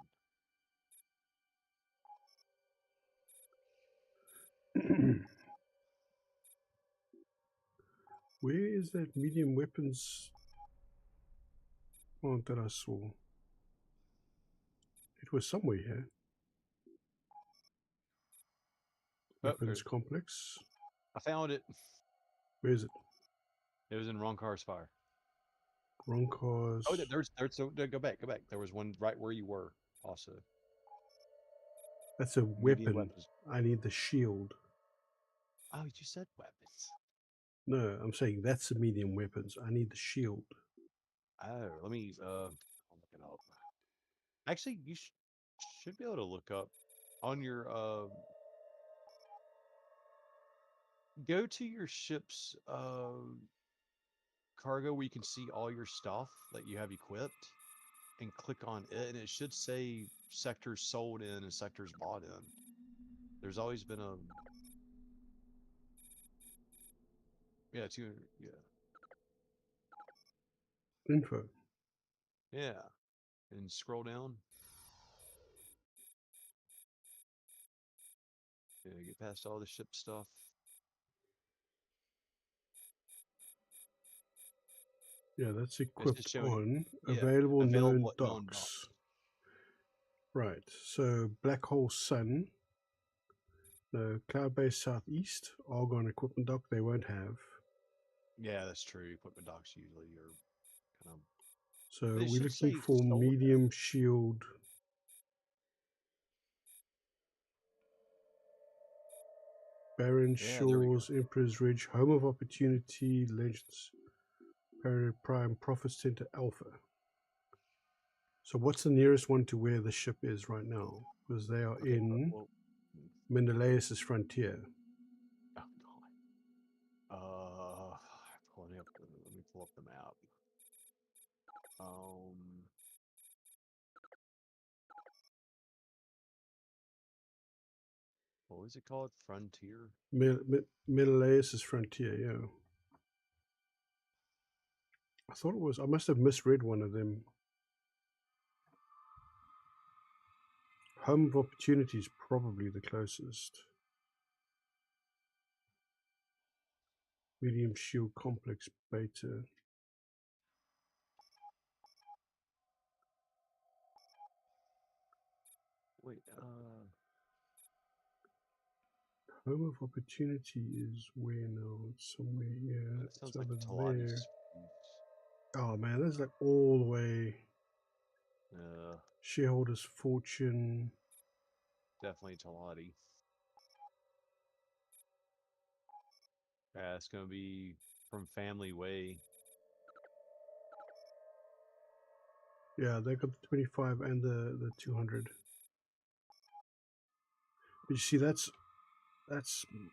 Where is that medium weapons that I saw? It was somewhere here. Weapons complex. I found it. Where is it? It was in Roncar's fire. Roncar's. Oh, go back. There was one right where you were also. That's a weapon. I need the shield. Oh, you said weapons. No, I'm saying that's the medium weapons. I need the shield. Oh, let me I'll look it up. Actually, you should be able to look up on your go to your ship's cargo where you can see all your stuff that you have equipped and click on it, and it should say sectors sold in and sectors bought in. There's always been a yeah. Info. Yeah, and scroll down. Yeah, get past all the ship stuff. Yeah, that's equipped on yeah, available known known docks. Right, so Black Hole Sun, the Cloud-based Southeast, Argon equipment dock they won't have. Yeah, that's true. Equipment docks usually are kind of. So we're looking for medium shield. Barren Shores, Emperor's Ridge, Home of Opportunity, Legends, Prime, Profit Center, Alpha. So what's the nearest one to where the ship is right now? Because they are in Menelaus' frontier. Oh God. Let me pull up the map. What was it called? Frontier? Menelaus' frontier, yeah. I thought it was, I must have misread one of them. Home of Opportunity is probably the closest. Medium Shield Complex Beta. Wait, Home of Opportunity is where now? It's somewhere here. that sounds It's like over there. Talati's. Oh man, that's like all the way. Shareholders Fortune. Definitely Talati. Yeah, it's gonna be from Family Way. Yeah, they got the 25 and the 200. But you see, that's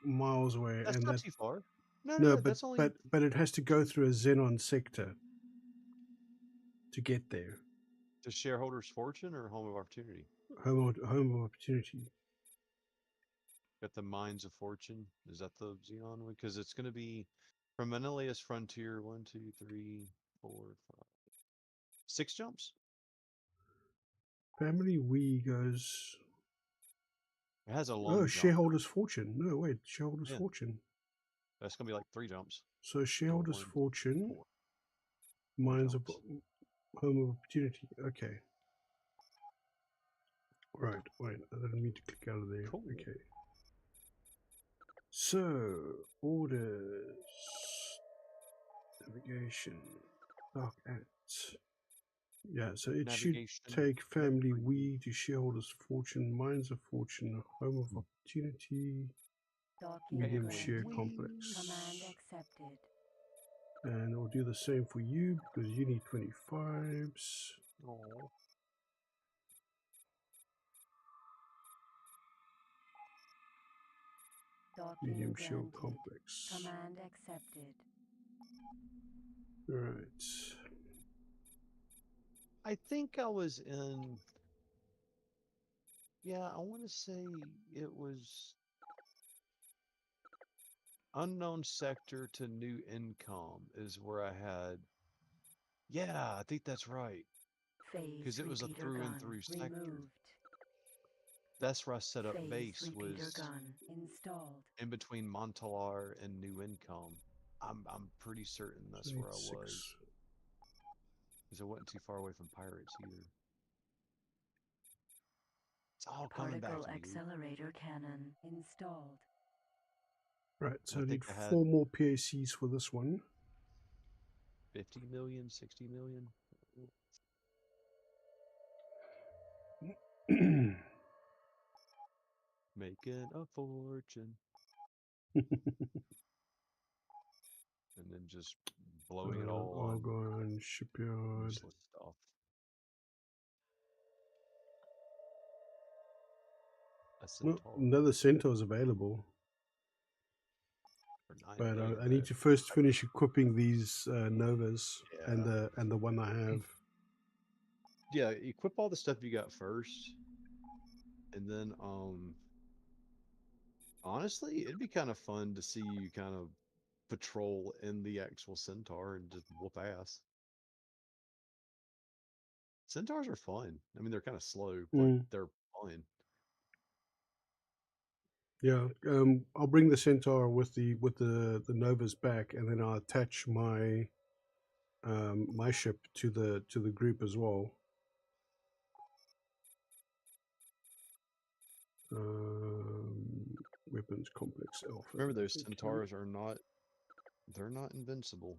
miles away. That's and not that, too far. No, that's only. But it has to go through a Xenon sector to get there. To Shareholders Fortune or Home of Opportunity? Home of Opportunity. Got the Mines of Fortune. Is that the Xenon one? Because it's going to be from Menelaus Frontier. 1, 2, 3, 4, 5, 6 jumps. Family We goes. It has a long. Oh, Shareholders Fortune. No, wait, Shareholders Fortune. That's gonna be like 3 jumps. So Shareholders Fortune. 4 Mines of Home of Opportunity. Okay. Right. Wait, I didn't mean to click out of there. Cool. Okay. So orders. Navigation. Dock at. Yeah, so it navigation. should take family we to shareholders fortune, mines of fortune, home of opportunity, Docking medium granted. share complex. Command accepted. And I'll do the same for you because you need 25s. Oh. Docking Medium shield granted. complex. Command accepted. Right. I think I was in. Yeah, I want to say it was unknown sector to new income is where I had. Yeah, I think that's right. Phase Because it was a repeater through and gun through sector. removed. That's where I set up Phase base repeater was gun installed. in between Montalar and new income. I'm pretty certain that's where I 26. was. Because I wasn't too far away from pirates either. It's all coming back Particle to me, dude. accelerator cannon installed. Right, so I I need think I had 4 more PACs for this one. 50 million, 60 million. Making a fortune. And then just blowing it all on Argon, shipyard. useless stuff. A Well, centaur another centaur is available, for 9 but million. I need to first finish equipping these Novas and Yeah. the one I have. Yeah, equip all the stuff you got first. And then honestly, it'd be kind of fun to see you kind of patrol in the actual centaur and just whoop ass. Centaurs are fun. I mean, they're kind of slow, but they're fun. Yeah, I'll bring the centaur with the Novas back, and then I'll attach my my ship to the group as well. Weapons complex alpha. Remember, those Okay. centaurs are not, they're not invincible.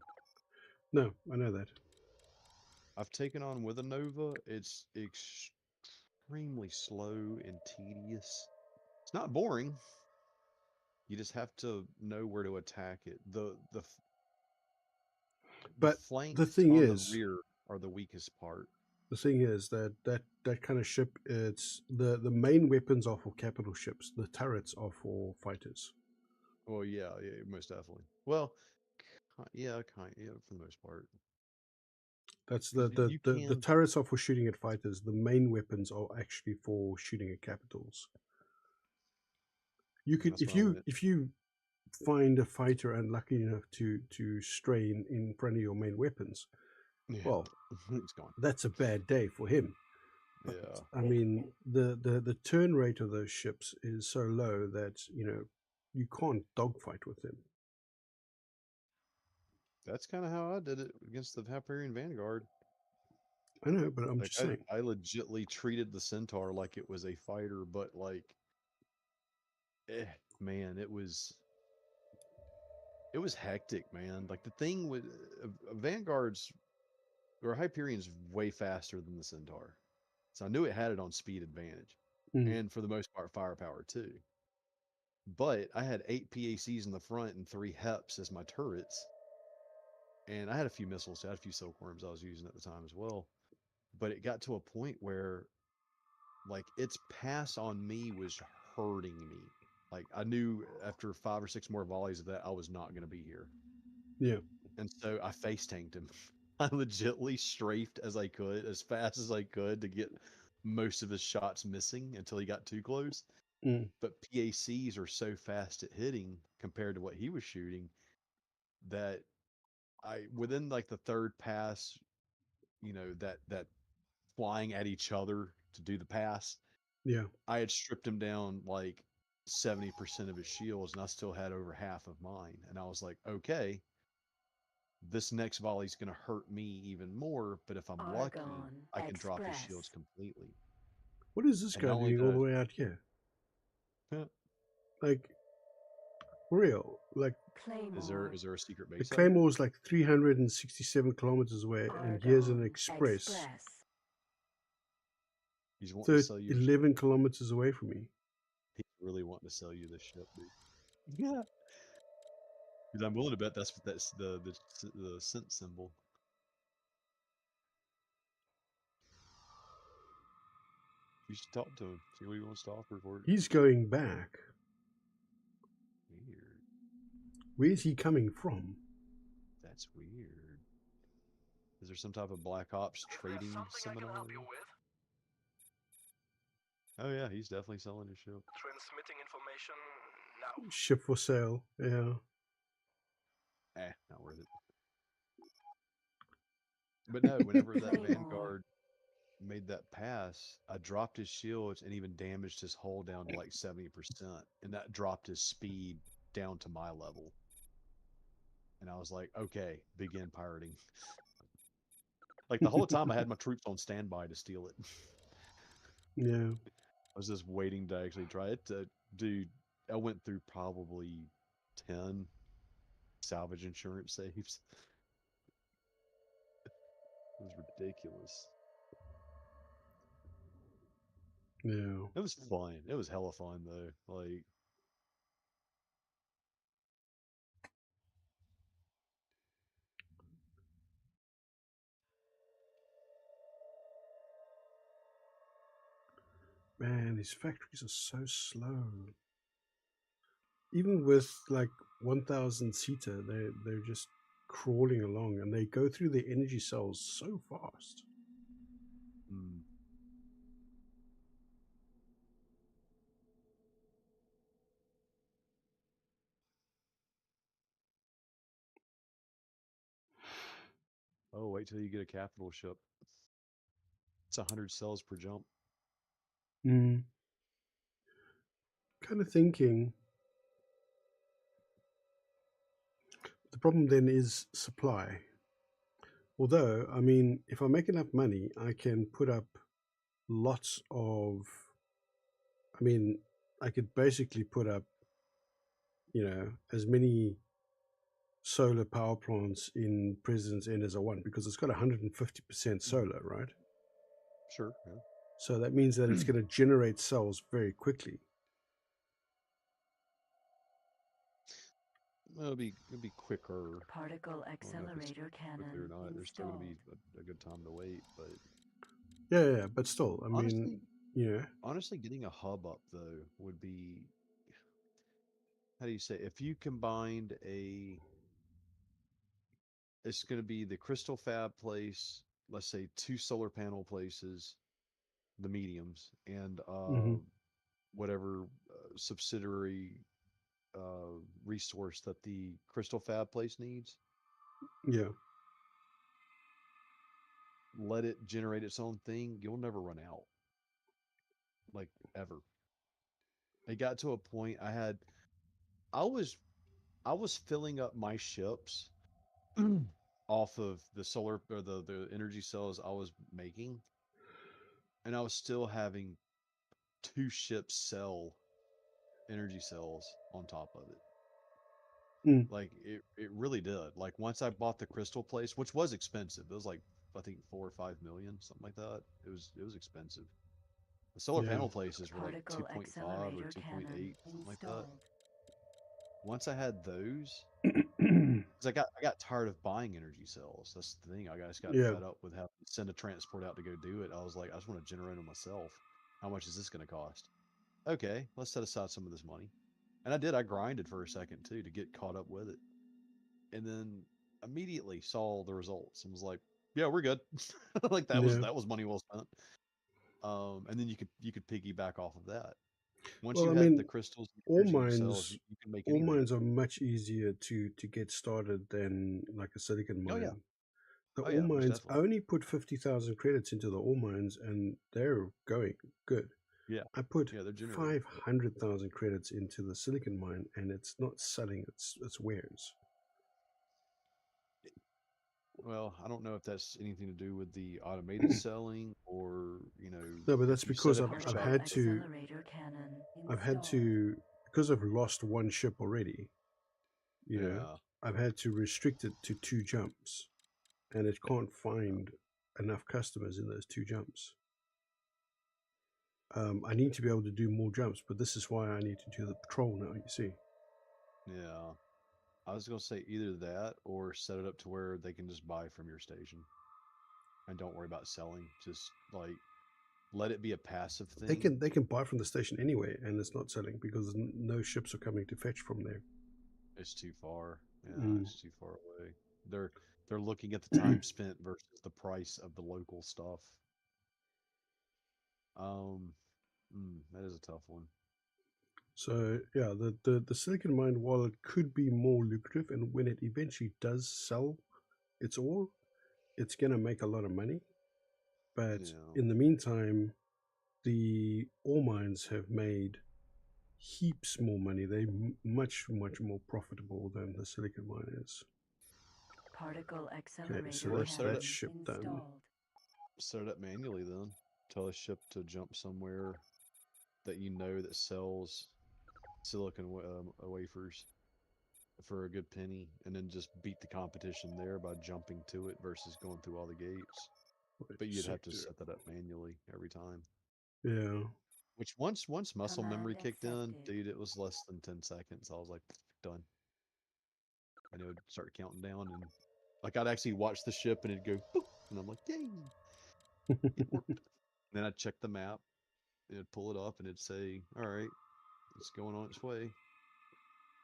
No, I know that. I've taken on with a Nova. It's extremely slow and tedious. It's not boring. You just have to know where to attack it. The But the flanks thing on the is, rear are the weakest part. the thing is that kind of ship, it's the main weapons are for capital ships. The turrets are for fighters. Well, yeah, most definitely. Well, yeah, for the most part. That's 'Cause you the can. turrets are for shooting at fighters. The main weapons are actually for shooting at capitals. You could That's when I went. if you find a fighter unlucky enough to stray in front of your main weapons, Yeah, well, it's gone. that's a bad day for him. But, Yeah, I mean, the turn rate of those ships is so low that you can't dogfight with them. that's kind of how I did it against the Hyperion Vanguard. I know, but I'm Like just saying. I legitly treated the Centaur like it was a fighter, but like, man, it was hectic, man. Like the thing with Vanguard's or Hyperion's way faster than the Centaur, so I knew it had it on speed advantage, and for the most part, firepower too. But I had 8 PACs in the front and 3 HEPs as my turrets, and I had a few missiles. I had a few silkworms I was using at the time as well. But it got to a point where, like, its pass on me was hurting me. Like I knew after 5 or 6 more volleys of that, I was not going to be here. Yeah. And so I face tanked him. I legitly strafed as I could, as fast as I could, to get most of his shots missing until he got too close. But PACs are so fast at hitting compared to what he was shooting that within like the third pass, that flying at each other to do the pass, Yeah. I had stripped him down like 70% of his shields, and I still had over half of mine. And I was like, okay, this next volley's going to hurt me even more, but if I'm lucky, Argon I can drop his Express. shields completely. What is this And guy not only doing did all the way out here? Like, for real? Like, Claymore. is there a secret the base out here? Claymore is like 367 kilometers away, and here's an Argon express He's wanting to sell you. 11 kilometers away from me. He's really wanting to sell you this ship, dude. Yeah. Because I'm willing to bet that's the scent symbol. You should talk to him. See what he wants to offer for it. He's going back. Weird. Where's he coming from? That's weird. Is there some type of Black Ops trading seminar? Oh yeah, he's definitely selling his ship. Transmitting information now. Ship for sale. Yeah. Not worth it. But no, whenever that Vanguard made that pass, I dropped his shields and even damaged his hull down to like 70%. And that dropped his speed down to my level. And I was like, okay, begin pirating. Like the whole time I had my troops on standby to steal it. Yeah. I was just waiting to actually try it. Dude, I went through probably 10 salvage insurance saves. It was ridiculous. Yeah. It was fun. It was hella fun though. Like, Man, these factories are so slow. Even with like 1,000 seater, they're just crawling along, and they go through the energy cells so fast. oh, wait till you get a capital ship. It's 100 cells per jump. Kind of thinking. The problem then is supply. Although, I mean, if I make enough money, I can put up lots of. I mean, I could basically put up, as many solar power plants in President's End as I want, because it's got 150% solar, right? Sure. Yeah. So that means that it's going to generate cells very quickly. Well, it'll be quicker. Particle accelerator cannon Quickly or not, there's still going to be installed. a good time to wait. But Yeah, but still, I honestly, mean, honestly, getting a hub up though would be, how do you say, if you combined it's going to be the crystal fab place, let's say 2 solar panel places, the mediums, and whatever subsidiary resource that the crystal fab place needs. Yeah. Let it generate its own thing. You'll never run out. Like, ever. It got to a point I was filling up my ships off of the solar or the energy cells I was making, and I was still having 2 ships sell energy cells on top of it. Like it really did. Like once I bought the crystal place, which was expensive, it was like I think 4 or 5 million, something like that. It was expensive. The solar panel places were like 2.5 or 2.8, something like that. Once I had those, because I got tired of buying energy cells. That's the thing. I just got fed up with having to send a transport out to go do it. I was like, I just want to generate them myself. How much is this going to cost? Okay, let's set aside some of this money. And I did. I grinded for a second too to get caught up with it, and then immediately saw the results and was like, "Yeah, we're good." Like that was money well spent. And then you could piggyback off of that. Once you had the crystals, all energy cells, you can make all anything. mines are much easier to get started than like a silicon mine. Oh yeah. The ore mines, I only put 50,000 credits into the ore mines, and they're going good. Yeah. I put they're 500,000 credits into the silicon mine, and it's not selling; it's wares. Well, I don't know if that's anything to do with the automated selling or, No, but that's because I've had to, because I've lost one ship already, I've had to restrict it to 2 jumps, and it can't find enough customers in those 2 jumps. I need to be able to do more jumps, but this is why I need to do the patrol now, you see. Yeah. I was gonna say either that or set it up to where they can just buy from your station. And don't worry about selling. Just like let it be a passive thing. They can buy from the station anyway, and it's not selling because no ships are coming to fetch from there. It's too far. Yeah, Mm. it's too far away. They're looking at the time spent versus the price of the local stuff. That is a tough one. So yeah, the silicon mine, while it could be more lucrative, and when it eventually does sell its ore, it's gonna make a lot of money. But Yeah. in the meantime, the ore mines have made heaps more money. They're much more profitable than the silicon mine is. Particle accelerator so Or that's set it cannon up, ship done. installed. set it up manually then. Tell a ship to jump somewhere that you know that sells silicon wafers for a good penny, and then just beat the competition there by jumping to it versus going through all the gates. But you'd have to Sector. set that up manually every time. Yeah. Which once muscle Command memory kicked in, accepted. dude, it was less than 10 seconds. I was like, done. And it would start counting down, and like I'd actually watch the ship and it'd go boop, and I'm like, yay, it worked. Then I'd check the map, it'd pull it up and it'd say, all right, it's going on its way.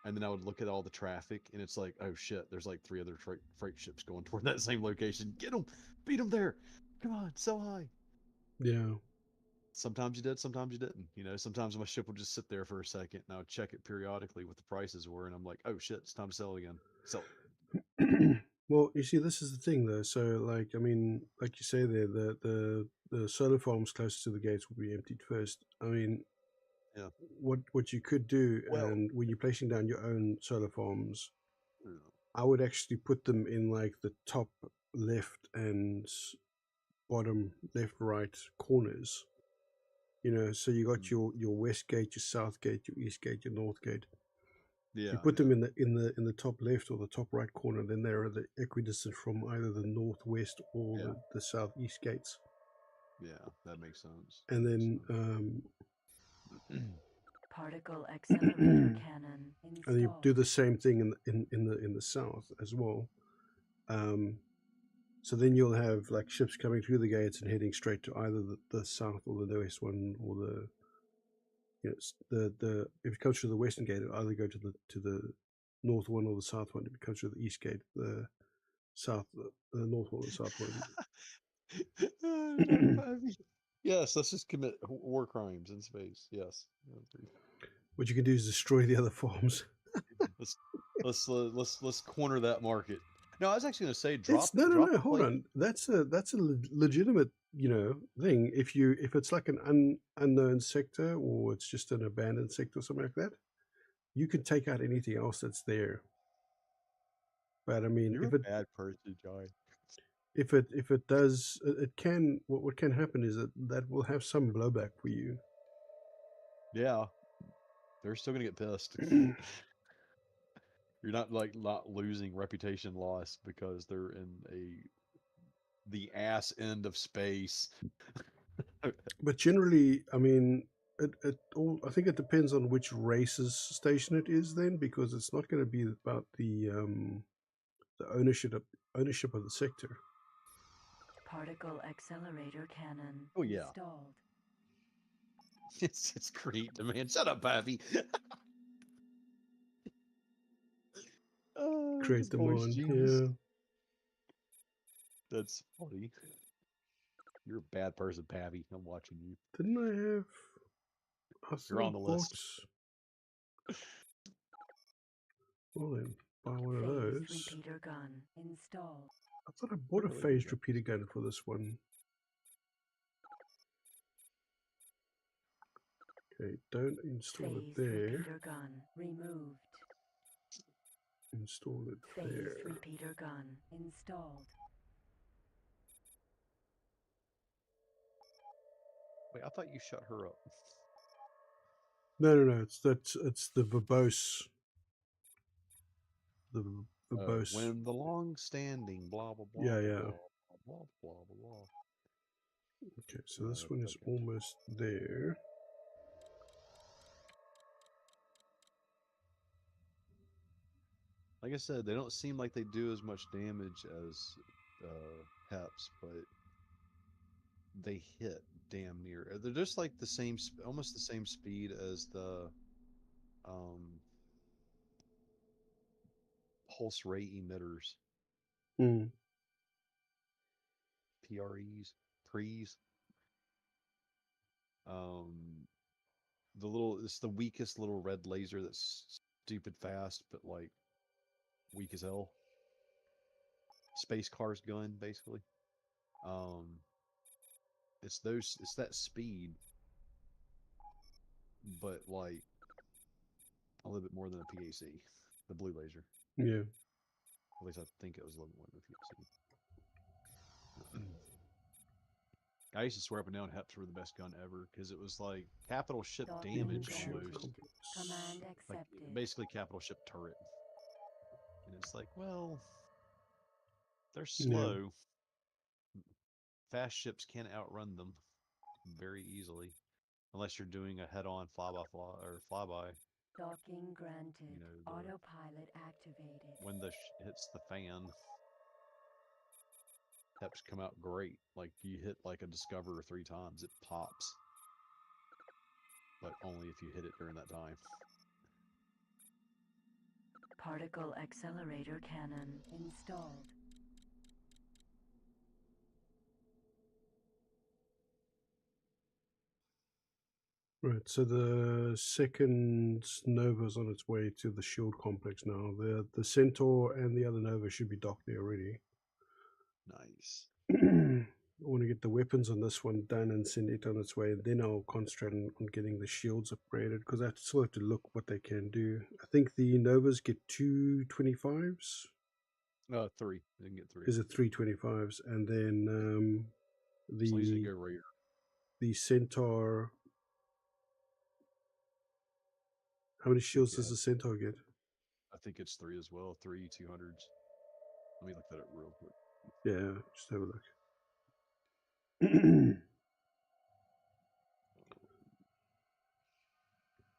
And then I would look at all the traffic, and it's like, oh shit, there's like 3 other freight ships going toward that same location. Get them, beat them there. Come on, sell high. Yeah. Sometimes you did, sometimes you didn't. You know, sometimes my ship would just sit there for a second, and I would check it periodically what the prices were, and I'm like, oh shit, it's time to sell again. Sell it. Well, you see, this is the thing, though. So, like, I mean, like you say there, the solar farms close to the gates will be emptied first. I mean, Yeah. what you could do, Well, and when you're placing down your own solar farms, yeah. I would actually put them in like the top left and bottom left right corners. You know, so you got your west gate, your south gate, your east gate, your north gate. Yeah, You put yeah. them in the top left or the top right corner, then they're the equidistant from either the northwest or Yeah. the southeast gates. Yeah, that makes sense. And That then makes Particle accelerator cannon and you installed. do the same thing in the south as well. So then you'll have like ships coming through the gates and heading straight to either the south or the west one, or the if it comes through the western gate, it'll either go to the north one or the south one. If it comes through the east gate, the north or the south one. Yes, let's just commit war crimes in space. Yes. What you can do is destroy the other farms. Let's corner that market. No, I was actually going to say No. Hold on. That's a legitimate thing. If it's like an unknown sector, or it's just an abandoned sector or something like that, you can take out anything else that's there. But I mean, You're if a it bad person, Joy. if it does, it can. What can happen is that will have some blowback for you. Yeah, they're still gonna get pissed. You're not losing reputation loss because they're in the ass end of space. But generally, I mean, I think it depends on which race's station it is then, because it's not going to be about the ownership of the sector. Particle accelerator cannon Oh yeah, installed. it's great, man. Shut up, Pappy. Create The voice demand. genius. Yeah. That's funny. You're a bad person, Pappy. I'm watching you. Didn't I have? You're on the list. Well then, buy one of Phased those. repeater gun installed. I thought I bought a Really? phased repeater gun for this one. Okay, don't install Phased it there. repeater gun removed. Install it Phased there. repeater gun installed. Wait, I thought you shut her up. No. It's the verbose. The verbose. When the long-standing blah blah blah Yeah, blah, yeah. blah blah blah blah. Okay, so this one is okay. almost there. Like I said, they don't seem like they do as much damage as Heps, but they hit damn near. They're just like the same, almost the same speed as the um, pulse ray emitters, Mm. Pre's. Um, it's the weakest little red laser that's stupid fast, but like weak as hell. Space Car's gun, basically. Um, it's that speed, but like a little bit more than a PAC, the blue laser. Yeah. At least I think it was a little more than a PAC. I used to swear up and down Heps were the best gun ever because it was like capital ship damage Shield almost, complex. Command like accepted. basically capital ship turret. And it's like, well, they're Yeah. slow. Fast ships can't outrun them very easily, unless you're doing a head-on flyby. Docking granted. You know, Autopilot activated. when the hits the fan, Heps come out great. Like you hit like a Discoverer 3 times, it pops, but only if you hit it during that time. Particle accelerator cannon Installed. Right, so the second Nova's on its way to the shield complex now. The Centaur and the other Nova should be docked there already. Nice. I want to get the weapons on this one done and send it on its way, and then I'll concentrate on getting the shields upgraded because I still have to look what they can do. I think the Novas get 225s. 3. They can get 3. Is it 325s? And then As long as they go the rare. the Centaur. How many shields does the Centaur get? I think it's 3 as well. 3 200s. Let me look that up real quick. Yeah, just have a look.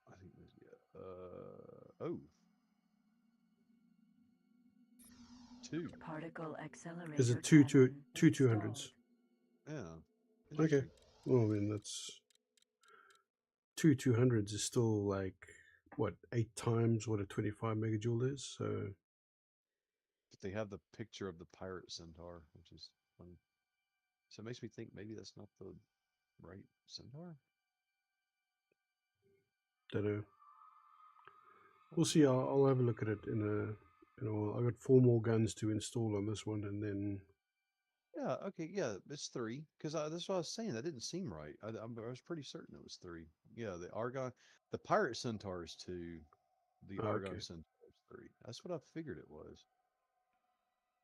I think there's oh. 2. particle accelerator Is it two cannon 200s? Yeah. Okay. Interesting. Well, I mean that's 200s is still like what 8 times what a 25 megajoule is. So But they have the picture of the pirate centaur, which is funny. So it makes me think maybe that's not the right centaur. don't know. We'll see. I'll have a look at it in a while. I got 4 more guns to install on this one, and then Yeah. Okay. Yeah. It's 3 because that's what I was saying. That didn't seem right. I was pretty certain it was 3. Yeah. The pirate centaur is 2. The Argon okay. centaur is 3. That's what I figured it was.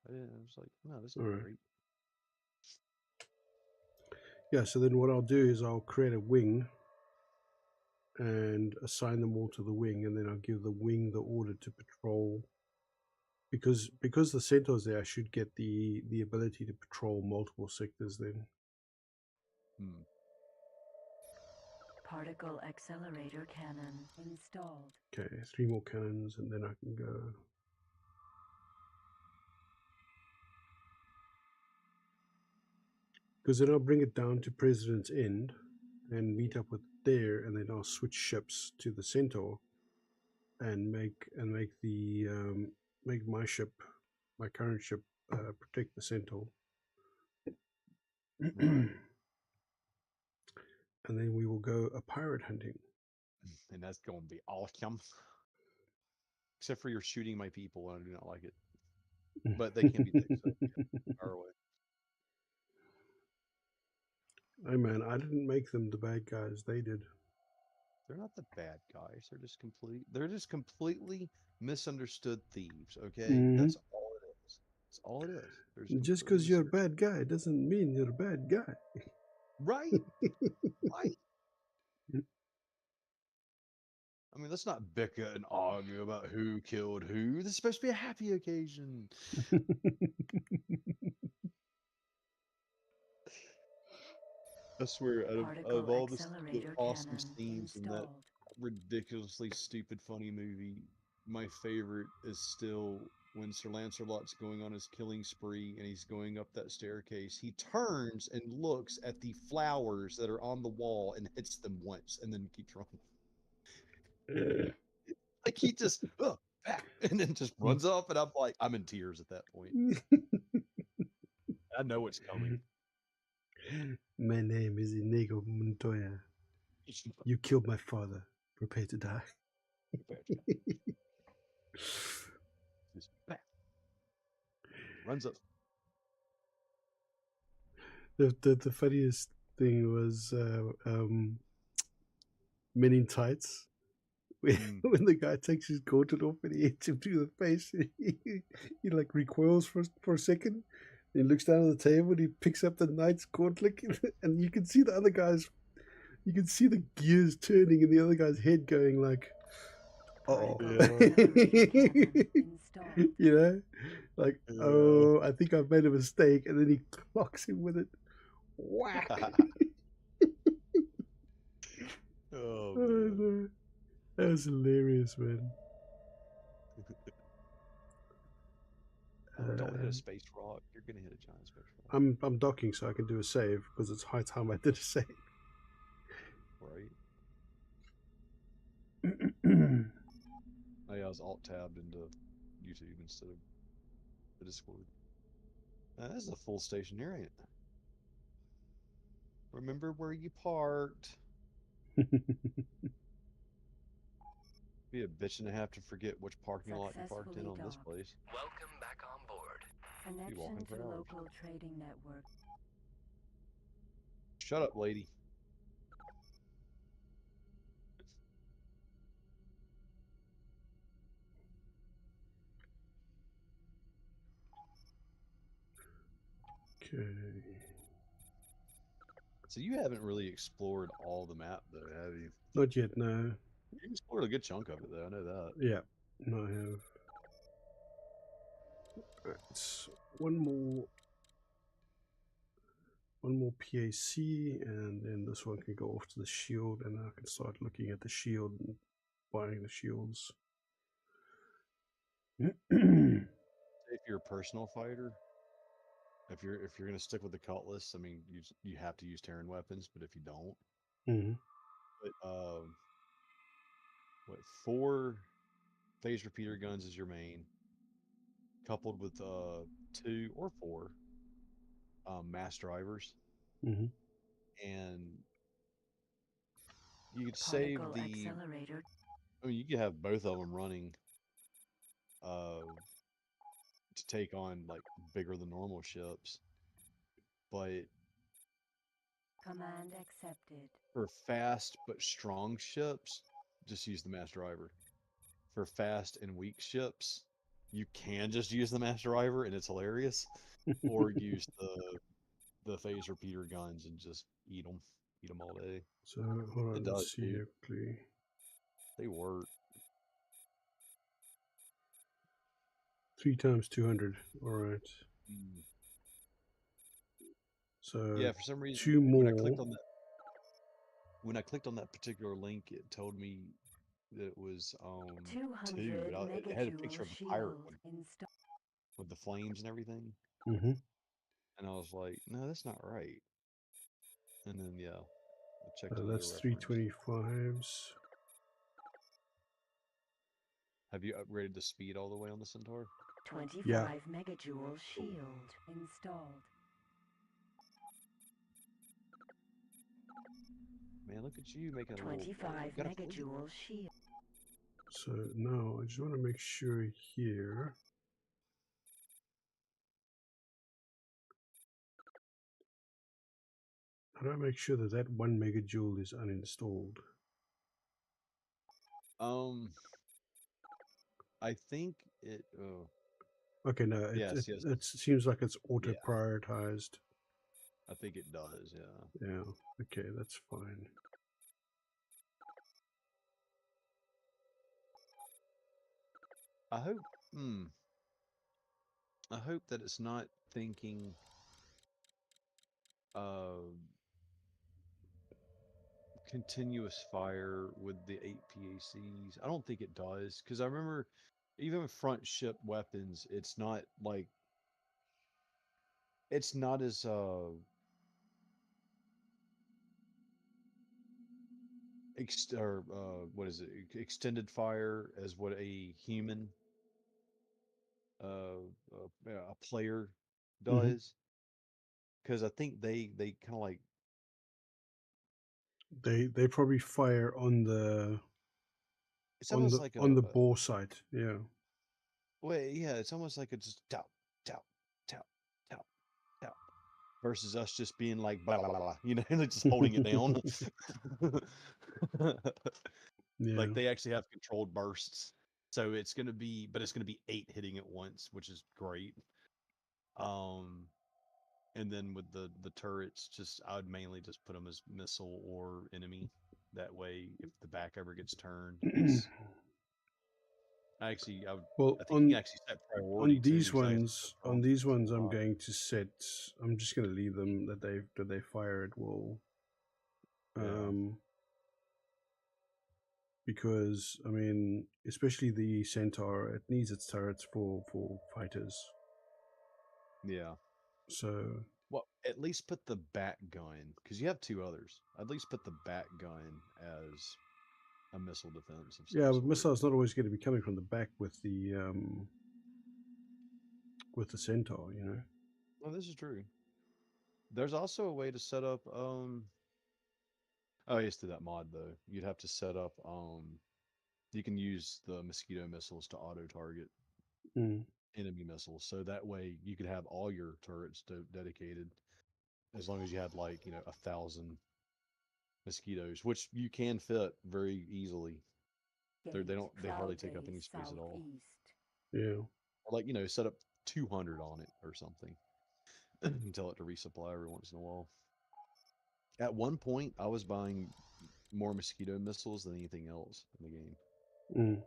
I was like, no, that's All not right. right. Yeah. So then what I'll do is I'll create a wing and assign them all to the wing, and then I'll give the wing the order to patrol. Because the centaurs there, I should get the ability to patrol multiple sectors then. Hmm. particle accelerator cannon Installed. Okay, 3 more cannons, and then I can go. Because then I'll bring it down to President's End and meet up with there, and then I'll switch ships to the Centaur and make the make my ship, my current ship, protect the Centaur. Right. And then we will go a pirate hunting. And that's going to be awesome. Except for you're shooting my people, and I do not like it. But they can be dicks, so far away. Hey man, I didn't make them the bad guys. They did. They're not the bad guys. They're just completely misunderstood thieves. Okay, Mhm. that's all it is. That's all it is. Just because you're a bad guy doesn't mean you're a bad guy. Right. Right. I mean, let's not bicker and argue about who killed who. This is supposed to be a happy occasion. I swear, out of Particle all the accelerator awesome cannon scenes in that Installed. ridiculously stupid funny movie, my favorite is still when Sir Lancelot's going on his killing spree and he's going up that staircase. He turns and looks at the flowers that are on the wall and hits them once and then keeps running. Like he just and then just runs off, and I'm like, I'm in tears at that point. I know it's coming. My name is Inigo Montoya. You killed my father. Prepare to die. Just runs up. The funniest thing was Men in Tights. When the guy takes his gauntlet off and he hits him through the face, he like recoils for a second. He looks down at the table and he picks up the knight's gauntlet, and you can see the other guy's, you can see the gears turning in the other guy's head, going like, "Oh," you know, like, "Oh, I think I've made a mistake," and then he clocks him with it. Whack! Oh, man. That was hilarious, man. Don't hit a space rock. You're gonna hit a giant space rock. I'm docking so I can do a save because it's high time I did a save. Right. Oh yeah, I was alt tabbed into YouTube instead of the Discord. This is a full station here, ain't it? Remember where you parked. Be a bitch and a half to forget which parking lot you parked in on this place. Welcome back on board. Connection to hours. local trading network. Shut up, lady. Okay. So you haven't really explored all the map, though, have you? Not yet, no. You explored a good chunk of it, though. I know that. Yeah, no, I have. Right, one more PAC, and then this one can go off to the shield, and I can start looking at the shield and buying the shields. If you're a personal fighter, if you're gonna stick with the cutlass, I mean, you have to use Terran weapons. But if you don't, but what 4 phase repeater guns is your main, coupled with 2 or 4 mass drivers, and you could save Particle the. accelerator. I mean, you could have both of them running to take on like bigger than normal ships, but Command accepted. for fast but strong ships, just use the mass driver. For fast and weak ships, you can just use the mass driver and it's hilarious, or use the phase repeater guns and just eat them all day. So hold on, let's see here quickly. They work. 3 times 200. All right. So Yeah, for some reason, 2 more. When I clicked on that particular link, it told me that it was 2, but it had a picture of the pirate one with the flames and everything. And I was like, no, that's not right. And then yeah, I checked another that's reference. 325s. Have you upgraded the speed all the way on the Centaur? 25 megajoule shield installed. Man, look at you making a 25 megajoule shield. So now I just want to make sure here. How do I make sure that 1 megajoule is uninstalled? I think it. Okay, no. It seems like it's auto prioritized. I think it does. Yeah. Yeah. Okay, that's fine. I hope. I hope that it's not thinking. continuous fire with the 8 PACs. I don't think it does because I remember even front ship weapons, it's not as what is it, extended fire as what a human yeah, a player Hmm. does, because I think they kind of like They probably fire it's almost like on the bore site. Yeah. well, yeah, it's almost like it's just tap tap tap tap tap versus us just being like blah blah blah, blah, you know, like just holding it down. Like Yeah. they actually have controlled bursts, so it's gonna be, but it's gonna be 8 hitting at once, which is great. Um, and then with the turrets, just I would mainly just put them as missile or enemy. That way, if the back ever gets turned, it's actually Well, I think you can actually set priority too. Because I on prompt these this a ones, I'm lot. going to set. I'm just going to leave them that they fire at will. Yeah, Um, because I mean, especially the Centaur, it needs its turrets for fighters. yeah. So Well, at least put the bat gun because you have 2 others. At least put the bat gun as a missile defense of some yeah, but sort. missiles not always going to be coming from the back with the Centaur. You know. Well, this is true. There's also a way to set up oh, yes, to that mod though. You'd have to set up you can use the mosquito missiles to auto target Mm. enemy missiles. So that way you could have all your turrets dedicated as long as you had like, 1,000 mosquitoes, which you can fit very easily. Gate They hardly cloud take up base any space at all. southeast. Yeah. Or like, set up 200 on it or something and tell it to resupply every once in a while. At one point, I was buying more mosquito missiles than anything else in the game Mm.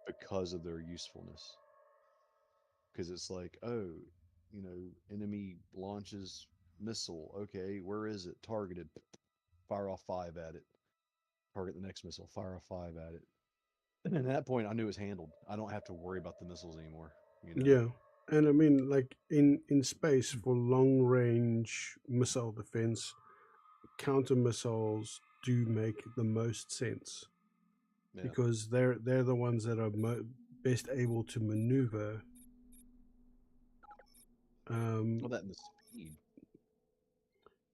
because of their usefulness. Because it's like, oh, enemy launches missile. Okay, where is it? Targeted. Fire off 5 at it. Target the next missile. Fire off 5 at it. And at that point, I knew it was handled. I don't have to worry about the missiles anymore. Yeah. And I mean, like in space for long range missile defense, counter missiles do make the most sense Yeah. because they're the ones that are best able to maneuver. Well, that and the speed.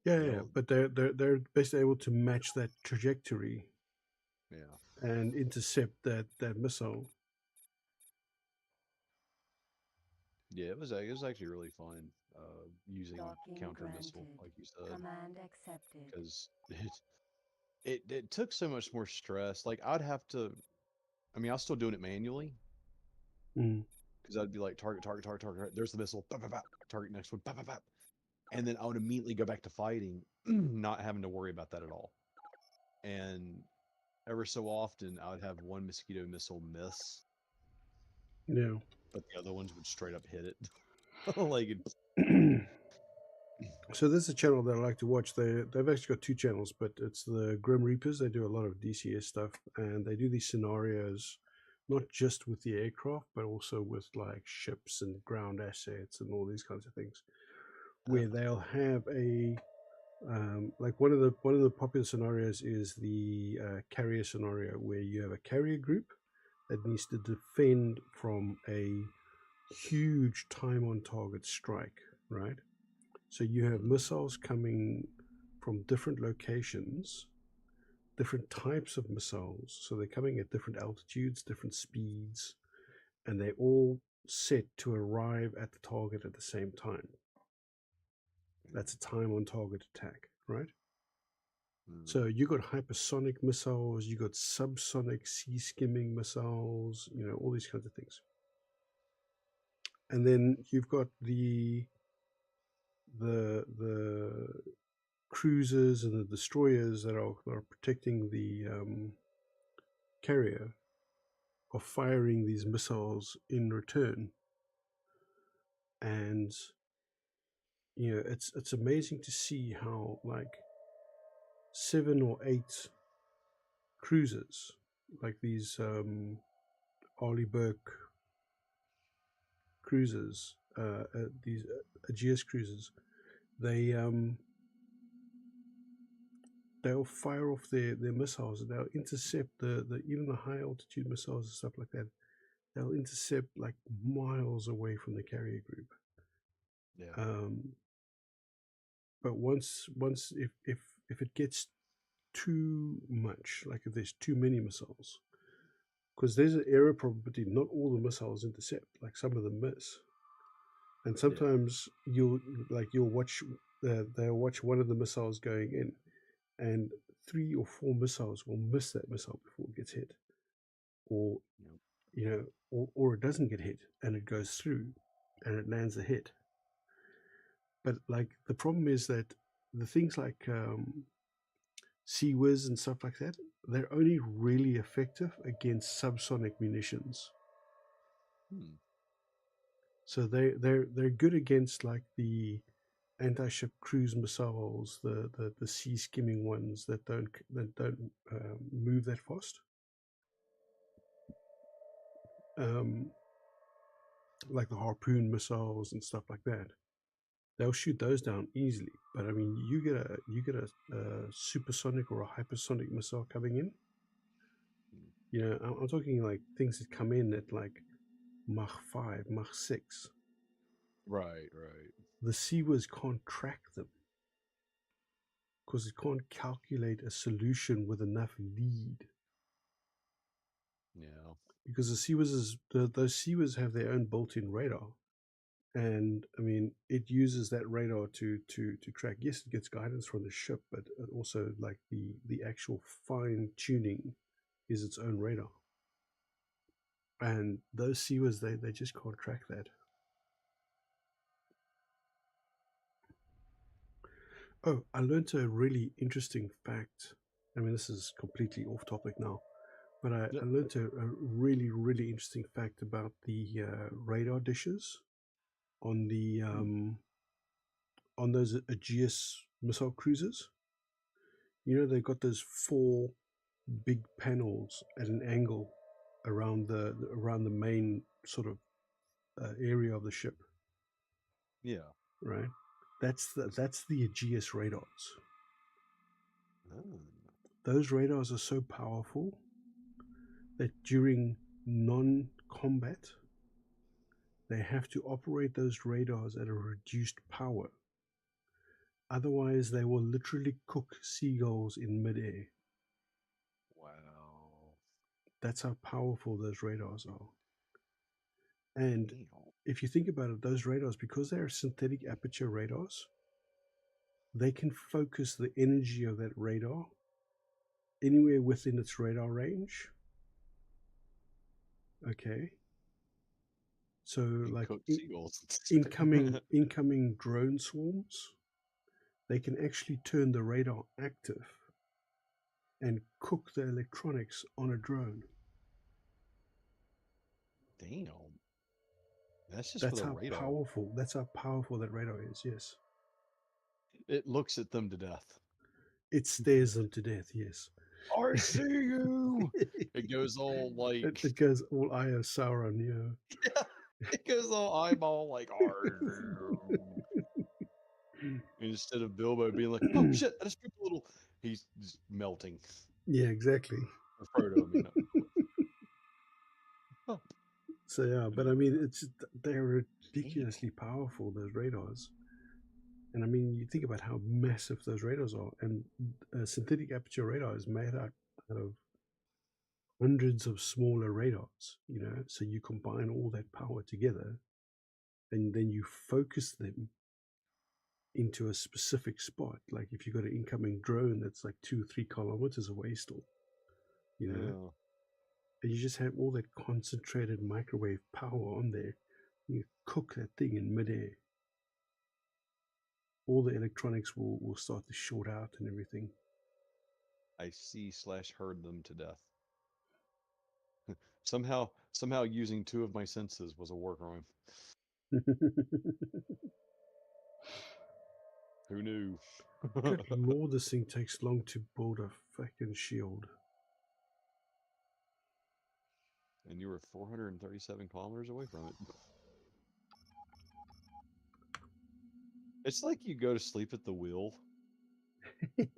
Yeah, but they're best able to match that trajectory Yeah. and intercept that missile. Yeah, it was actually really fun using Docking counter missile, granted. like you said, Command accepted. because it took so much more stress. Like I'd have to. I mean, I was still doing it manually Mm. because I'd be like target, target, target, target. There's the missile. Bap, bap, bap, target next one. Bap, bap, bap. And then I would immediately go back to fighting, not having to worry about that at all. And ever so often, I would have one mosquito missile miss, Yeah. but the other ones would straight up hit it. Like, So this is a channel that I like to watch. They've actually got 2 channels, but it's the Grim Reapers. They do a lot of DCS stuff, and they do these scenarios, not just with the aircraft, but also with like ships and ground assets and all these kinds of things, where they'll have a like one of the popular scenarios is the carrier scenario, where you have a carrier group that needs to defend from a huge time on target strike, right? So you have missiles coming from different locations, different types of missiles. So they're coming at different altitudes, different speeds, and they all set to arrive at the target at the same time. That's a time on target attack, right? So you got hypersonic missiles, you got subsonic sea skimming missiles, all these kinds of things. And then you've got the cruisers and the destroyers that are protecting the carrier are firing these missiles in return. And it's amazing to see how like 7 or 8 cruisers, like these Arleigh Burke cruisers, these Aegis cruisers, they'll fire off their missiles, and they'll intercept the even the high altitude missiles and stuff like that. They'll intercept like miles away from the carrier group. Yeah. But once if it gets too much, like if there's too many missiles, because there's an error probability, not all the missiles intercept, like some of them miss, and sometimes you'll watch they'll watch one of the missiles going in, and 3 or 4 missiles will miss that missile before it gets hit, or or it doesn't get hit and it goes through and it lands a hit. But like the problem is that the things like Sea Whiz and stuff like that, they're only really effective against subsonic munitions. So they're good against like the anti-ship cruise missiles, the sea skimming ones that don't move that fast. Like the harpoon missiles and stuff like that. They'll shoot those down easily. But I mean, you get a supersonic or a hypersonic missile coming in. I'm talking like things that come in at like Mach 5, Mach 6. Right. The Seawers can't track them because it can't calculate a solution with enough lead. Yeah. Because the Seawers those Seawers have their own built-in radar. And I mean, it uses that radar to track. Yes, it gets guidance from the ship, but also like the actual fine tuning is its own radar. And those Seawers, they just can't track that. Oh, I learned a really interesting fact. I mean, this is completely off topic now, but I learned a really, really interesting fact about the radar dishes on the on those Aegis missile cruisers. They've got those 4 big panels at an angle around the main sort of area of the ship. Yeah. Right. That's the Aegis radars. Oh. Those radars are so powerful that during non-combat, they have to operate those radars at a reduced power. Otherwise, they will literally cook seagulls in midair. Wow. That's how powerful those radars are. And if you think about it, those radars, because they are synthetic aperture radars, they can focus the energy of that radar anywhere within its radar range. Okay. So like incoming drone swarms, they can actually turn the radar active and cook the electronics on a drone. Damn. That's just for the radar. That's how powerful that radar is, yes. It looks at them to death. It stares them to death, yes. I see you. It goes all like it goes all Eye of Sauron, yeah. It goes all eyeball like instead of Bilbo being like, oh shit, I just picked a little. He's just melting. Yeah, exactly. Or Frodo, I mean. Huh. So yeah, but I mean, they're ridiculously powerful, those radars. And I mean, you think about how massive those radars are, and synthetic aperture radar is made out of hundreds of smaller radars. So you combine all that power together, and then you focus them into a specific spot. Like if you've got an incoming drone that's like 2 or 3 kilometers away still, and you just have all that concentrated microwave power on there. You cook that thing in midair. All the electronics will start to short out and everything. I see/heard them to death. somehow using 2 of my senses was a workaround. Who knew? Good lord, this thing takes long to build a fucking shield. And you were 437 kilometers away from it. It's like you go to sleep at the wheel. And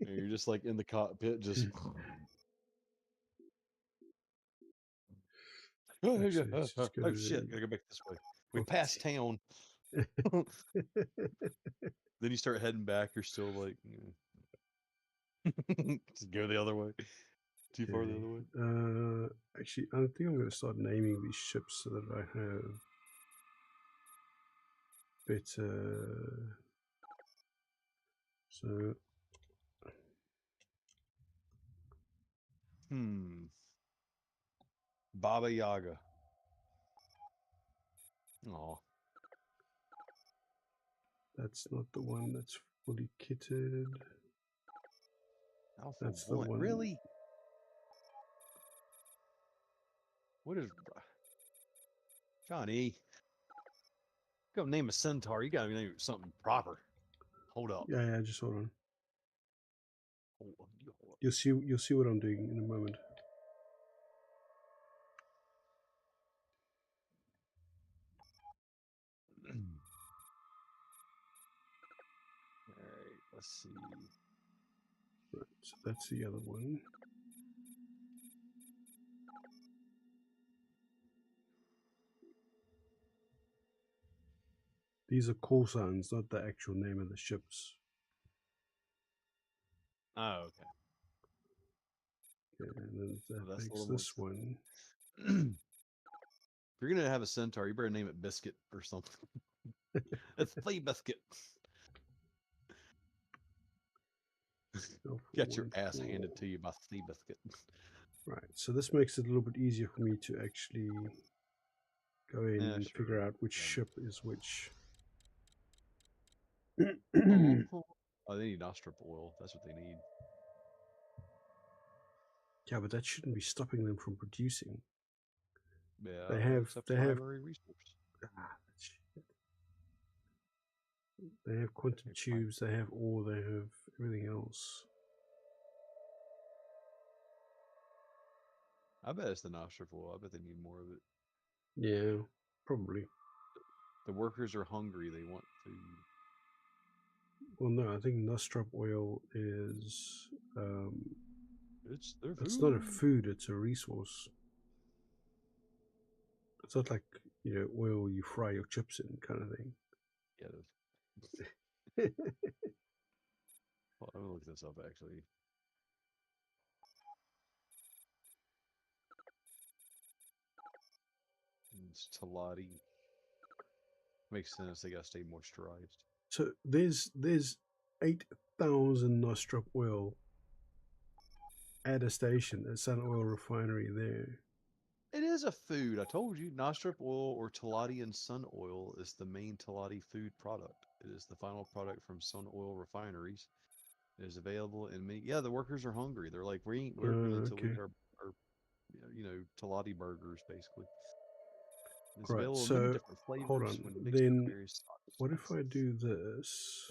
you're just like in the cockpit, just. Actually, let's just go Oh shit! Gotta go back this way. We passed town. Then you start heading back. You're still like, just go the other way. Too far the other way. Actually, I think I'm going to start naming these ships so that I have better. So. Baba Yaga. Aw. That's not the one that's fully kitted. Alpha That's the 1. one. Really? What is... Johnny. Go name a centaur. You gotta name something proper. Hold up. Yeah, just hold on. Hold up. You'll see what I'm doing in a moment. Alright, let's see. Right, so that's the other one. These are call signs, not the actual name of the ships. Oh, okay. Okay, and then that Well, makes this one. If you're gonna have a centaur, you better name it Biscuit or something. It's Flea Biscuit. Get your ass handed to you by Flea Biscuit. Right, so this makes it a little bit easier for me to actually go in and figure out which ship is which. Oh, they need nostril oil. That's what they need. Yeah, but that shouldn't be stopping them from producing. Yeah, They have primary resource. They have quantum tubes, they have ore, they have everything else. I bet it's the nostril oil. I bet they need more of it. Yeah, probably. The workers are hungry. They want food. Well, no, I think nostrop oil is. It's their food. It's not a food; it's a resource. It's not like oil you fry your chips in, kind of thing. Yeah. Well, I'm gonna look this up actually. It's Talati. Makes sense. They gotta stay moisturized. So there's 8,000 nostrop oil at a station, a Sun Oil refinery there. It is a food. I told you, nostril oil or Talatian sun oil is the main Talati food product. It is the final product from sun oil refineries. It is available in many. Yeah, the workers are hungry. They're like, we ain't working until we get our Talati burgers, basically. It's Right. available in many So different flavors. hold on. Then what if I do this?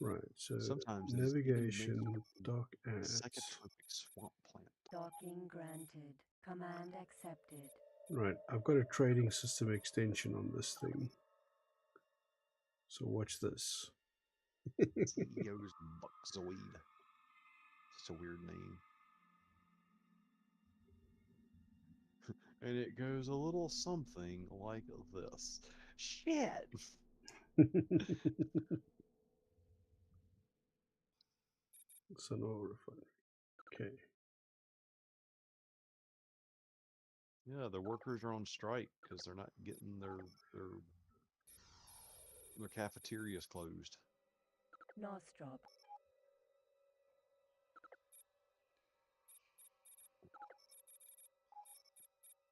Right. So sometimes navigation, dock ads. Psychotropic swamp plant. Docking granted. Command accepted. Right. I've got a trading system extension on this thing. So watch this. CEO's Buckzoid. It's a weird name. And it goes a little something like this. Shit! Sun Oil refinery. Okay. Yeah, the workers are on strike because they're not getting their cafeterias closed. Nostrop.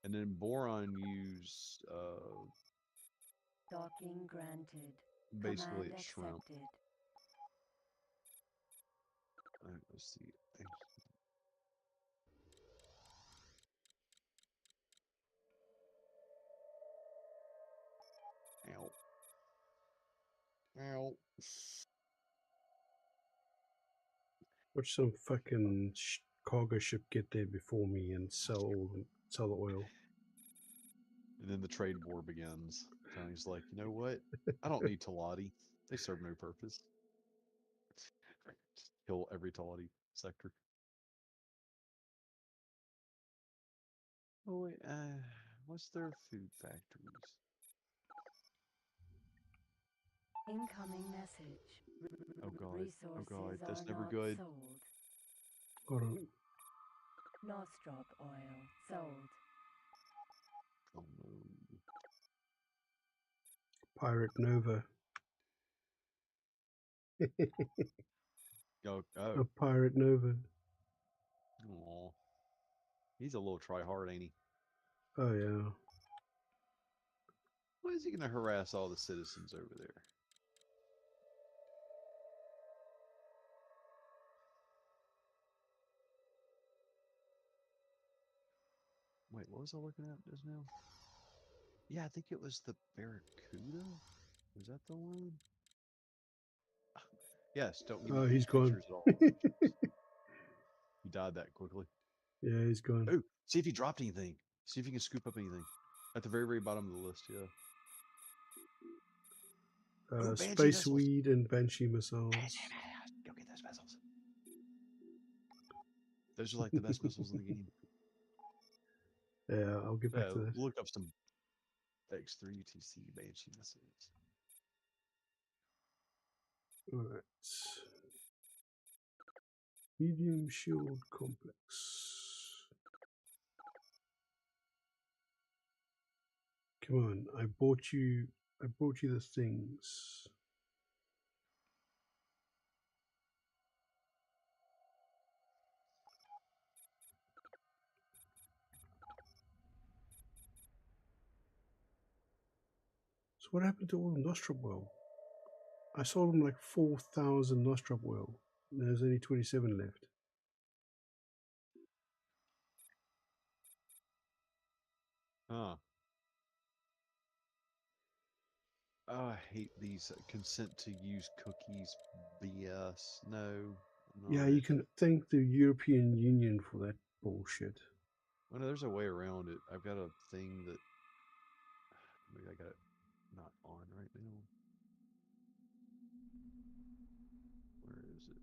And then boron use docking granted. Basically, Command it's shrimp. accepted. Let's see. Ow. Ow. Watch some fucking cargo ship get there before me and sell the oil. And then the trade war begins. Johnny's like, you know what? I don't need Talati. They serve no purpose. Just kill every Talati sector. Oh wait, what's their food factories? Incoming message. Oh god, oh god, Resources that's are never not good. sold. Hold on. Nostrop oil sold. Oh no. Pirate Nova. Oh, A oh, Pirate Nova. aw. He's a little try hard, ain't he? Oh yeah. Why is he gonna harass all the citizens over there? Wait, what was I looking at just now? Yeah, I think it was the Barracuda. Was that the one? Yes, don't give me Oh, any he's gone. pictures at all. He died that quickly. Yeah, he's gone. Oh, see if he dropped anything. See if you can scoop up anything. At the very, very bottom of the list, yeah. Ooh, Banshee Space missiles. Weed and Banshee missiles. Go get those missiles. Those are like the best missiles in the game. Yeah, I'll get back Yeah, to that. look up some X3 UTC Banshee missiles. Alright. Medium shield complex. Come on, I bought you the things. So what happened to all the Nostrum oil? I sold them like 4,000 Nostrum oil. There's only 27 left. Huh. Oh, I hate these consent to use cookies BS. No, I'm Yeah, not. you can thank the European Union for that bullshit. Well, no, there's a way around it. I've got a thing that maybe I got it not on right now. Where is it?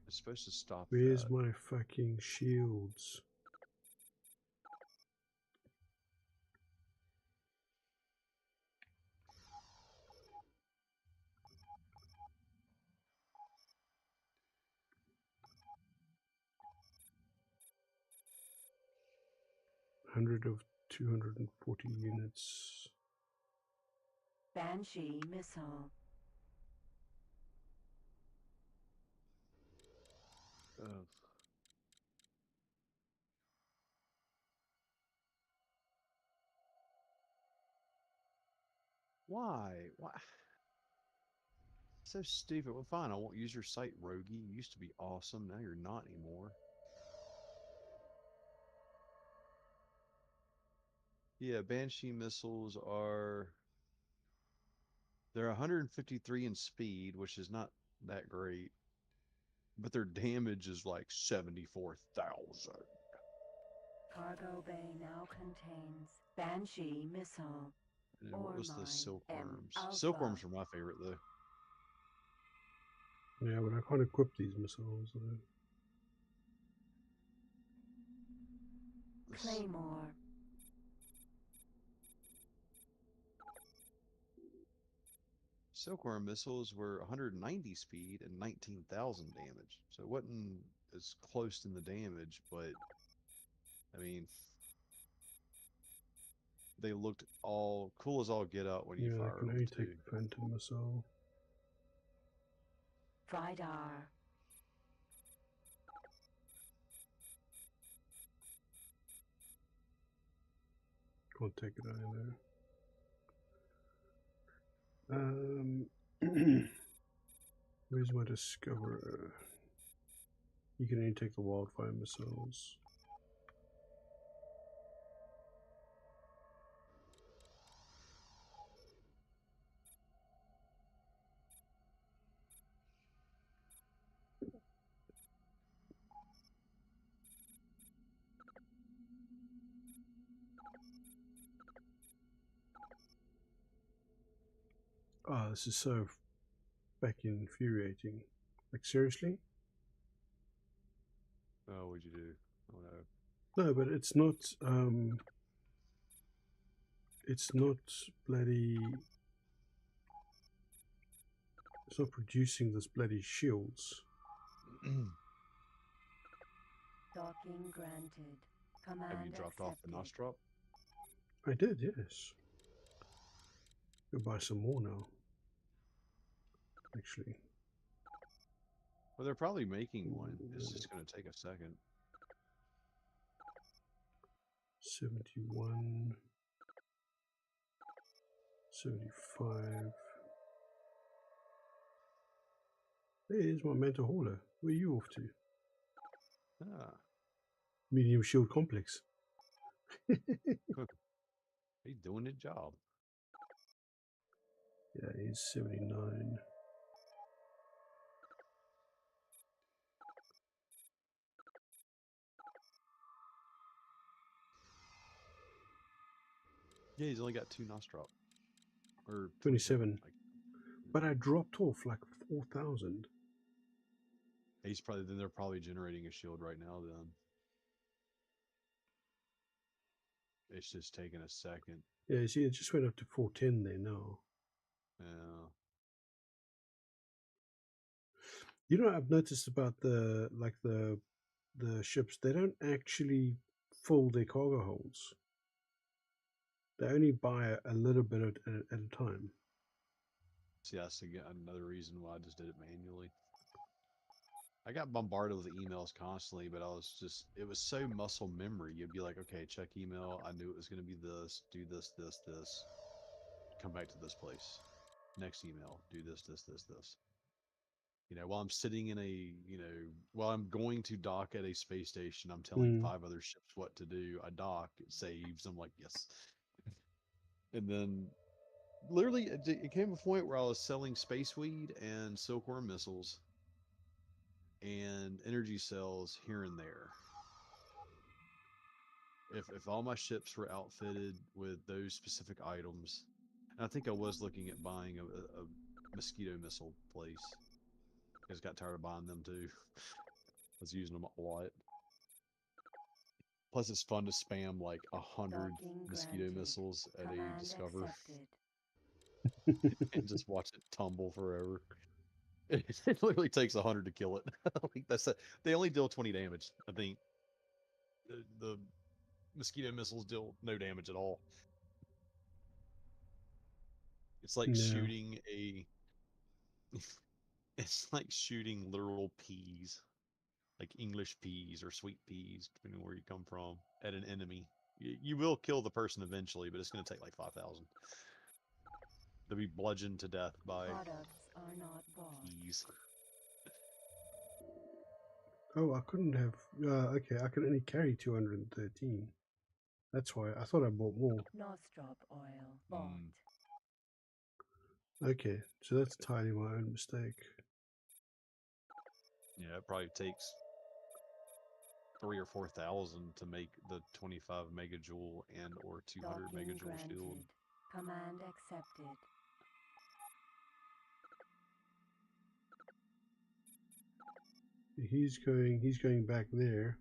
It's supposed to stop Where's that. my fucking shields? Hundred of 240 units. Banshee missile. Ugh. Why? Why? So stupid. Well, fine. I won't use your site, Rogie. You used to be awesome. Now you're not anymore. Yeah, Banshee missiles are. They're 153 in speed, which is not that great. But their damage is like 74,000. Cargo bay now contains Banshee missile. And what Ore was the mine silkworms? M Silkworms Alpha. are my favorite, though. Yeah, but I can't equip these missiles. Claymore. Silkworm missiles were 190 speed and 19,000 damage. So it wasn't as close in the damage, but I mean, they looked all cool as all get out when you Yeah, I fire can them only too. take Phantom missile. Vidar. Can't take it either. Where's my Discoverer? You can only take the wildfire missiles. Oh, this is so fucking infuriating. Like, seriously? Oh, what'd you do? Oh no. No, but it's not, it's not bloody, it's not producing this bloody shields. Docking granted. Command Have you dropped off the accepted. Nostrop? I did, yes. Go buy some more now. Actually. Well, they're probably making one. It's just going to take a second. 71. 75. There's my mental hauler. Where are you off to? Ah, Medium shield complex. he's doing his job. Yeah, he's 79. Yeah, he's only got 2 Nostrop. Or 27. Like, But I dropped off like 4,000. he's probably, then they're probably generating a shield right now then. It's just taking a second. Yeah, you see, it just went up to 410 there now. Yeah. You know, I've noticed about the ships, they don't actually fill their cargo holds. They only buy a little bit at a time. See, that's again another reason why I just did it manually. I got bombarded with emails constantly, but I was just, it was so muscle memory. You'd be like, okay, check email. I knew it was going to be this, do this, this, this. Come back to this place. Next email, do this, this, this, this. You know, while I'm sitting in a, you know, while I'm going to dock at a space station, I'm telling 5 other ships what to do. I dock, it saves. I'm like, yes. And then literally, it came to a point where I was selling space weed and silkworm missiles and energy cells here and there. If all my ships were outfitted with those specific items, and I think I was looking at buying a mosquito missile place. I just got tired of buying them too. I was using them a lot. Plus, it's fun to spam like 100 Docking mosquito granted. missiles at a Command Discover accepted. and just watch it tumble forever. It literally takes 100 to kill it. Like that's it. They only deal 20 damage. I think the mosquito missiles deal no damage at all. It's like Yeah. shooting a. It's like shooting literal peas, like English peas or sweet peas, depending on where you come from, at an enemy. You will kill the person eventually, but it's going to take like 5,000. They'll be bludgeoned to death by Products are not bought. peas. Oh, I couldn't have. Okay, I could only carry 213. That's why I thought I bought more. Nostrop oil bought. Okay, so that's entirely my own mistake. Yeah, it probably takes 3 or 4,000 to make the 25 megajoule and or 200 Docking megajoule granted. shield. Command accepted. He's going back there.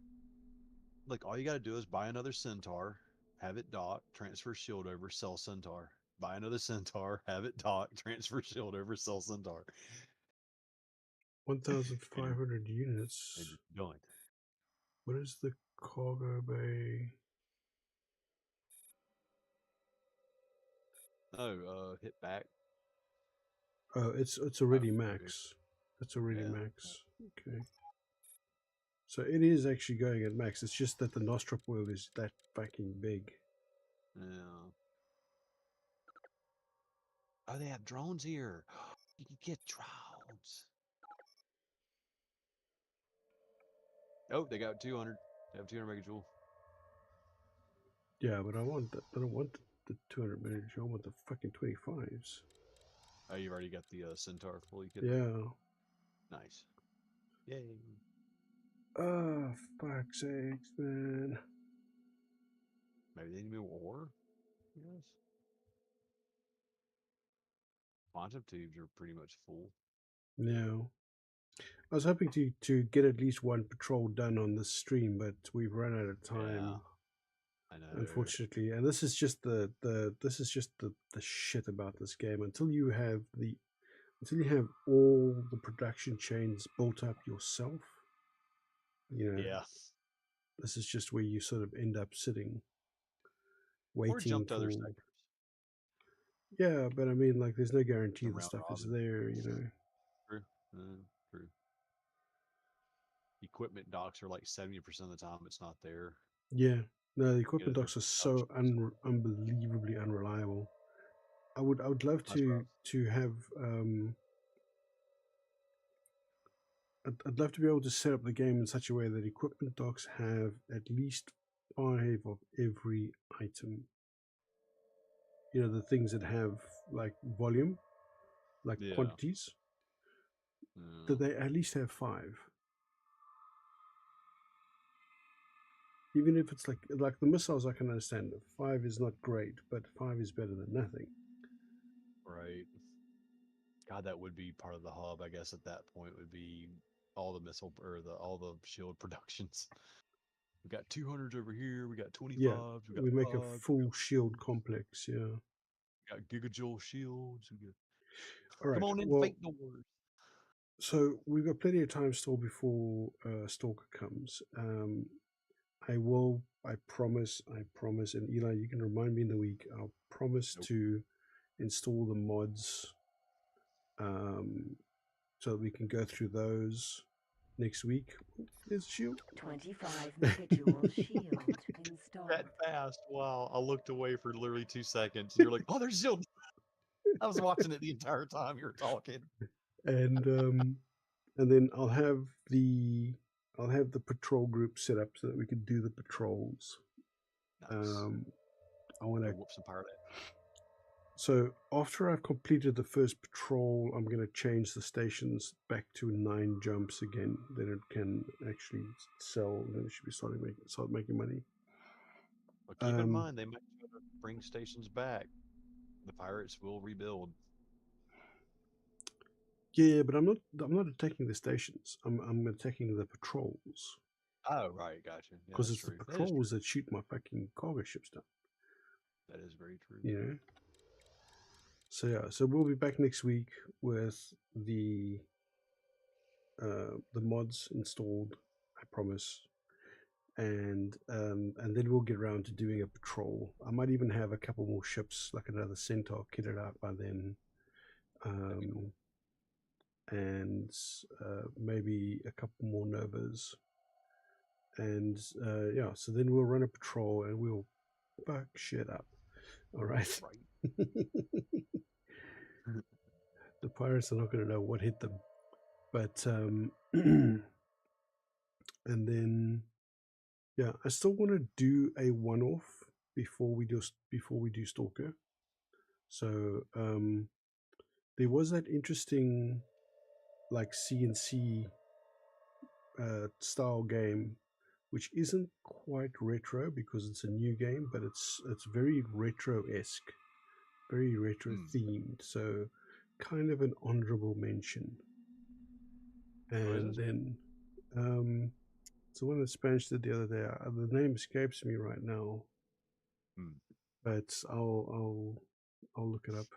Look, all you got to do is buy another Centaur, have it dock, transfer shield over, sell Centaur. Buy another Centaur, have it dock, transfer shield over, sell Centaur. 1,500 And units. just done. What is the cargo bay? Oh, hit back. Oh, it's already max. It's already Yeah. max. Okay. So it is actually going at max. It's just that the Nostrop oil is that fucking big. Yeah. Oh, they have drones here. You can get drones. Oh, they got 200. They have 200 megajoule. Yeah, but I don't want the 200 minute. I want the fucking 25s. Oh, you've already got the Centaur fully kitted? Yeah. Nice. Yay. Oh, fuck's sakes, man. Maybe they need more ore? Yes. quantum tubes are pretty much full. No. I was hoping to get at least one patrol done on this stream, but we've run out of time. Yeah, I know. Unfortunately, and this is just the shit about this game. Until you have all the production chains built up yourself, Yeah. this is just where you sort of end up sitting, Or waiting jump to for. other sectors. Yeah, but I mean, like, there's no guarantee the round stuff is robin. there. True. True. Equipment docks are like 70% of the time it's not there. Yeah. No, the You equipment know, docks are so unbelievably unreliable. I would love That's rough. to have I'd love to be able to set up the game in such a way that equipment docks have at least 5 of every item. The things that have like volume, like Yeah. quantities, Yeah. that they at least have 5. Even if it's like the missiles, I can understand. 5 is not great, but 5 is better than nothing. Right. God, that would be part of the hub, I guess. At that point, would be all the missile or all the shield productions. We got 200s over here. We got 25s. Yeah, We got we make a 5s, full shield complex. Yeah. we got gigajoule shields. We got... All right. Come on in, Well, fake doors. so we've got plenty of time still before Stalker comes. I promise, and Eli, you can remind me in the week. I'll promise to install the mods so that we can go through those next week. There's a shield. 25 megajoule shield. Installed. That fast. Wow. I looked away for literally 2 seconds. And you're like, oh, there's shield. I was watching it the entire time you were talking. And then I'll have the patrol group set up so that we can do the patrols. Nice. I want to whoop some pirate. So after I've completed the first patrol, I'm going to change the stations back to 9 jumps again. Then it can actually sell. Then it should be start making money. But keep in mind, they might try to bring stations back. The pirates will rebuild. Yeah, but I'm not attacking the stations. I'm attacking the patrols. Oh, right, gotcha. Because it's the patrols that shoot my fucking cargo ships down. That is very true. So yeah, so we'll be back next week with the mods installed, I promise. And then we'll get around to doing a patrol. I might even have a couple more ships, like another Centaur, kitted out by then. Cool. And maybe a couple more Novas. And yeah, so then we'll run a patrol and we'll fuck shit up. All right. The pirates are not going to know what hit them, but and then yeah, I still want to do a one-off before we do Stalker. So there was that interesting like CNC style game, which isn't quite retro because it's a new game, but it's very retro-esque, very retro themed. So kind of an honorable mention. And then it's the one that Spanish did the other day. The name escapes me right now, but I'll look it up.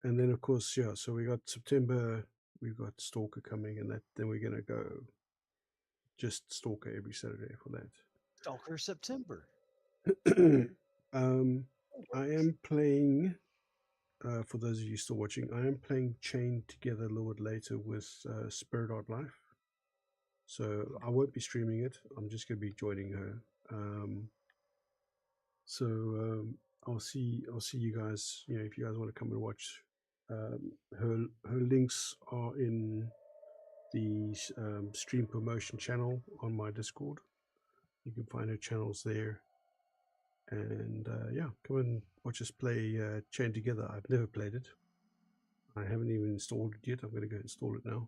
And then of course, yeah. So we got September. We've got Stalker coming, and then we're gonna go just Stalker every Saturday for that. Stalker September. I am playing. For those of you still watching, I am playing Chained Together a little bit later with Spirit Art Life. So I won't be streaming it. I'm just going to be joining her. I'll see you guys. If you guys want to come and watch, her links are in the stream promotion channel on my Discord. You can find her channels there. And yeah, come and watch us play Chained Together. I've never played it. I haven't even installed it yet. I'm going to go install it now.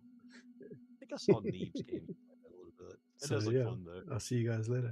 I think I saw Neeb's game a little bit. It does look fun though. I'll see you guys later.